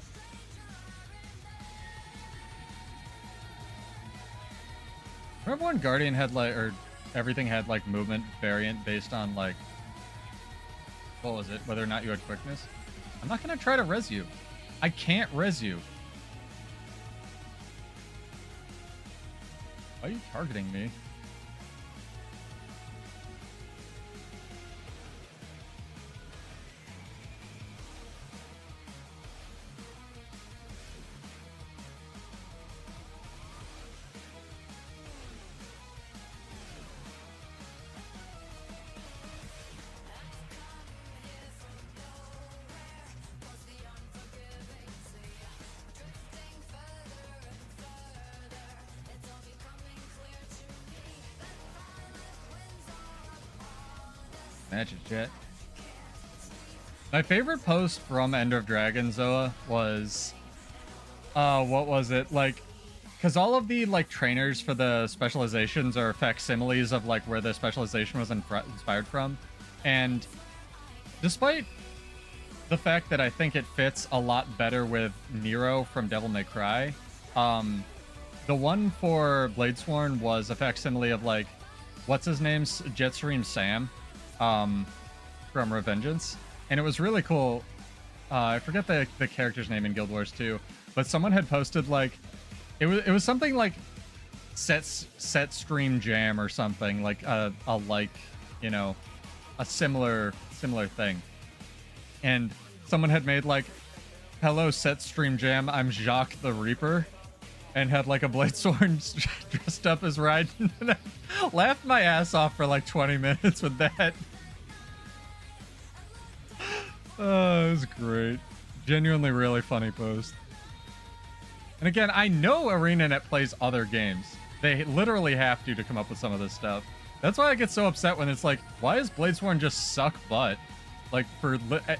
Remember when Guardian had like, or everything had like movement variant based on like, what was it? Whether or not you had quickness? I'm not gonna try to res you. I can't res you. Why are you targeting me? Matches, chat. My favorite post from End of Dragon Zoa was, what was it? Like, because all of the, like, trainers for the specializations are facsimiles of, like, where the specialization was inspired from. And despite the fact that I think it fits a lot better with Nero from Devil May Cry, the one for Bladesworn was a facsimile of, like, what's his name's Jetstream Sam from Revengeance. And it was really cool. I forget the character's name in Guild Wars 2, but someone had posted, like, it was something like set stream jam or something, like a you know, a similar thing. And someone had made, like, hello set stream jam, I'm Jacques the Reaper, and had, like, a Bladesworn dressed up as Raiden. And I laughed my ass off for like 20 minutes with that. Oh, it was great. Genuinely really funny post. And again, I know ArenaNet plays other games. They literally have to come up with some of this stuff. That's why I get so upset when it's like, why is Bladesworn just suck butt? Like, for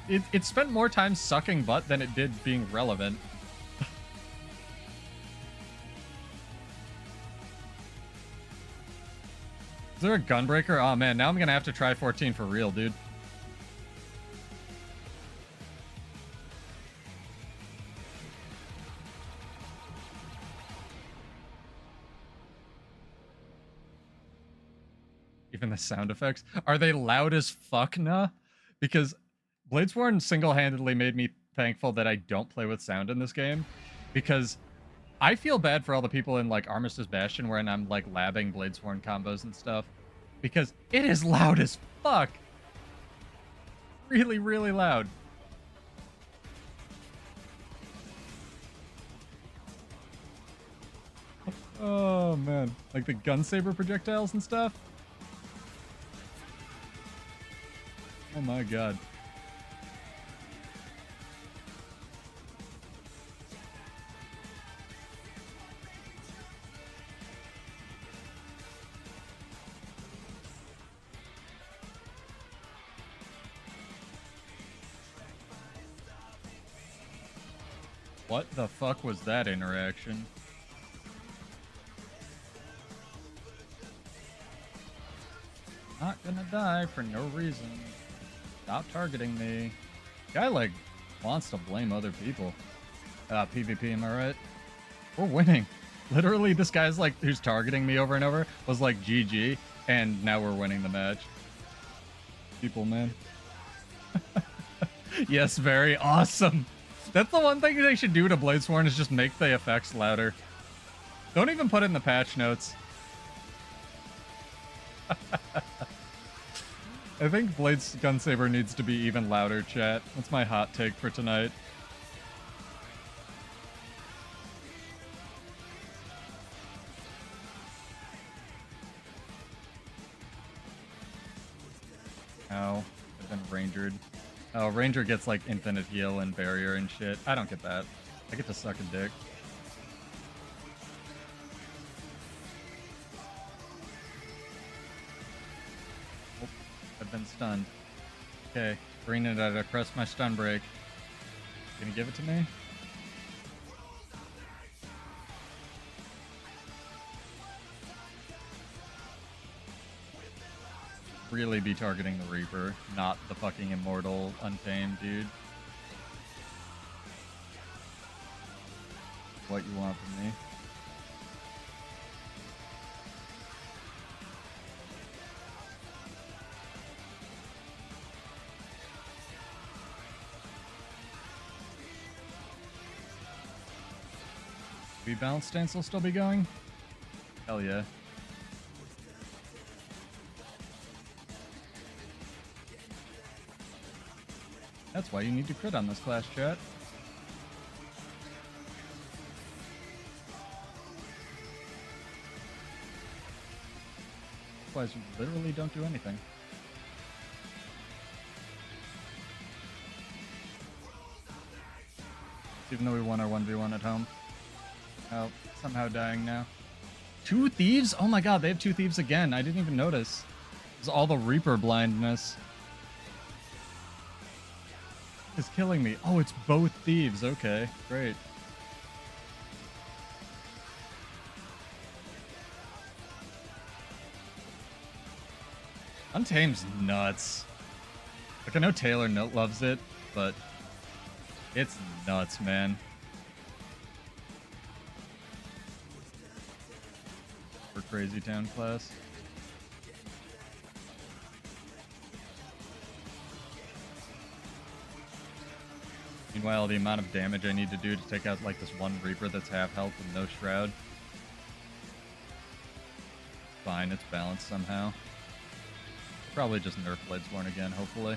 it spent more time sucking butt than it did being relevant. Is there a gunbreaker? Oh man, now I'm gonna have to try 14 for real, dude. Even the sound effects. Are they loud as fuck nah? Because Bladesworn single-handedly made me thankful that I don't play with sound in this game. Because I feel bad for all the people in, like, Armistice Bastion where I'm, like, labbing Bladesworn combos and stuff. Because it is loud as fuck. Really, really loud. Oh, man. Like the gun saber projectiles and stuff. Oh my god. What the fuck was that interaction? Not gonna die for no reason. Stop targeting me. Guy, like, wants to blame other people. PvP, am I right? We're winning. Literally, this guy's, like, who's targeting me over and over was like, GG, and now we're winning the match. People, man. Yes, very awesome. That's the one thing they should do to Bladesworn is just make the effects louder. Don't even put it in the patch notes. I think Blade's Gunsaber needs to be even louder, chat. That's my hot take for tonight. Ow. I've been rangered. Oh, Ranger gets, like, infinite heal and barrier and shit. I don't get that. I get to suck a dick. Oh, I've been stunned. Okay, bring it out. I press my stun break. Can you give it to me? Really be targeting the Reaper, not the fucking immortal Untamed dude. What you want from me? Be balanced stance will still be going? Hell yeah. That's why you need to crit on this class, chat. Otherwise, you literally don't do anything. Even though we won our 1v1 at home. Oh, somehow dying now. 2 thieves? Oh my god, they have 2 thieves again. I didn't even notice. It's all the Reaper blindness. is killing me. Oh, it's both thieves. Okay, great. Untamed's nuts. Like, I know Taylor loves it, but it's nuts, man. For Crazy Town class. Meanwhile, the amount of damage I need to do to take out, like, this one Reaper that's half health with no Shroud. Fine, it's balanced somehow. Probably just nerf Bladesborn again, hopefully.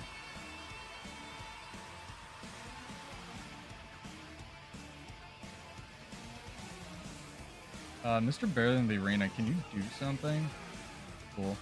Mr. Bear in the Arena, can you do something? Cool.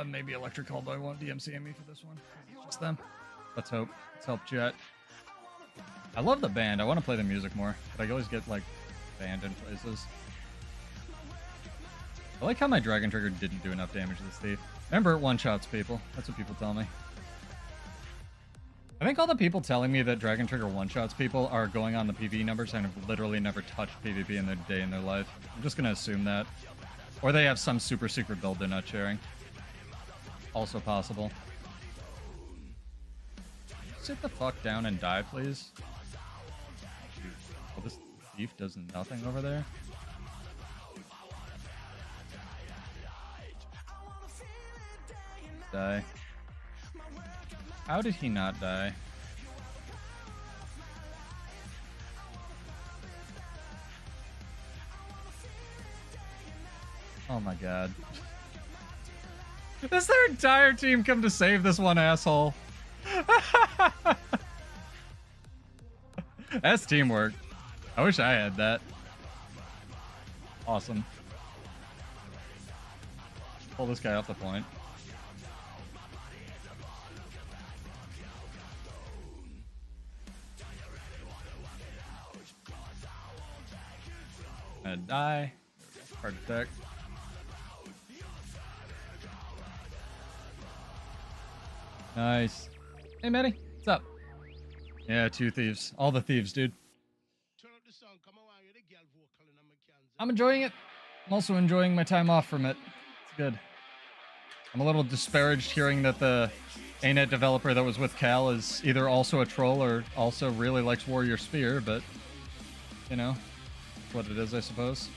Maybe Electric Hellboy won't DMCA me for this one. It's just them. Let's hope. Let's help Jet. I love the band. I want to play the music more, but I always get, like, banned in places. I like how my Dragon Trigger didn't do enough damage to this thief. Remember, it one-shots people. That's what people tell me. I think all the people telling me that Dragon Trigger one-shots people are going on the PvE numbers and have literally never touched PvP in their day in their life. I'm just going to assume that. Or they have some super secret build they're not sharing. Also possible. Sit the fuck down and die, please. Oh, this thief does nothing over there. Die. How did he not die? Oh my god. Does their entire team come to save this one asshole? That's teamwork. I wish I had that. Awesome. Pull this guy off the point. And die. Hard attack. Nice. Hey, Manny. What's up? Yeah, 2 thieves. All the thieves, dude. I'm enjoying it. I'm also enjoying my time off from it. It's good. I'm a little disparaged hearing that the ANET developer that was with Cal is either also a troll or also really likes Warrior Spear, but, you know, that's what it is, I suppose.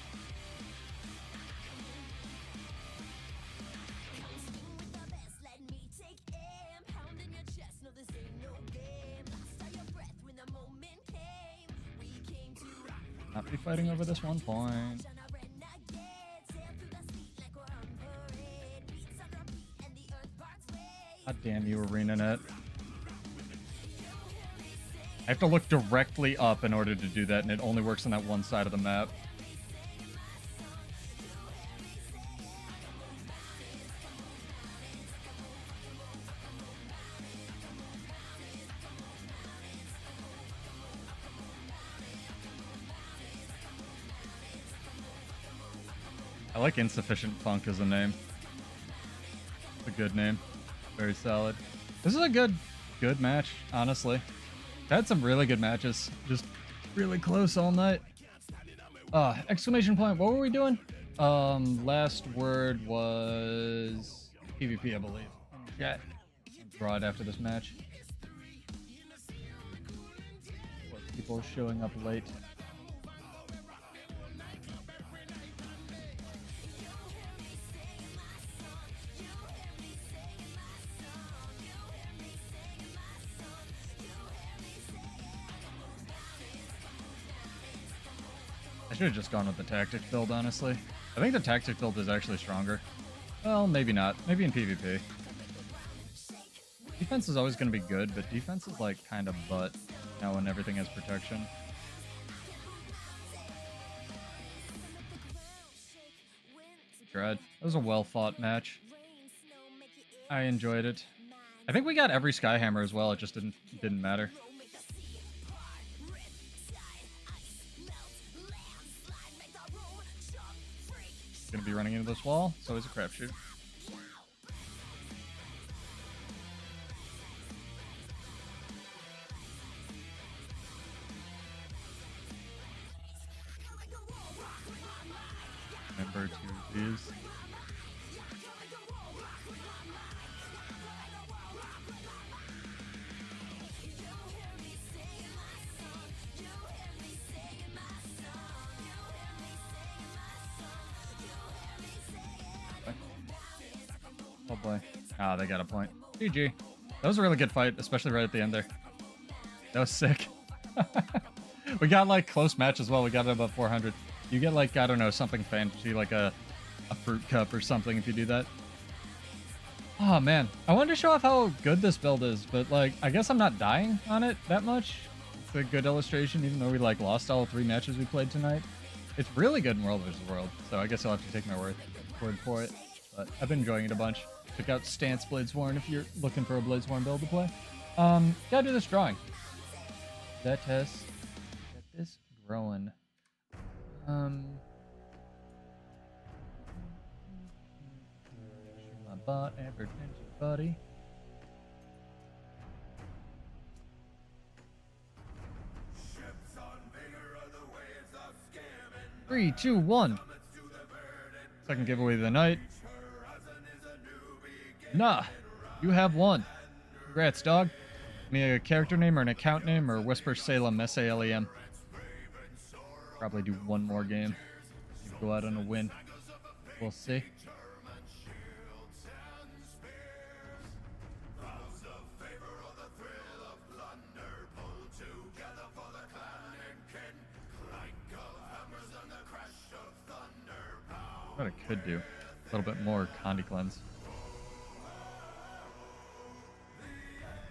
Not be fighting over this one point. God damn you, ArenaNet. I have to look directly up in order to do that, and it only works on that one side of the map. I like Insufficient Funk as a name. It's a good name. Very solid. This is a good match, honestly. Had some really good matches. Just really close all night. Exclamation point. What were we doing? Last word was PvP, I believe. Yeah. Draw it after this match. People showing up late. I should have just gone with the tactic build, honestly. I think the tactic build is actually stronger. Well, maybe not. Maybe in PvP. Defense is always going to be good, but defense is like kind of butt now when everything has protection. tried. That was a well-fought match. I enjoyed it. I think we got every Skyhammer as well. It just didn't matter. Gonna be running into this wall. It's always a crapshoot. Remember to use. Oh boy. Ah, they got a point. GG. That was a really good fight, especially right at the end there. That was sick. We got like close match as well. We got it above 400. You get like, I don't know, something fancy, like a fruit cup or something if you do that. Oh man, I wanted to show off how good this build is, but like, I guess I'm not dying on it that much. It's a good illustration, even though we like lost all 3 matches we played tonight. It's really good in World vs. World, so I guess I'll have to take my word for it. But I've been enjoying it a bunch. Check out Stance Bladesworn if you're looking for a Bladesworn build to play. Gotta do this drawing. Let us get this growing. My bot, average ninja buddy. Three, two, one. Second giveaway of the night. Nah, you have won. Congrats, dog. Give me a character name or an account name or whisper Salem, S-A-L-E-M. Probably do one more game. Go out on a win. We'll see. What I could do. A little bit more Condi Cleanse.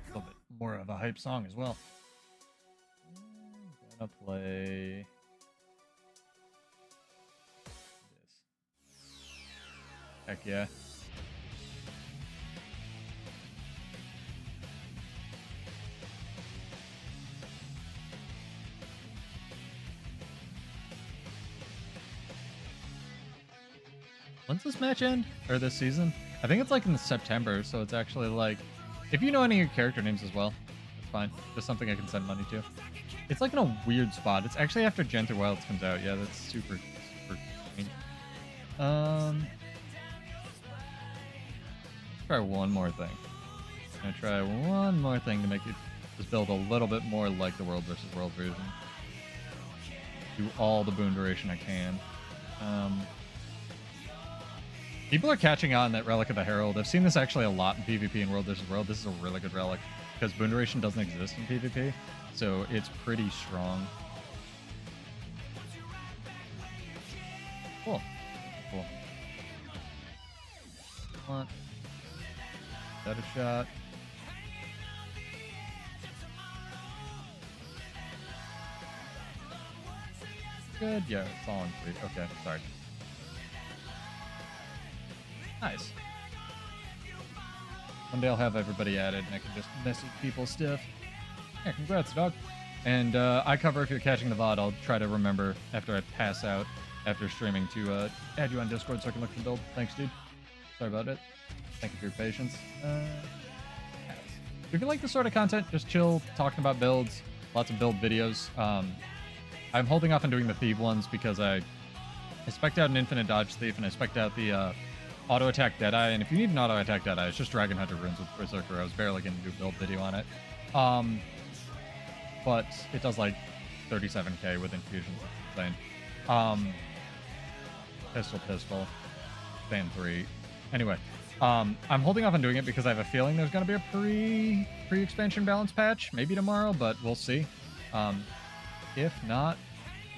A little bit more of a hype song as well. I'm gonna play this. Heck yeah. When's this match end? Or this season? I think it's like in September, so it's actually like... If you know any of your character names as well, it's fine. Just something I can send money to. It's like in a weird spot. It's actually after Gentle Wilds comes out. Yeah, that's super strange. Let's try one more thing. I'm gonna try one more thing to make this build a little bit more like the World vs. World version. Do all the boon duration I can. People are catching on that Relic of the Herald. I've seen this actually a lot in PvP and World vs. World. This is a really good relic because boon duration doesn't exist in PvP, so it's pretty strong. Cool. Cool. Come Set a shot. Good. Yeah, it's all on 3. Okay, sorry. Nice. One day I'll have everybody added and I can just message people stuff. Yeah, congrats, dog. And I cover if you're catching the VOD, I'll try to remember after I pass out after streaming to add you on Discord so I can look at the build. Thanks, dude. Sorry about it. Thank you for your patience. If you like this sort of content, just chill, talking about builds, lots of build videos. I'm holding off on doing the Thief ones because I spec'd out an Infinite Dodge Thief and I spec'd out the auto attack Deadeye, and if you need an auto attack Deadeye, it's just Dragon Hunter runes with Berserker. I was barely going to do a build video on it. But it does like 37k with infusions. It's insane. Pistol, Fan 3. Anyway, I'm holding off on doing it because I have a feeling there's going to be a pre-expansion balance patch, maybe tomorrow, but we'll see. If not,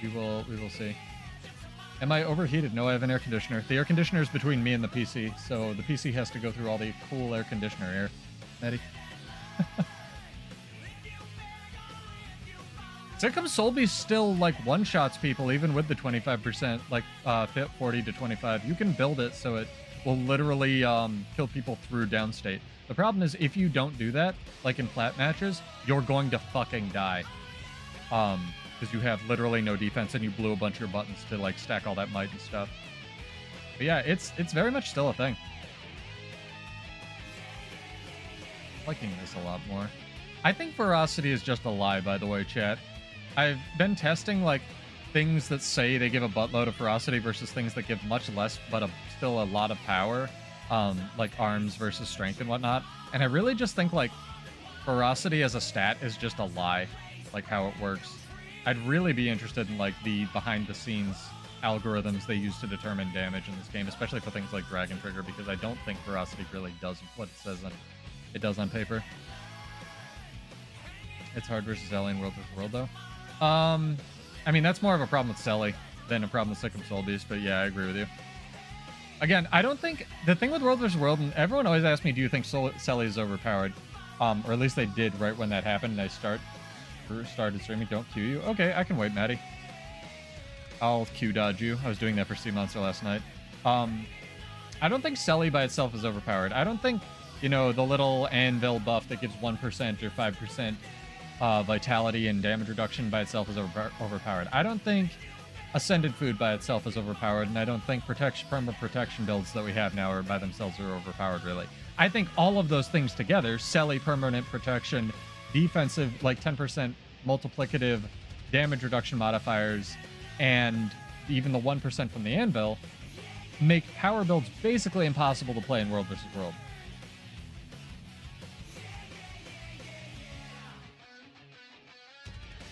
we will see. Am I overheated? No, I have an air conditioner. The air conditioner is between me and the PC, so the PC has to go through all the cool air conditioner air. Eddie. Sikkim Soulbeast still like one-shots people even with the 25%, like fit 40 to 25. You can build it so it will literally kill people through downstate. The problem is if you don't do that, like in flat matches, you're going to fucking die. Because you have literally no defense and you blew a bunch of your buttons to like stack all that might and stuff. But yeah, it's very much still a thing. I'm liking this a lot more. I think ferocity is just a lie, by the way, chat. I've been testing like things that say they give a buttload of ferocity versus things that give much less but still a lot of power, like arms versus strength and whatnot. And I really just think like ferocity as a stat is just a lie, like how it works. I'd really be interested in like the behind the scenes algorithms they use to determine damage in this game, especially for things like Dragon Trigger, because I don't think ferocity really does what it says it does on paper. It's hard versus Alien World versus World though. I mean, that's more of a problem with Selly than a problem with Sikkim Soulbeast, but yeah, I agree with you. Again, I don't think... The thing with World vs. World, and everyone always asks me, do you think Selly is overpowered? Or at least they did right when that happened, and I started streaming. Don't Q you. Okay, I can wait, Maddie. I'll Q dodge you. I was doing that for Sea Monster last night. I don't think Selly by itself is overpowered. I don't think, you know, the little anvil buff that gives 1% or 5% vitality and damage reduction by itself is overpowered. I don't think Ascended Food by itself is overpowered, and I don't think permanent protection builds that we have now are by themselves are overpowered, really. I think all of those things together, Selly, permanent protection, defensive, like 10% multiplicative damage reduction modifiers, and even the 1% from the anvil, make power builds basically impossible to play in World vs. World.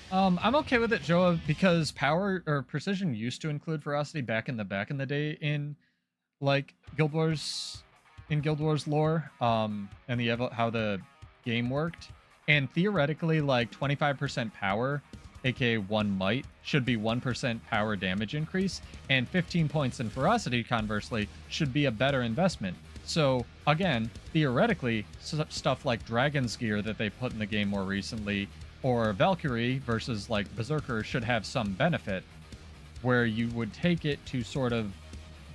I'm okay with it, Joa, because power or precision used to include ferocity back in the day in like Guild Wars lore, and how the game worked. And theoretically, like 25% power, aka 1 might, should be 1% power damage increase, and 15 points in ferocity, conversely, should be a better investment. So again, theoretically, stuff like Dragon's Gear that they put in the game more recently, or Valkyrie versus like Berserker, should have some benefit where you would take it to sort of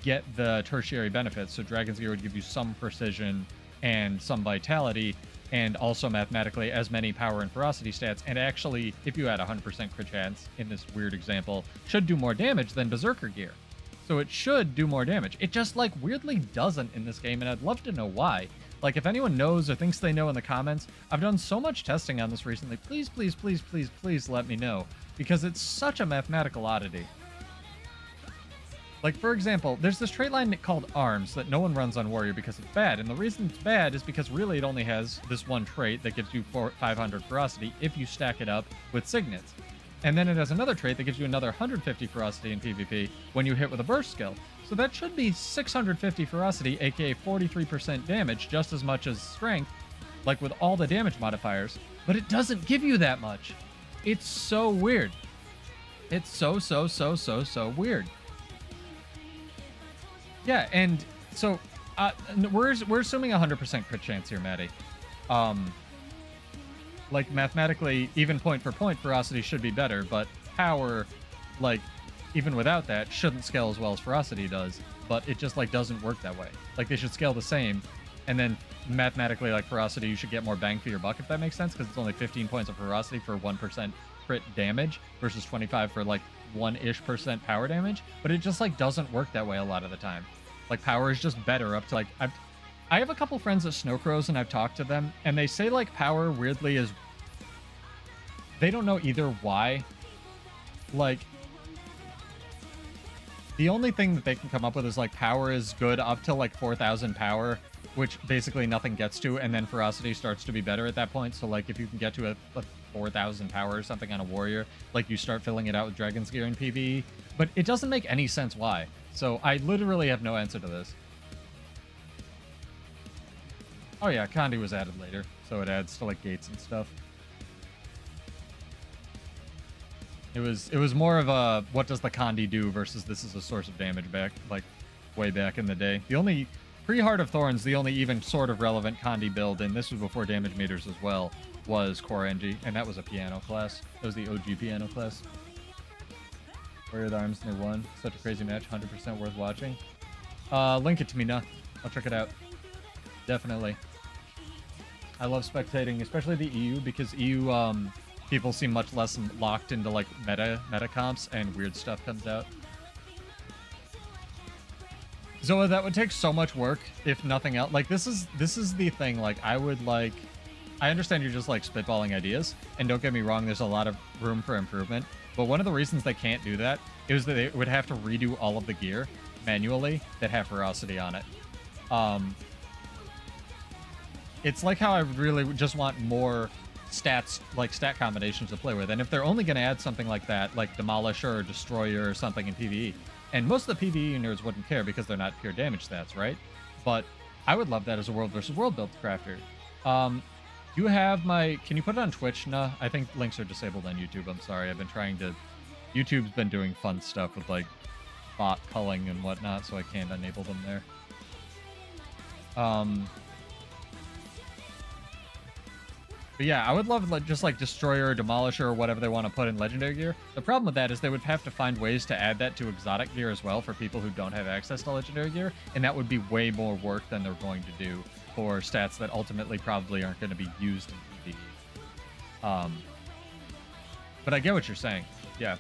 get the tertiary benefits. So Dragon's Gear would give you some precision and some vitality, and also mathematically as many power and ferocity stats, and actually, if you had 100% crit chance in this weird example, should do more damage than Berserker Gear. So it should do more damage. It just like weirdly doesn't in this game, and I'd love to know why. Like, if anyone knows or thinks they know in the comments, I've done so much testing on this recently. Please, please, please, please, please let me know, because it's such a mathematical oddity. Like, for example, there's this trait line called Arms that no one runs on Warrior because it's bad, and the reason it's bad is because really it only has this one trait that gives you 500 ferocity if you stack it up with Signets. And then it has another trait that gives you another 150 ferocity in PvP when you hit with a burst skill. So that should be 650 ferocity, aka 43% damage, just as much as strength, like with all the damage modifiers, but it doesn't give you that much. It's so weird. It's so weird. Yeah, and so we're assuming 100% crit chance here, Maddie. Like, mathematically, even point for point, ferocity should be better, but power, like, even without that, shouldn't scale as well as ferocity does, but it just, like, doesn't work that way. Like, they should scale the same, and then mathematically, like, ferocity, you should get more bang for your buck, if that makes sense, because it's only 15 points of ferocity for 1% crit damage versus 25 for, like, 1-ish% power damage, but it just, like, doesn't work that way a lot of the time. Like, power is just better up to, like, I have a couple friends at Snowcrows, and I've talked to them, and they say, like, power weirdly is... They don't know either why. Like, the only thing that they can come up with is, like, power is good up to, like, 4,000 power, which basically nothing gets to, and then ferocity starts to be better at that point. So, like, if you can get to a 4,000 power or something on a warrior, like, you start filling it out with Dragon's Gear in PvE. But it doesn't make any sense why. So I literally have no answer to this. Oh yeah, Condi was added later, so it adds to, like, gates and stuff. It was more of a what does the Condi do versus this is a source of damage back, like, way back in the day. The only Pre-Heart of Thorns, the only even sort of relevant Condi build, and this was before damage meters as well, was Core Engie, and that was a piano class. That was the OG piano class. Warrior of the Arms near 1. Such a crazy match, 100% worth watching. Link it to me, nah. I'll check it out. Definitely. I love spectating, especially the EU, because EU people seem much less locked into like meta comps, and weird stuff comes out. Zoa, that would take so much work, if nothing else. Like, this is the thing. Like, I understand you're just like spitballing ideas, and don't get me wrong, there's a lot of room for improvement. But one of the reasons they can't do that is that they would have to redo all of the gear manually that have ferocity on it. It's like how I really just want more stats, like stat combinations to play with. And if they're only going to add something like that, like Demolisher or Destroyer or something in PvE, and most of the PvE nerds wouldn't care because they're not pure damage stats, right? But I would love that as a world versus world build crafter. Do you have my... Can you put it on Twitch? Nah, I think links are disabled on YouTube. I'm sorry. I've been trying to... YouTube's been doing fun stuff with, like, bot culling and whatnot, so I can't enable them there. But yeah, I would love like just like Destroyer or Demolisher or whatever they want to put in Legendary gear. The problem with that is they would have to find ways to add that to exotic gear as well for people who don't have access to Legendary gear, and that would be way more work than they're going to do for stats that ultimately probably aren't going to be used in PvE. But I get what you're saying. Yeah,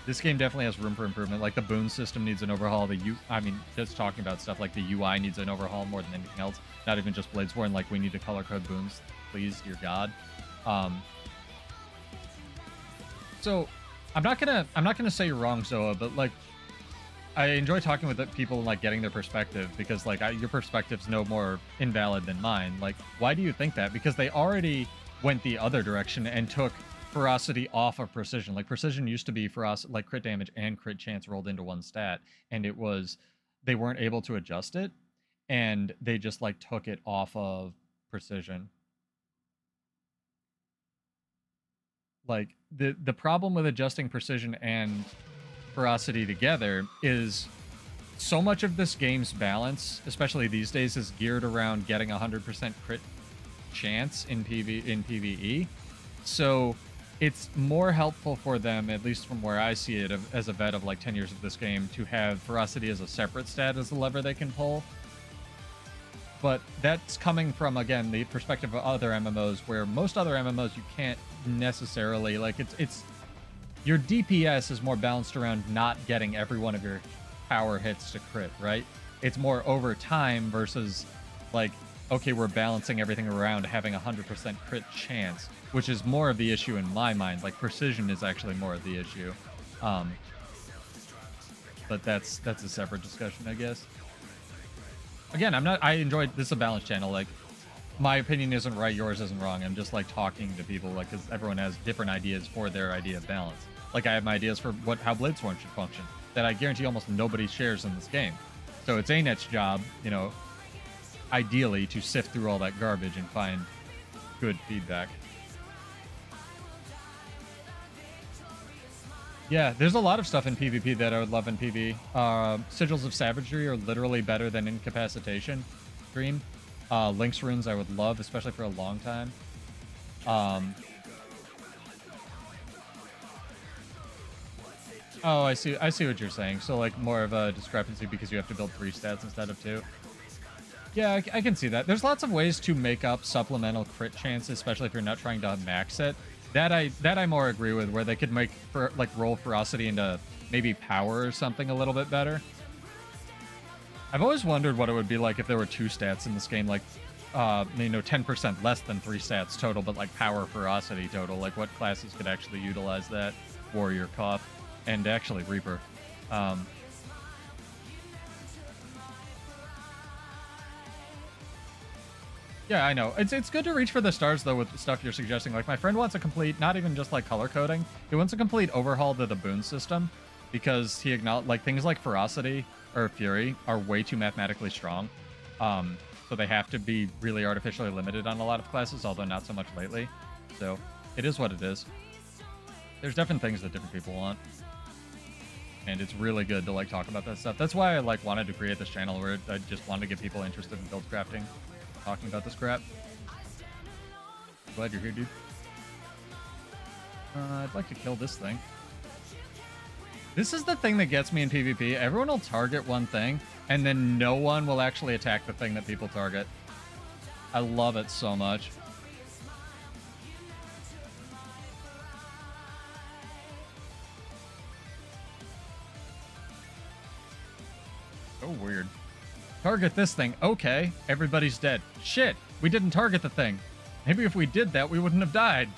this game definitely has room for improvement. Like the boon system needs an overhaul. I mean, just talking about stuff like the UI needs an overhaul more than anything else. Not even just Bladesborn. Like we need to color code boons. Please, dear God. So I'm not gonna say you're wrong, Zoa, but like I enjoy talking with people and like getting their perspective because like your perspective's no more invalid than mine. Like, why do you think that? Because they already went the other direction and took ferocity off of precision. Like precision used to be ferocity, like crit damage and crit chance rolled into one stat, and it was they weren't able to adjust it, and they just like took it off of precision. Like the problem with adjusting precision and ferocity together is so much of this game's balance, especially these days, is geared around getting 100% crit chance in PvE. So it's more helpful for them, at least from where I see it as a vet of like 10 years of this game, to have ferocity as a separate stat as a lever they can pull. But that's coming from, again, the perspective of other MMOs, where most other MMOs you can't necessarily, like, it's your DPS is more balanced around not getting every one of your power hits to crit, right? It's more over time versus, like, okay, we're balancing everything around having 100% crit chance, which is more of the issue in my mind. Like, precision is actually more of the issue. But that's a separate discussion, I guess. Again, I enjoyed this is a balanced channel. Like, my opinion isn't right, yours isn't wrong. I'm just like talking to people, like, because everyone has different ideas for their idea of balance. Like, I have my ideas for how Bladesborn should function that I guarantee almost nobody shares in this game. So it's ANET's job, you know, ideally to sift through all that garbage and find good feedback. Yeah, there's a lot of stuff in PvP that I would love in PvE. Sigils of Savagery are literally better than Incapacitation. Dream. Lynx Runes I would love, especially for a long time. Oh, I see what you're saying. So, like, more of a discrepancy because you have to build 3 stats instead of 2. Yeah, I can see that. There's lots of ways to make up supplemental crit chances, especially if you're not trying to max it. That I more agree with, where they could make roll ferocity into maybe power or something a little bit better. I've always wondered what it would be like if there were 2 stats in this game, like 10% less than 3 stats total, but like power ferocity total. Like what classes could actually utilize that? Warrior, Cough, and actually Reaper. Yeah, I know. It's good to reach for the stars, though, with stuff you're suggesting. Like, my friend wants a complete, not even just, like, color coding. He wants a complete overhaul to the boon system because he acknowledged, like, things like Ferocity or Fury are way too mathematically strong. So they have to be really artificially limited on a lot of classes, although not so much lately. So it is what it is. There's different things that different people want. and it's really good to like talk about that stuff. That's why I like wanted to create this channel where I just wanted to get people interested in build crafting, talking about this crap. Glad you're here, dude. I'd like to kill this thing. This is the thing that gets me in PvP. Everyone will target one thing, and then no one will actually attack the thing that people target. I love it so much. So weird. Target this thing. Okay, everybody's dead. Shit, we didn't target the thing. Maybe if we did that, we wouldn't have died.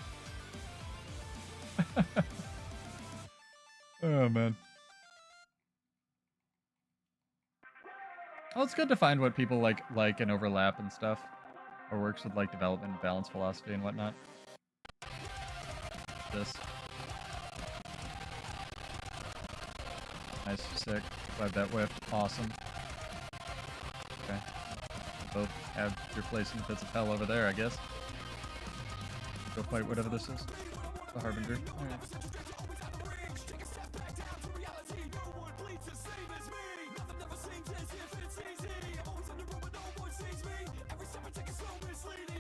Oh, man. Well, it's good to find what people like and overlap and stuff. Or works with, like, development and balance philosophy and whatnot. This. Nice, sick. Glad that whiffed. Awesome. Okay. Both have your place in the pits of hell over there, I guess. Go fight whatever this is. The Harbinger. Alright.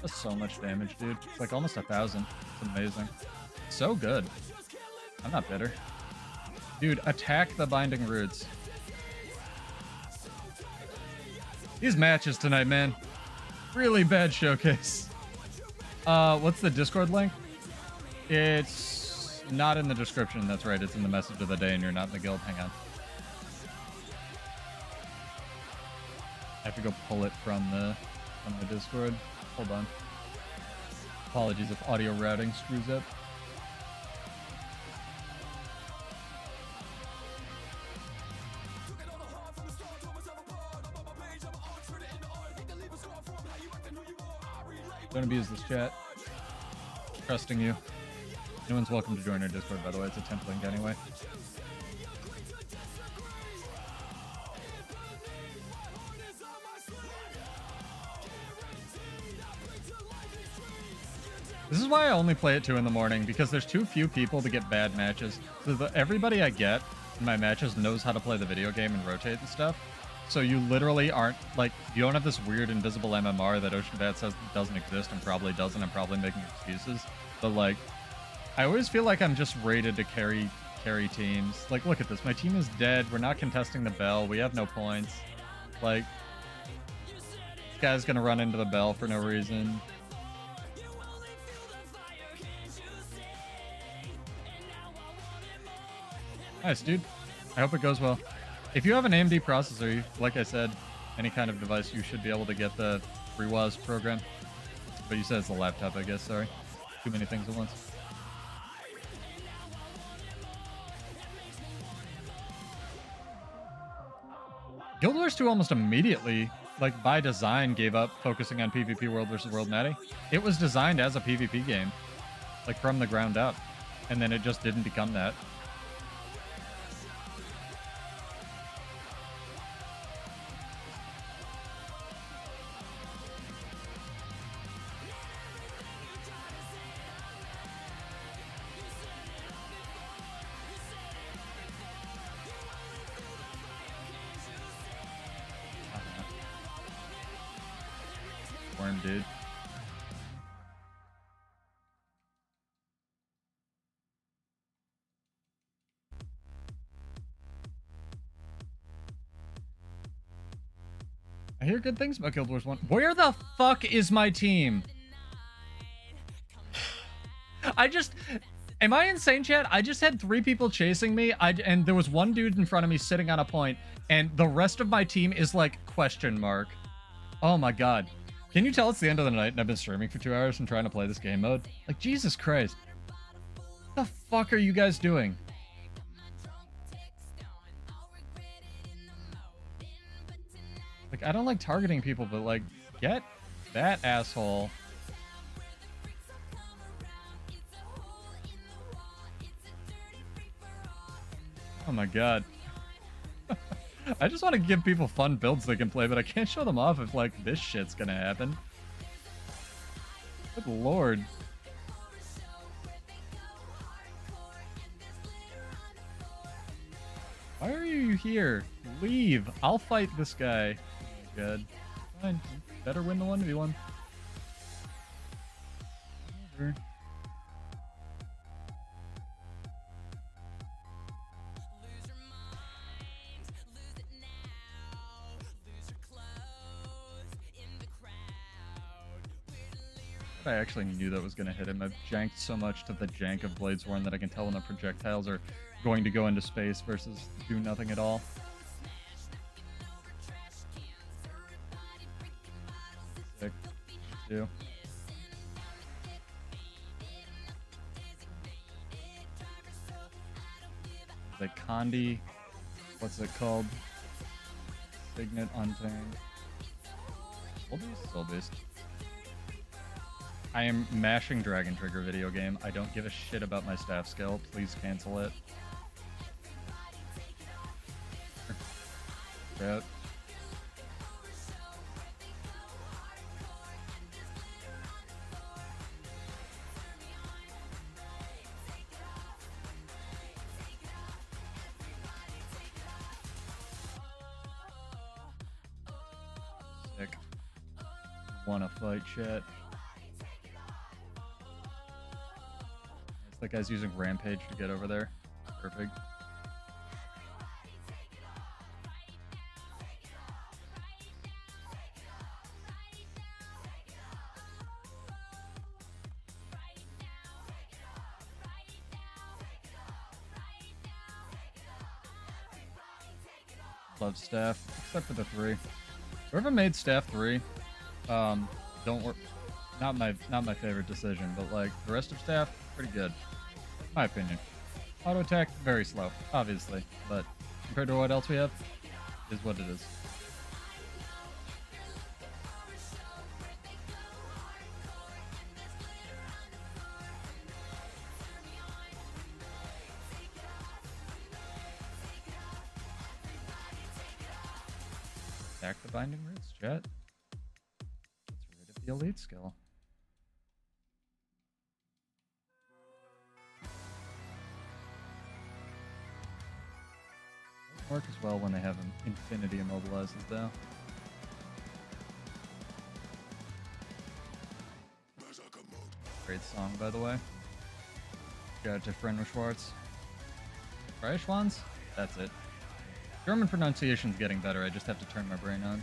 That's so much damage, dude. It's like almost 1,000. It's amazing. So good. I'm not bitter. Dude, attack the Binding Roots. These matches tonight, man. Really bad showcase. What's the Discord link? It's not in the description. That's right. It's in the message of the day and you're not in the guild. Hang on. I have to go pull it from the Discord. Hold on. Apologies if audio routing screws up. Don't abuse this chat. Trusting you. Anyone's welcome to join our Discord, by the way. It's a temp link anyway. This is why I only play at 2 in the morning, because there's too few people to get bad matches. So everybody I get in my matches knows how to play the video game and rotate and stuff. So you literally aren't, like, you don't have this weird invisible MMR that Ocean Bat says doesn't exist and probably doesn't. I'm probably making excuses. But, like, I always feel like I'm just rated to carry teams. Like, look at this. My team is dead. We're not contesting the bell. We have no points. Like, this guy's gonna run into the bell for no reason. Nice, dude. I hope it goes well. If you have an AMD processor, like I said, any kind of device, you should be able to get the FreeWAS program. But you said it's a laptop, I guess. Sorry. Too many things at once. Guild Wars 2 almost immediately, like by design, gave up focusing on PvP World versus World Natty. It was designed as a PvP game, like from the ground up. And then it just didn't become that. Dude. I hear good things about Guild Wars 1. Where the fuck is my team? Am I insane, chat? I just had 3 people chasing me, and there was 1 dude in front of me sitting on a point, and the rest of my team is like question mark. Oh my god. Can you tell it's the end of the night and I've been streaming for 2 hours and trying to play this game mode? Like, Jesus Christ. What the fuck are you guys doing? Like, I don't like targeting people, but, like, get that asshole. Oh my god. I just want to give people fun builds they can play, but I can't show them off if, like, this shit's gonna happen. Good lord. Why here. Leave. I'll fight this guy. Good. Fine. Better win the 1v1. Over. I actually knew that was going to hit him. I've janked so much to the jank of Bladesworn that I can tell when the projectiles are going to go into space versus do nothing at all. Sick. Two. The Condi, what's it called? Signet Untamed. Soul Beast? Soul Beast. I am mashing Dragon Trigger video game. I don't give a shit about my staff skill. Please cancel it. Yep. Sick. Wanna fight, chat? That guy's using Rampage to get over there. Perfect. Love staff, except for the 3. Whoever made staff 3, don't work. Not my favorite decision, but like the rest of staff, pretty good. My opinion. Auto attack, very slow, obviously, but compared to what else we have, is what it is. Attack the binding roots, chat. Gets rid of the elite skill. Work as well when they have infinity immobilizes though. Great song, by the way. Shout out to friend Schwartz. Freischwanz? That's it. German pronunciation's getting better, I just have to turn my brain on.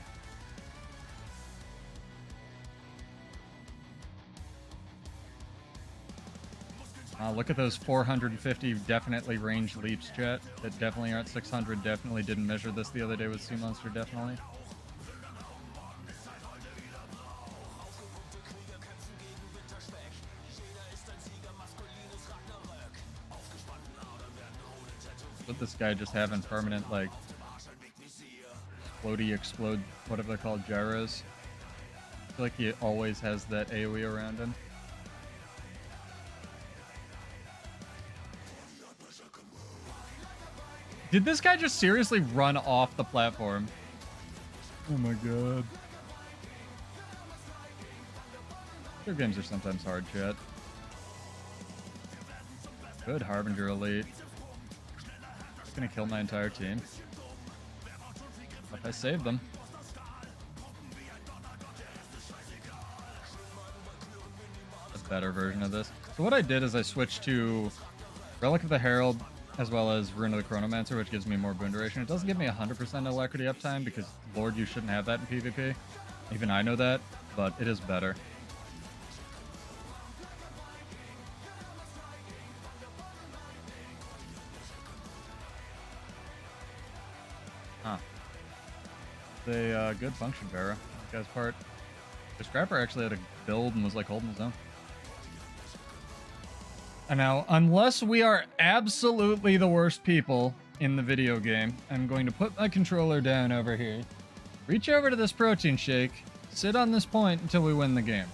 Look at those 450 definitely ranged leaps, chat. That definitely aren't 600. Definitely didn't measure this the other day with Sea Monster, definitely. With this guy just having permanent, like, explode, whatever they're called, gyros. I feel like he always has that AoE around him. Did this guy just seriously run off the platform? Oh my god. Their games are sometimes hard, chat. Good Harbinger Elite. It's gonna kill my entire team. If I save them. A better version of this. So what I did is I switched to Relic of the Herald, as well as Rune of the Chronomancer, which gives me more boon duration. It doesn't give me 100% alacrity uptime, because, Lord, you shouldn't have that in PvP. Even I know that, but it is better. Huh. It's a good function, Vera. That guy's part. The Scrapper actually had a build and was, like, holding his own. And now, unless we are absolutely the worst people in the video game, I'm going to put my controller down over here, reach over to this protein shake, sit on this point until we win the game.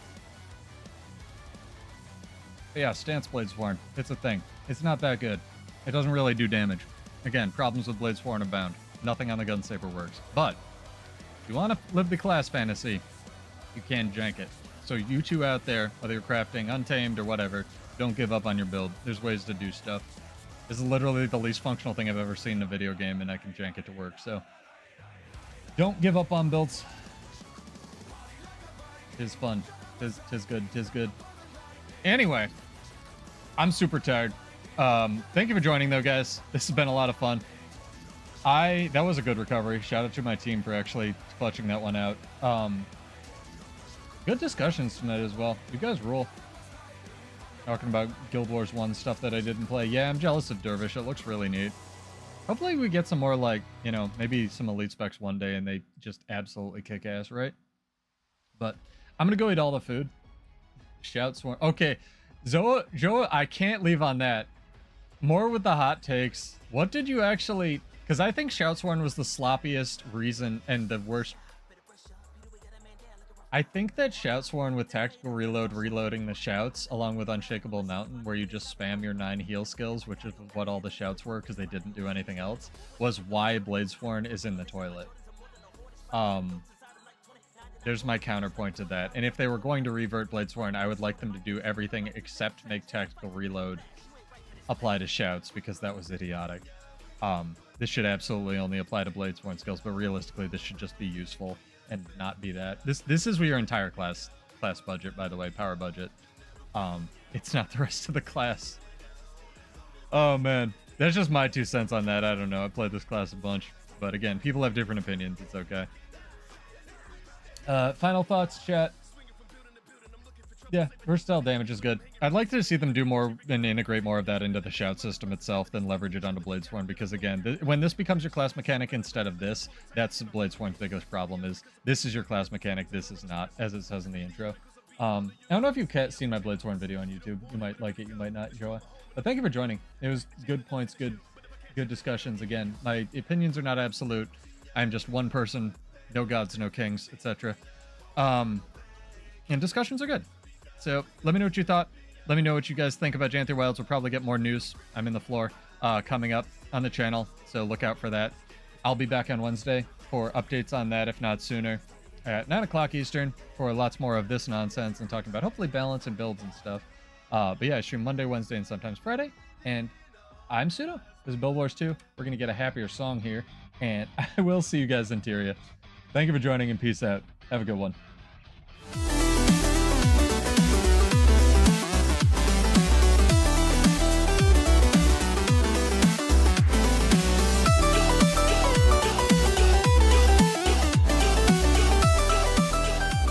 But yeah, Stance Bladesworn. It's a thing. It's not that good. It doesn't really do damage. Again, problems with Bladesworn abound. Nothing on the Gunsaber works. But, if you want to live the class fantasy, you can jank it. So you two out there, whether you're crafting Untamed or whatever, don't give up on your build. There's ways to do stuff. This is literally the least functional thing I've ever seen in a video game, and I can jank it to work. So don't give up on builds. Tis fun. Tis good. Tis good. Anyway, I'm super tired. Thank you for joining, though, guys. This has been a lot of fun. That was a good recovery. Shout out to my team for actually clutching that one out. Good discussions tonight as well. You guys rule. Talking about Guild Wars 1 stuff that I didn't play. Yeah, I'm jealous of Dervish. It looks really neat. Hopefully we get some more, like, you know, maybe some elite specs one day and they just absolutely kick ass, right? But I'm going to go eat all the food. Shout Swarm. Okay, Joa, I can't leave on that. More with the hot takes. What did you actually... Because I think Shoutsworn was the sloppiest reason and the worst. I think that Shoutsworn with tactical reload, reloading the shouts, along with Unshakable Mountain, where you just spam your 9 heal skills, which is what all the shouts were because they didn't do anything else, was why Bladesworn is in the toilet. There's my counterpoint to that. And if they were going to revert Bladesworn, I would like them to do everything except make tactical reload apply to shouts, because that was idiotic. This should absolutely only apply to Bladesworn skills, but realistically, this should just be useful and not be that. This is your entire class budget, by the way, power budget. It's not the rest of the class. Oh man, that's just my 2 cents on that. I don't know. I played this class a bunch, but again, people have different opinions. It's okay. Final thoughts, chat. Yeah, versatile damage is good. I'd like to see them do more and integrate more of that into the shout system itself than leverage it onto Bladesworn, because again, when this becomes your class mechanic instead of this, that's Bladesworn's biggest problem, is this is your class mechanic, this is not, as it says in the intro. I don't know if you've seen my Bladesworn video on YouTube. You might like it, you might not, Joa. But thank you for joining. It was good points, good discussions. Again, my opinions are not absolute. I'm just one person, no gods, no kings, etc. And discussions are good. So let me know what you thought. Let me know what you guys think about Janther Wilds. We'll probably get more news. I'm in the floor coming up on the channel, so look out for that. I'll be back on Wednesday for updates on that, if not sooner, at 9 o'clock Eastern for lots more of this nonsense and talking about hopefully balance and builds and stuff. But yeah, I stream Monday, Wednesday, and sometimes Friday. And I'm Pseudo. This is Build Wars 2. We're going to get a happier song here. And I will see you guys in Tyria. Thank you for joining, and peace out. Have a good one.